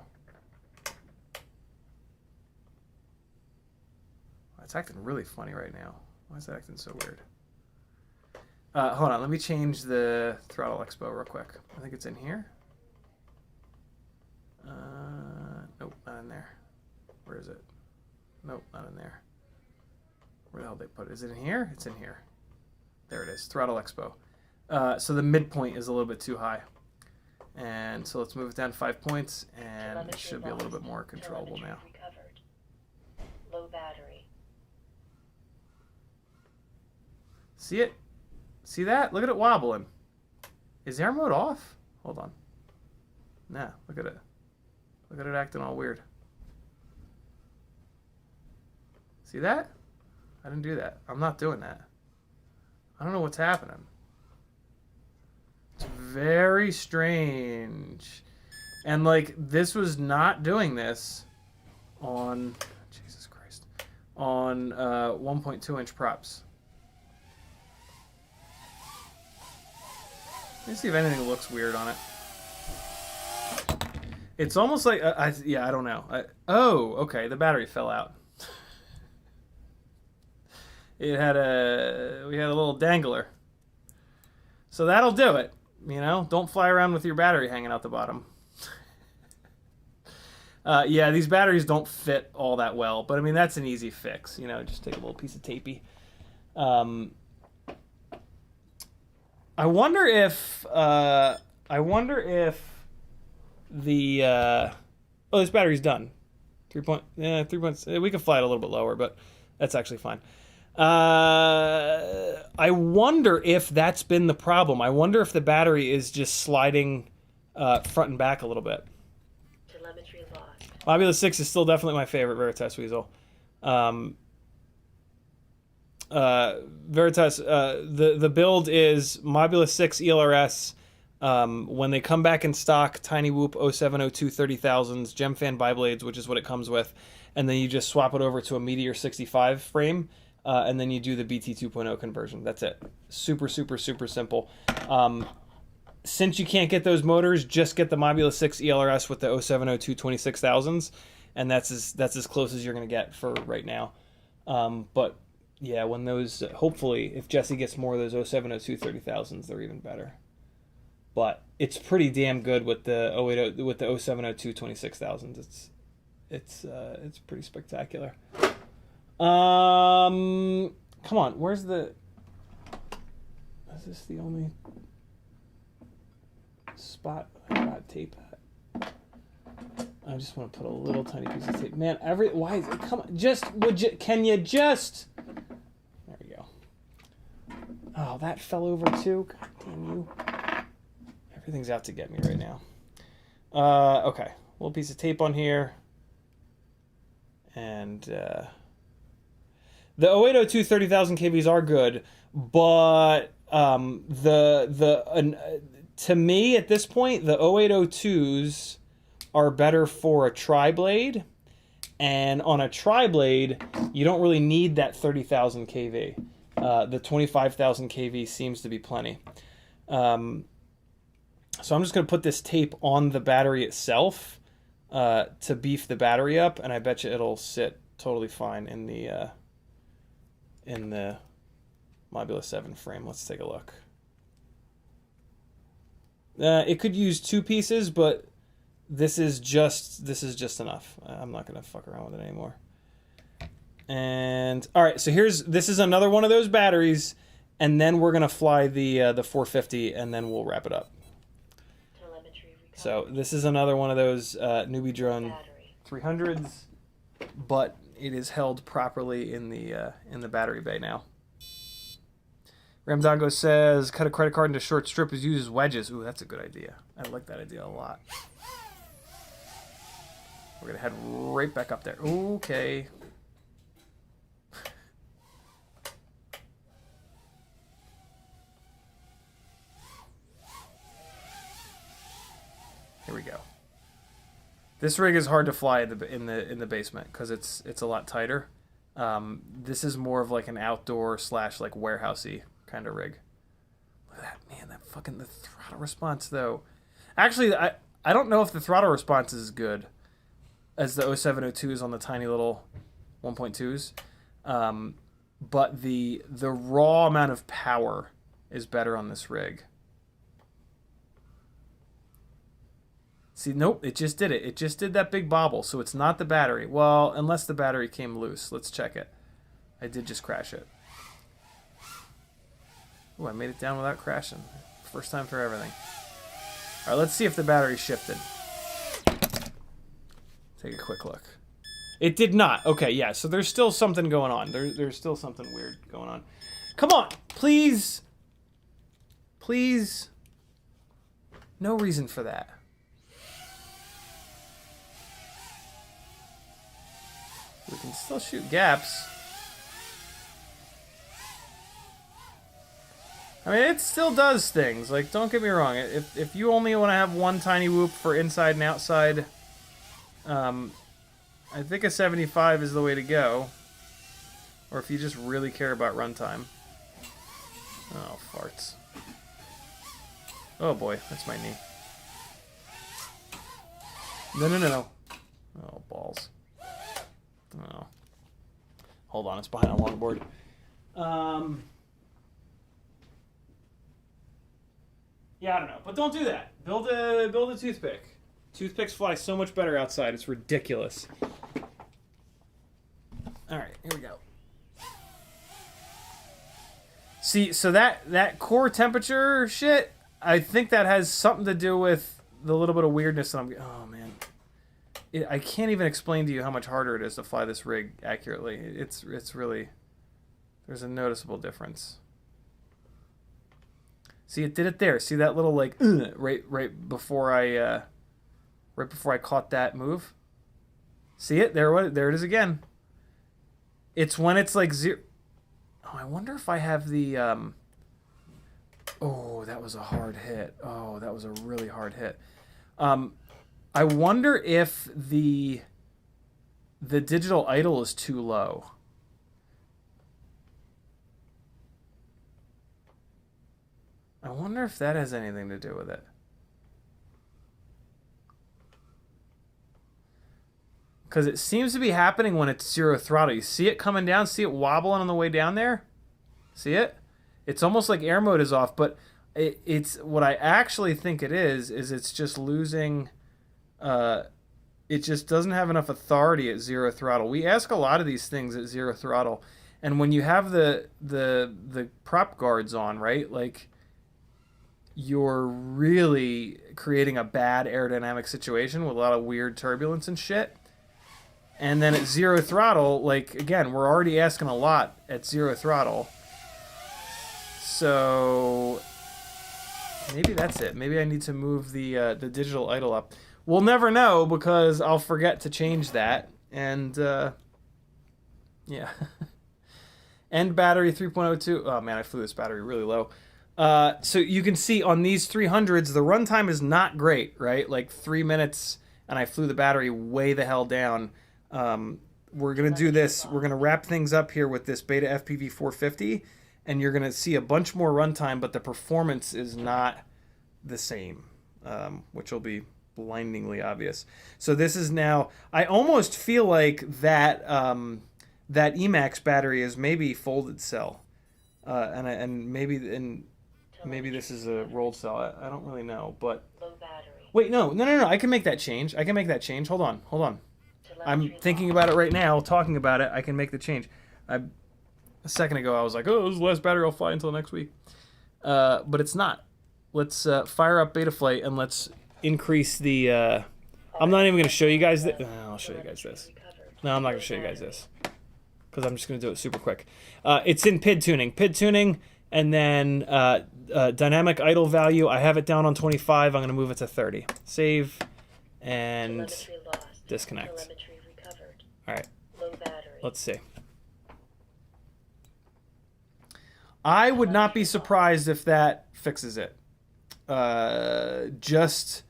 It's acting really funny right now. Why is it acting so weird? Hold on, let me change the throttle expo real quick. I think it's in here. Nope, not in there. Where is it? Nope, not in there. Where the hell did they put it? Is it in here? It's in here. There it is. Throttle Expo. So the midpoint is a little bit too high. And so let's move it down 5 points, and it should be a little bit more controllable now. Recovered. Low battery. See it? See that? Look at it wobbling. Is air mode off? Hold on. Nah, look at it. Look at it acting all weird. See that? I didn't do that. I'm not doing that. I don't know what's happening. It's very strange. And like, this was not doing this on, Jesus Christ, on 1.2 inch props. Let me see if anything looks weird on it. It's almost like, yeah, I don't know. Oh, okay, the battery fell out. We had a little dangler. So that'll do it. You know, don't fly around with your battery hanging out the bottom. Yeah, these batteries don't fit all that well, but I mean, that's an easy fix. You know, just take a little piece of tapey. I wonder if the oh, this battery's done. 3 points. We could fly it a little bit lower, but that's actually fine. I wonder if that's been the problem. I wonder if the battery is just sliding front and back a little bit. Telemetry lost. Mobula 6 is still definitely my favorite Veritas Weasel. Veritas, the build is Mobula 6 ELRS. When they come back in stock, Tiny Whoop 0702 30,000s, Gemfan biblades, which is what it comes with, and then you just swap it over to a Meteor 65 frame, and then you do the BT 2.0 conversion. That's it. Super, super, super simple. Since you can't get those motors, just get the Mobula 6 ELRS with the 0702 26,000s, and that's as close as you're going to get for right now. But yeah, when those, hopefully, if Jesse gets more of those 0702 30,000s, they're even better. But it's pretty damn good with the 0702 26,000s. It's pretty spectacular. Come on, where's the? Is this the only spot I got tape at? I just want to put a little tiny piece of tape. Man, why is it? Come on, can you just? There we go. Oh, that fell over too. God damn you. Everything's out to get me right now. Okay, little piece of tape on here. And the 0802 30,000 kVs are good, but to me at this point, the 0802s are better for a tri-blade, and on a tri-blade, you don't really need that 30,000 kV. The 25,000 kV seems to be plenty. So I'm just going to put this tape on the battery itself to beef the battery up, and I bet you it'll sit totally fine in the Mobula 7 frame. Let's take a look. It could use 2 pieces, but this is just enough. I'm not going to fuck around with it anymore. And all right, so this is another one of those batteries, and then we're going to fly the 450, and then we'll wrap it up. So this is another one of those newbie drone 300s, but it is held properly in the battery bay now. Ramdongo says, cut a credit card into short strip is used as wedges. Ooh, that's a good idea. I like that idea a lot. We're gonna head right back up there. Okay. Here we go. This rig is hard to fly in the basement because it's a lot tighter. This is more of like an outdoor / like warehousey kind of rig. Look at that, man. That fucking the throttle response though. Actually, I don't know if the throttle response is as good as the 0702s on the tiny little 1.2s. But the raw amount of power is better on this rig. See, nope, it just did it. It just did that big bobble, so it's not the battery. Well, unless the battery came loose. Let's check it. I did just crash it. Ooh, I made it down without crashing. First time for everything. All right, let's see if the battery shifted. Take a quick look. It did not. Okay, yeah, so there's still something going on. There's still something weird going on. Come on, please. Please. No reason for that. We can still shoot gaps. I mean, it still does things. Like, don't get me wrong. If you only want to have one tiny whoop for inside and outside, I think a 75 is the way to go. Or if you just really care about runtime. Oh, farts. Oh boy, that's my knee. No. Oh, balls. Oh. Hold on, it's behind a longboard. Yeah, I don't know, but don't do that. Build a toothpick. Toothpicks fly so much better outside. It's ridiculous. All right, here we go. See, so that core temperature shit, I think that has something to do with the little bit of weirdness that I'm. Oh man. I can't even explain to you how much harder it is to fly this rig accurately. It's really, there's a noticeable difference. See, it did it there. See that little like right before I caught that move. See it there? There it is again. It's when it's like zero. Oh, I wonder if I have the. Oh, that was a hard hit. Oh, that was a really hard hit. I wonder if the digital idle is too low. I wonder if that has anything to do with it. Because it seems to be happening when it's zero throttle. You see it coming down? See it wobbling on the way down there? See it? It's almost like air mode is off, but it's what I actually think it is it's just losing... it just doesn't have enough authority at zero throttle. We ask a lot of these things at zero throttle, and when you have the prop guards on, right? Like, you're really creating a bad aerodynamic situation with a lot of weird turbulence and shit. And then at zero throttle, like, again, we're already asking a lot at zero throttle. So maybe that's it. Maybe I need to move the digital idle up. We'll never know because I'll forget to change that. And, yeah. End battery 3.02. Oh, man, I flew this battery really low. So you can see on these 300s, the runtime is not great, right? Like 3 minutes, and I flew the battery way the hell down. We're going to do this. We're going to wrap things up here with this BetaFPV 450, and you're going to see a bunch more runtime, but the performance is not the same, which will be blindingly obvious. So this is now, I almost feel like that that Emax battery is maybe folded cell, and maybe this is a rolled cell. I don't really know, but Low battery. wait, no, I can make that change. I can make that change. Hold on. I'm thinking about it right now, talking about it. I can make the change. A second ago, I was like, oh, this is the last battery I'll fly until next week. But it's not. Let's fire up BetaFlight and let's increase the... I'm not even going to show you guys this. I'll show you guys this. No, I'm not going to show you guys this. Because I'm just going to do it super quick. It's in PID tuning. PID tuning, and then dynamic idle value. I have it down on 25. I'm going to move it to 30. Save and disconnect. All right. Low battery. Let's see. I would not be surprised if that fixes it. Just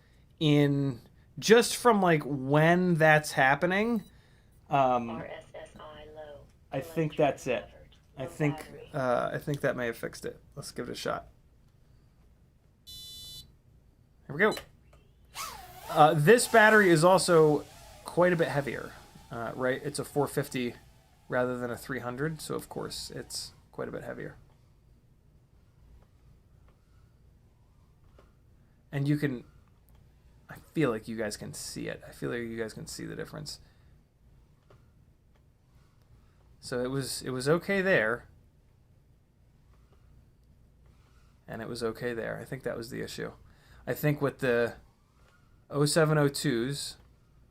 from like when that's happening, RSSI low. I think that's it. I think that may have fixed it. Let's give it a shot. Here we go. This battery is also quite a bit heavier, right? It's a 450 rather than a 300, so of course it's quite a bit heavier. And you can, I feel like you guys can see it. I feel like you guys can see the difference. So it was okay there. And it was okay there. I think that was the issue. I think with the 0702s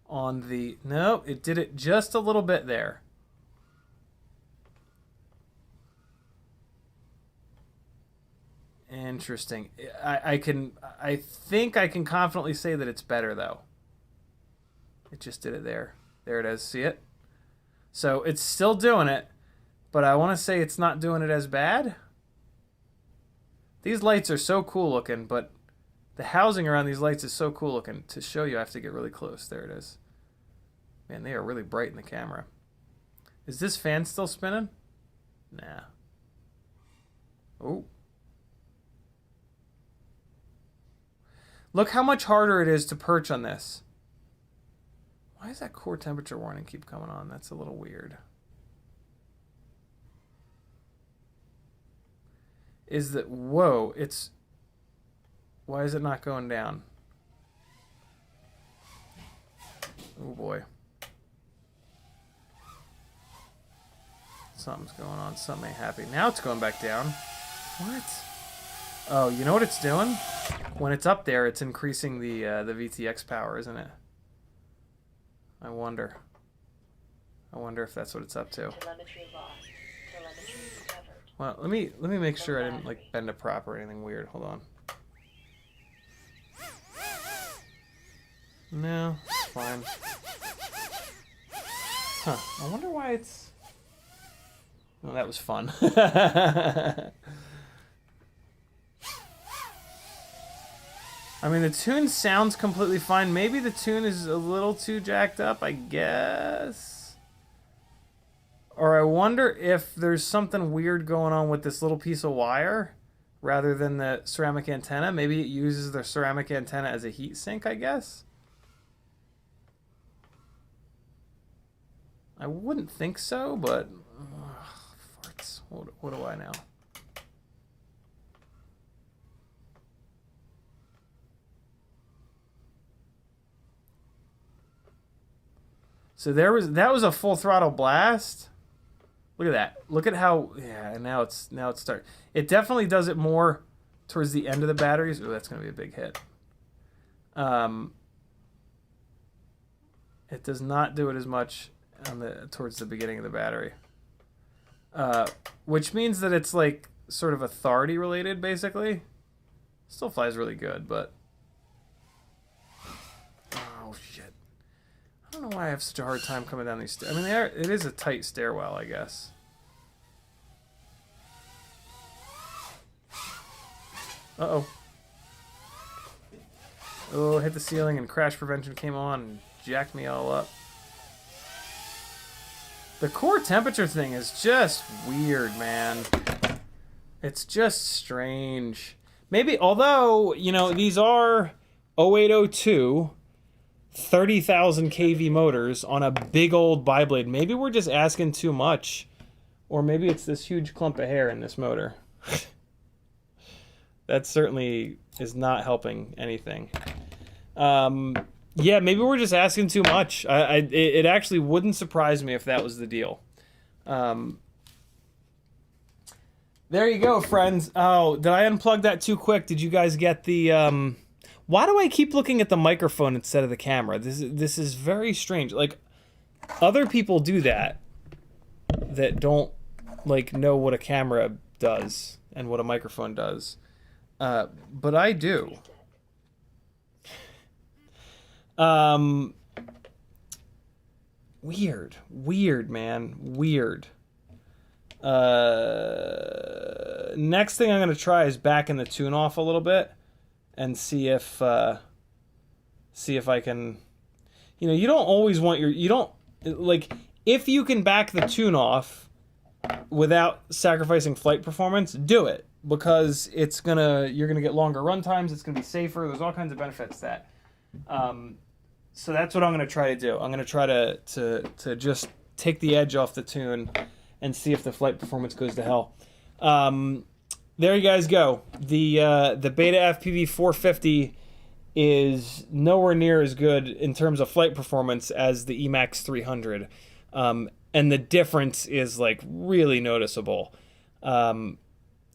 on the... No, it did it just a little bit there. Interesting. I think I can confidently say that it's better, though. It just did it there. There it is. See it? So it's still doing it, but I want to say it's not doing it as bad. These lights are so cool looking, but the housing around these lights is so cool looking. To show you, I have to get really close. There it is. Man, they are really bright in the camera. Is this fan still spinning? Nah. Oh. Look how much harder it is to perch on this. Why does that core temperature warning keep coming on? That's a little weird. Is that... Whoa, it's... Why is it not going down? Oh boy. Something's going on. Something ain't happy. Now it's going back down. What? Oh, you know what it's doing? When it's up there, it's increasing the VTX power, isn't it? I wonder. I wonder if that's what it's up to. Telemetry lost. Telemetry recovered. Well, let me make sure I didn't like bend a prop or anything weird. Hold on. No, it's fine. Huh. I wonder why it's... Oh, that was fun. I mean, the tune sounds completely fine. Maybe the tune is a little too jacked up, I guess. Or I wonder if there's something weird going on with this little piece of wire rather than the ceramic antenna. Maybe it uses the ceramic antenna as a heat sink, I guess. I wouldn't think so, but... farts. What do I know? So that was a full throttle blast. Look at that. Look at how... Yeah, and now it's starting. It definitely does it more towards the end of the batteries. Ooh, that's going to be a big hit. It does not do it as much on towards the beginning of the battery. Which means that it's like sort of authority related, basically. Still flies really good, but... Oh, shit. I don't know why I have such a hard time coming down these stairs. I mean, it is a tight stairwell, I guess. Uh-oh. Oh, hit the ceiling and crash prevention came on and jacked me all up. The core temperature thing is just weird, man. It's just strange. Maybe, although, you know, these are 0802 30,000 kV motors on a big old biblade. Maybe we're just asking too much. Or maybe it's this huge clump of hair in this motor. That certainly is not helping anything. Yeah, maybe we're just asking too much. It actually wouldn't surprise me if that was the deal. There you go, friends. Oh, did I unplug that too quick? Did you guys get the... Why do I keep looking at the microphone instead of the camera? This is very strange. Like, other people do that don't, like, know what a camera does and what a microphone does. But I do. Weird, man. Weird. Next thing I'm going to try is backing the tune off a little bit and see if I can, you know, you don't always want like, if you can back the tune off without sacrificing flight performance, do it, because you're gonna get longer run times, it's gonna be safer, there's all kinds of benefits to that. So that's what I'm gonna try to do. I'm gonna try to just take the edge off the tune and see if the flight performance goes to hell. There you guys go. The BetaFPV 450 is nowhere near as good in terms of flight performance as the Emax 300. And the difference is like really noticeable. I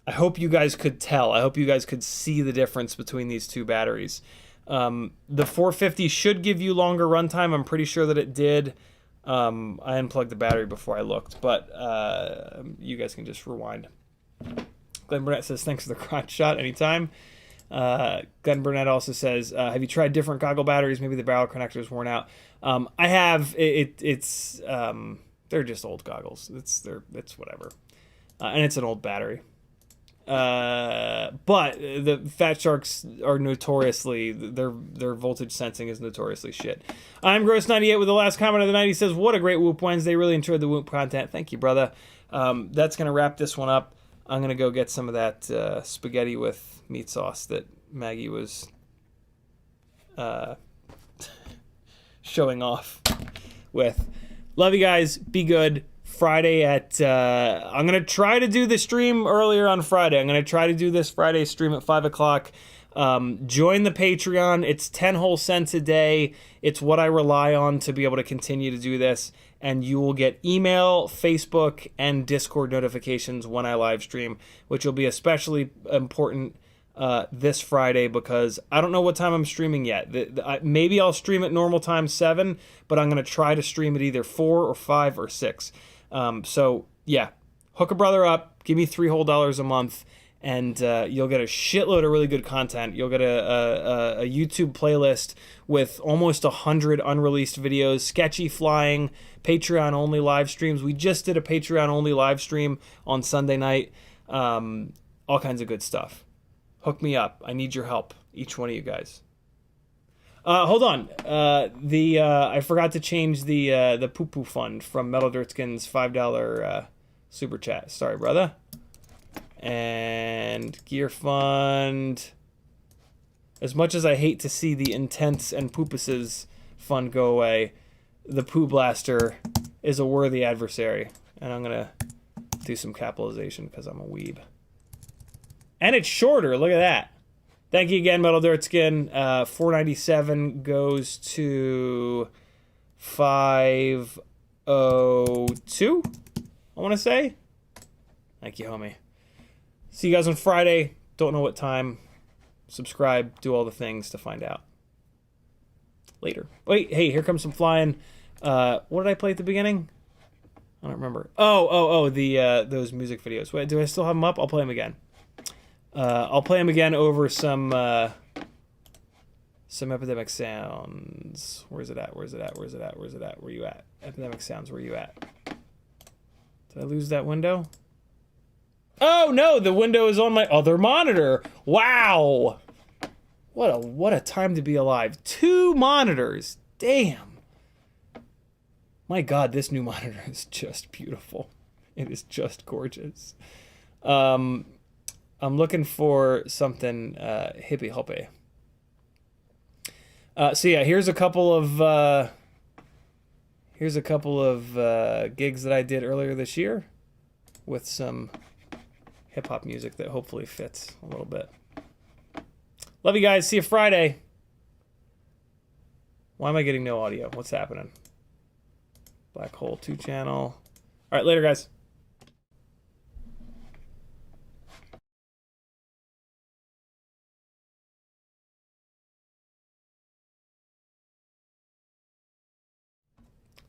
hope you guys could tell. I hope you guys could see the difference between these two batteries. The 450 should give you longer runtime. I'm pretty sure that it did. I unplugged the battery before I looked, but you guys can just rewind. Glenn Burnett says, thanks for the crotch shot anytime. Glenn Burnett also says, have you tried different goggle batteries? Maybe the barrel connector's worn out. I have. It's they're just old goggles. It's whatever. And it's an old battery. But the Fat Sharks are notoriously, their voltage sensing is notoriously shit. I'm Gross98 with the last comment of the night. He says, what a great Whoop Wednesday. Really enjoyed the Whoop content. Thank you, brother. That's going to wrap this one up. I'm going to go get some of that spaghetti with meat sauce that Maggie was showing off with. Love you guys. Be good. Friday at I'm gonna try to do the stream earlier on Friday. I'm gonna try to do this Friday stream at 5 o'clock. Join the Patreon. It's 10 whole cents a day. It's what I rely on to be able to continue to do this, and you will get email, Facebook, and Discord notifications when I live stream, which will be especially important this Friday because I don't know what time I'm streaming yet. Maybe I'll stream at normal time 7, but I'm gonna try to stream at either 4 or 5 or 6. So yeah, hook a brother up, give me $3 whole a month, and you'll get a shitload of really good content. You'll get a YouTube playlist with almost 100 unreleased videos, sketchy flying, Patreon only live streams. We just did a Patreon only live stream on Sunday night. All kinds of good stuff. Hook me up. I need your help, each one of you guys. Hold on. I forgot to change the poo-poo fund from Metal Dirtskin's $5 super chat. Sorry, brother. And gear fund. As much as I hate to see the Intense and Poopuses fund go away, the Poo Blaster is a worthy adversary. And I'm gonna do some capitalization because I'm a weeb. And it's shorter. Look at that. Thank you again, Metal Dirtskin. 497 goes to 502, I want to say. Thank you, homie. See you guys on Friday. Don't know what time. Subscribe. Do all the things to find out. Later. Wait, hey, here comes some flying. What did I play at the beginning? I don't remember. Oh, those music videos. Wait, do I still have them up? I'll play them again. I'll play them again over some Epidemic Sounds. Where's it at? Where you at? Epidemic Sounds, where you at? Did I lose that window? Oh no, the window is on my other monitor. Wow. What a time to be alive. 2 monitors. Damn. My God, this new monitor is just beautiful. It is just gorgeous. I'm looking for something hippy hoppy. So yeah, here's a couple of gigs that I did earlier this year with some hip hop music that hopefully fits a little bit. Love you guys. See you Friday. Why am I getting no audio? What's happening? Black Hole 2 channel. All right, later, guys.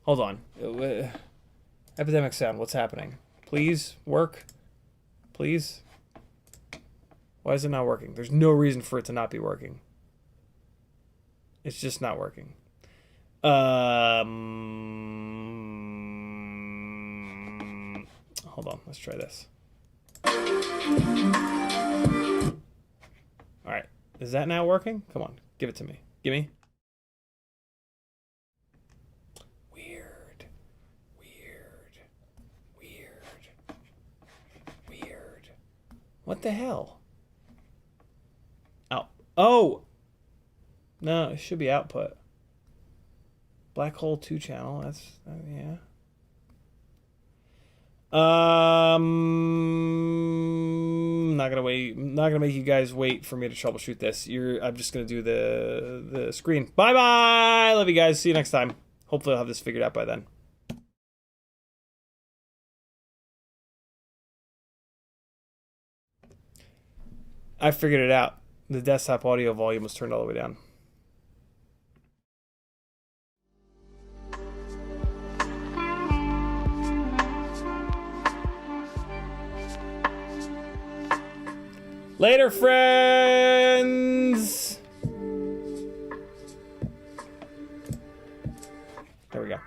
Hold on. Epidemic Sound, what's happening? Please, work. Please. Why is it not working? There's no reason for it to not be working. It's just not working. Hold on, let's try this. Alright, is that now working? Come on, give it to me. Gimme. What the hell? Out. Oh! No, it should be output. Black Hole 2 channel. That's, yeah. Not gonna make you guys wait for me to troubleshoot this. I'm just gonna do the screen. Bye bye. Love you guys. See you next time. Hopefully I'll have this figured out by then. I figured it out. The desktop audio volume was turned all the way down. Later, friends! There we go.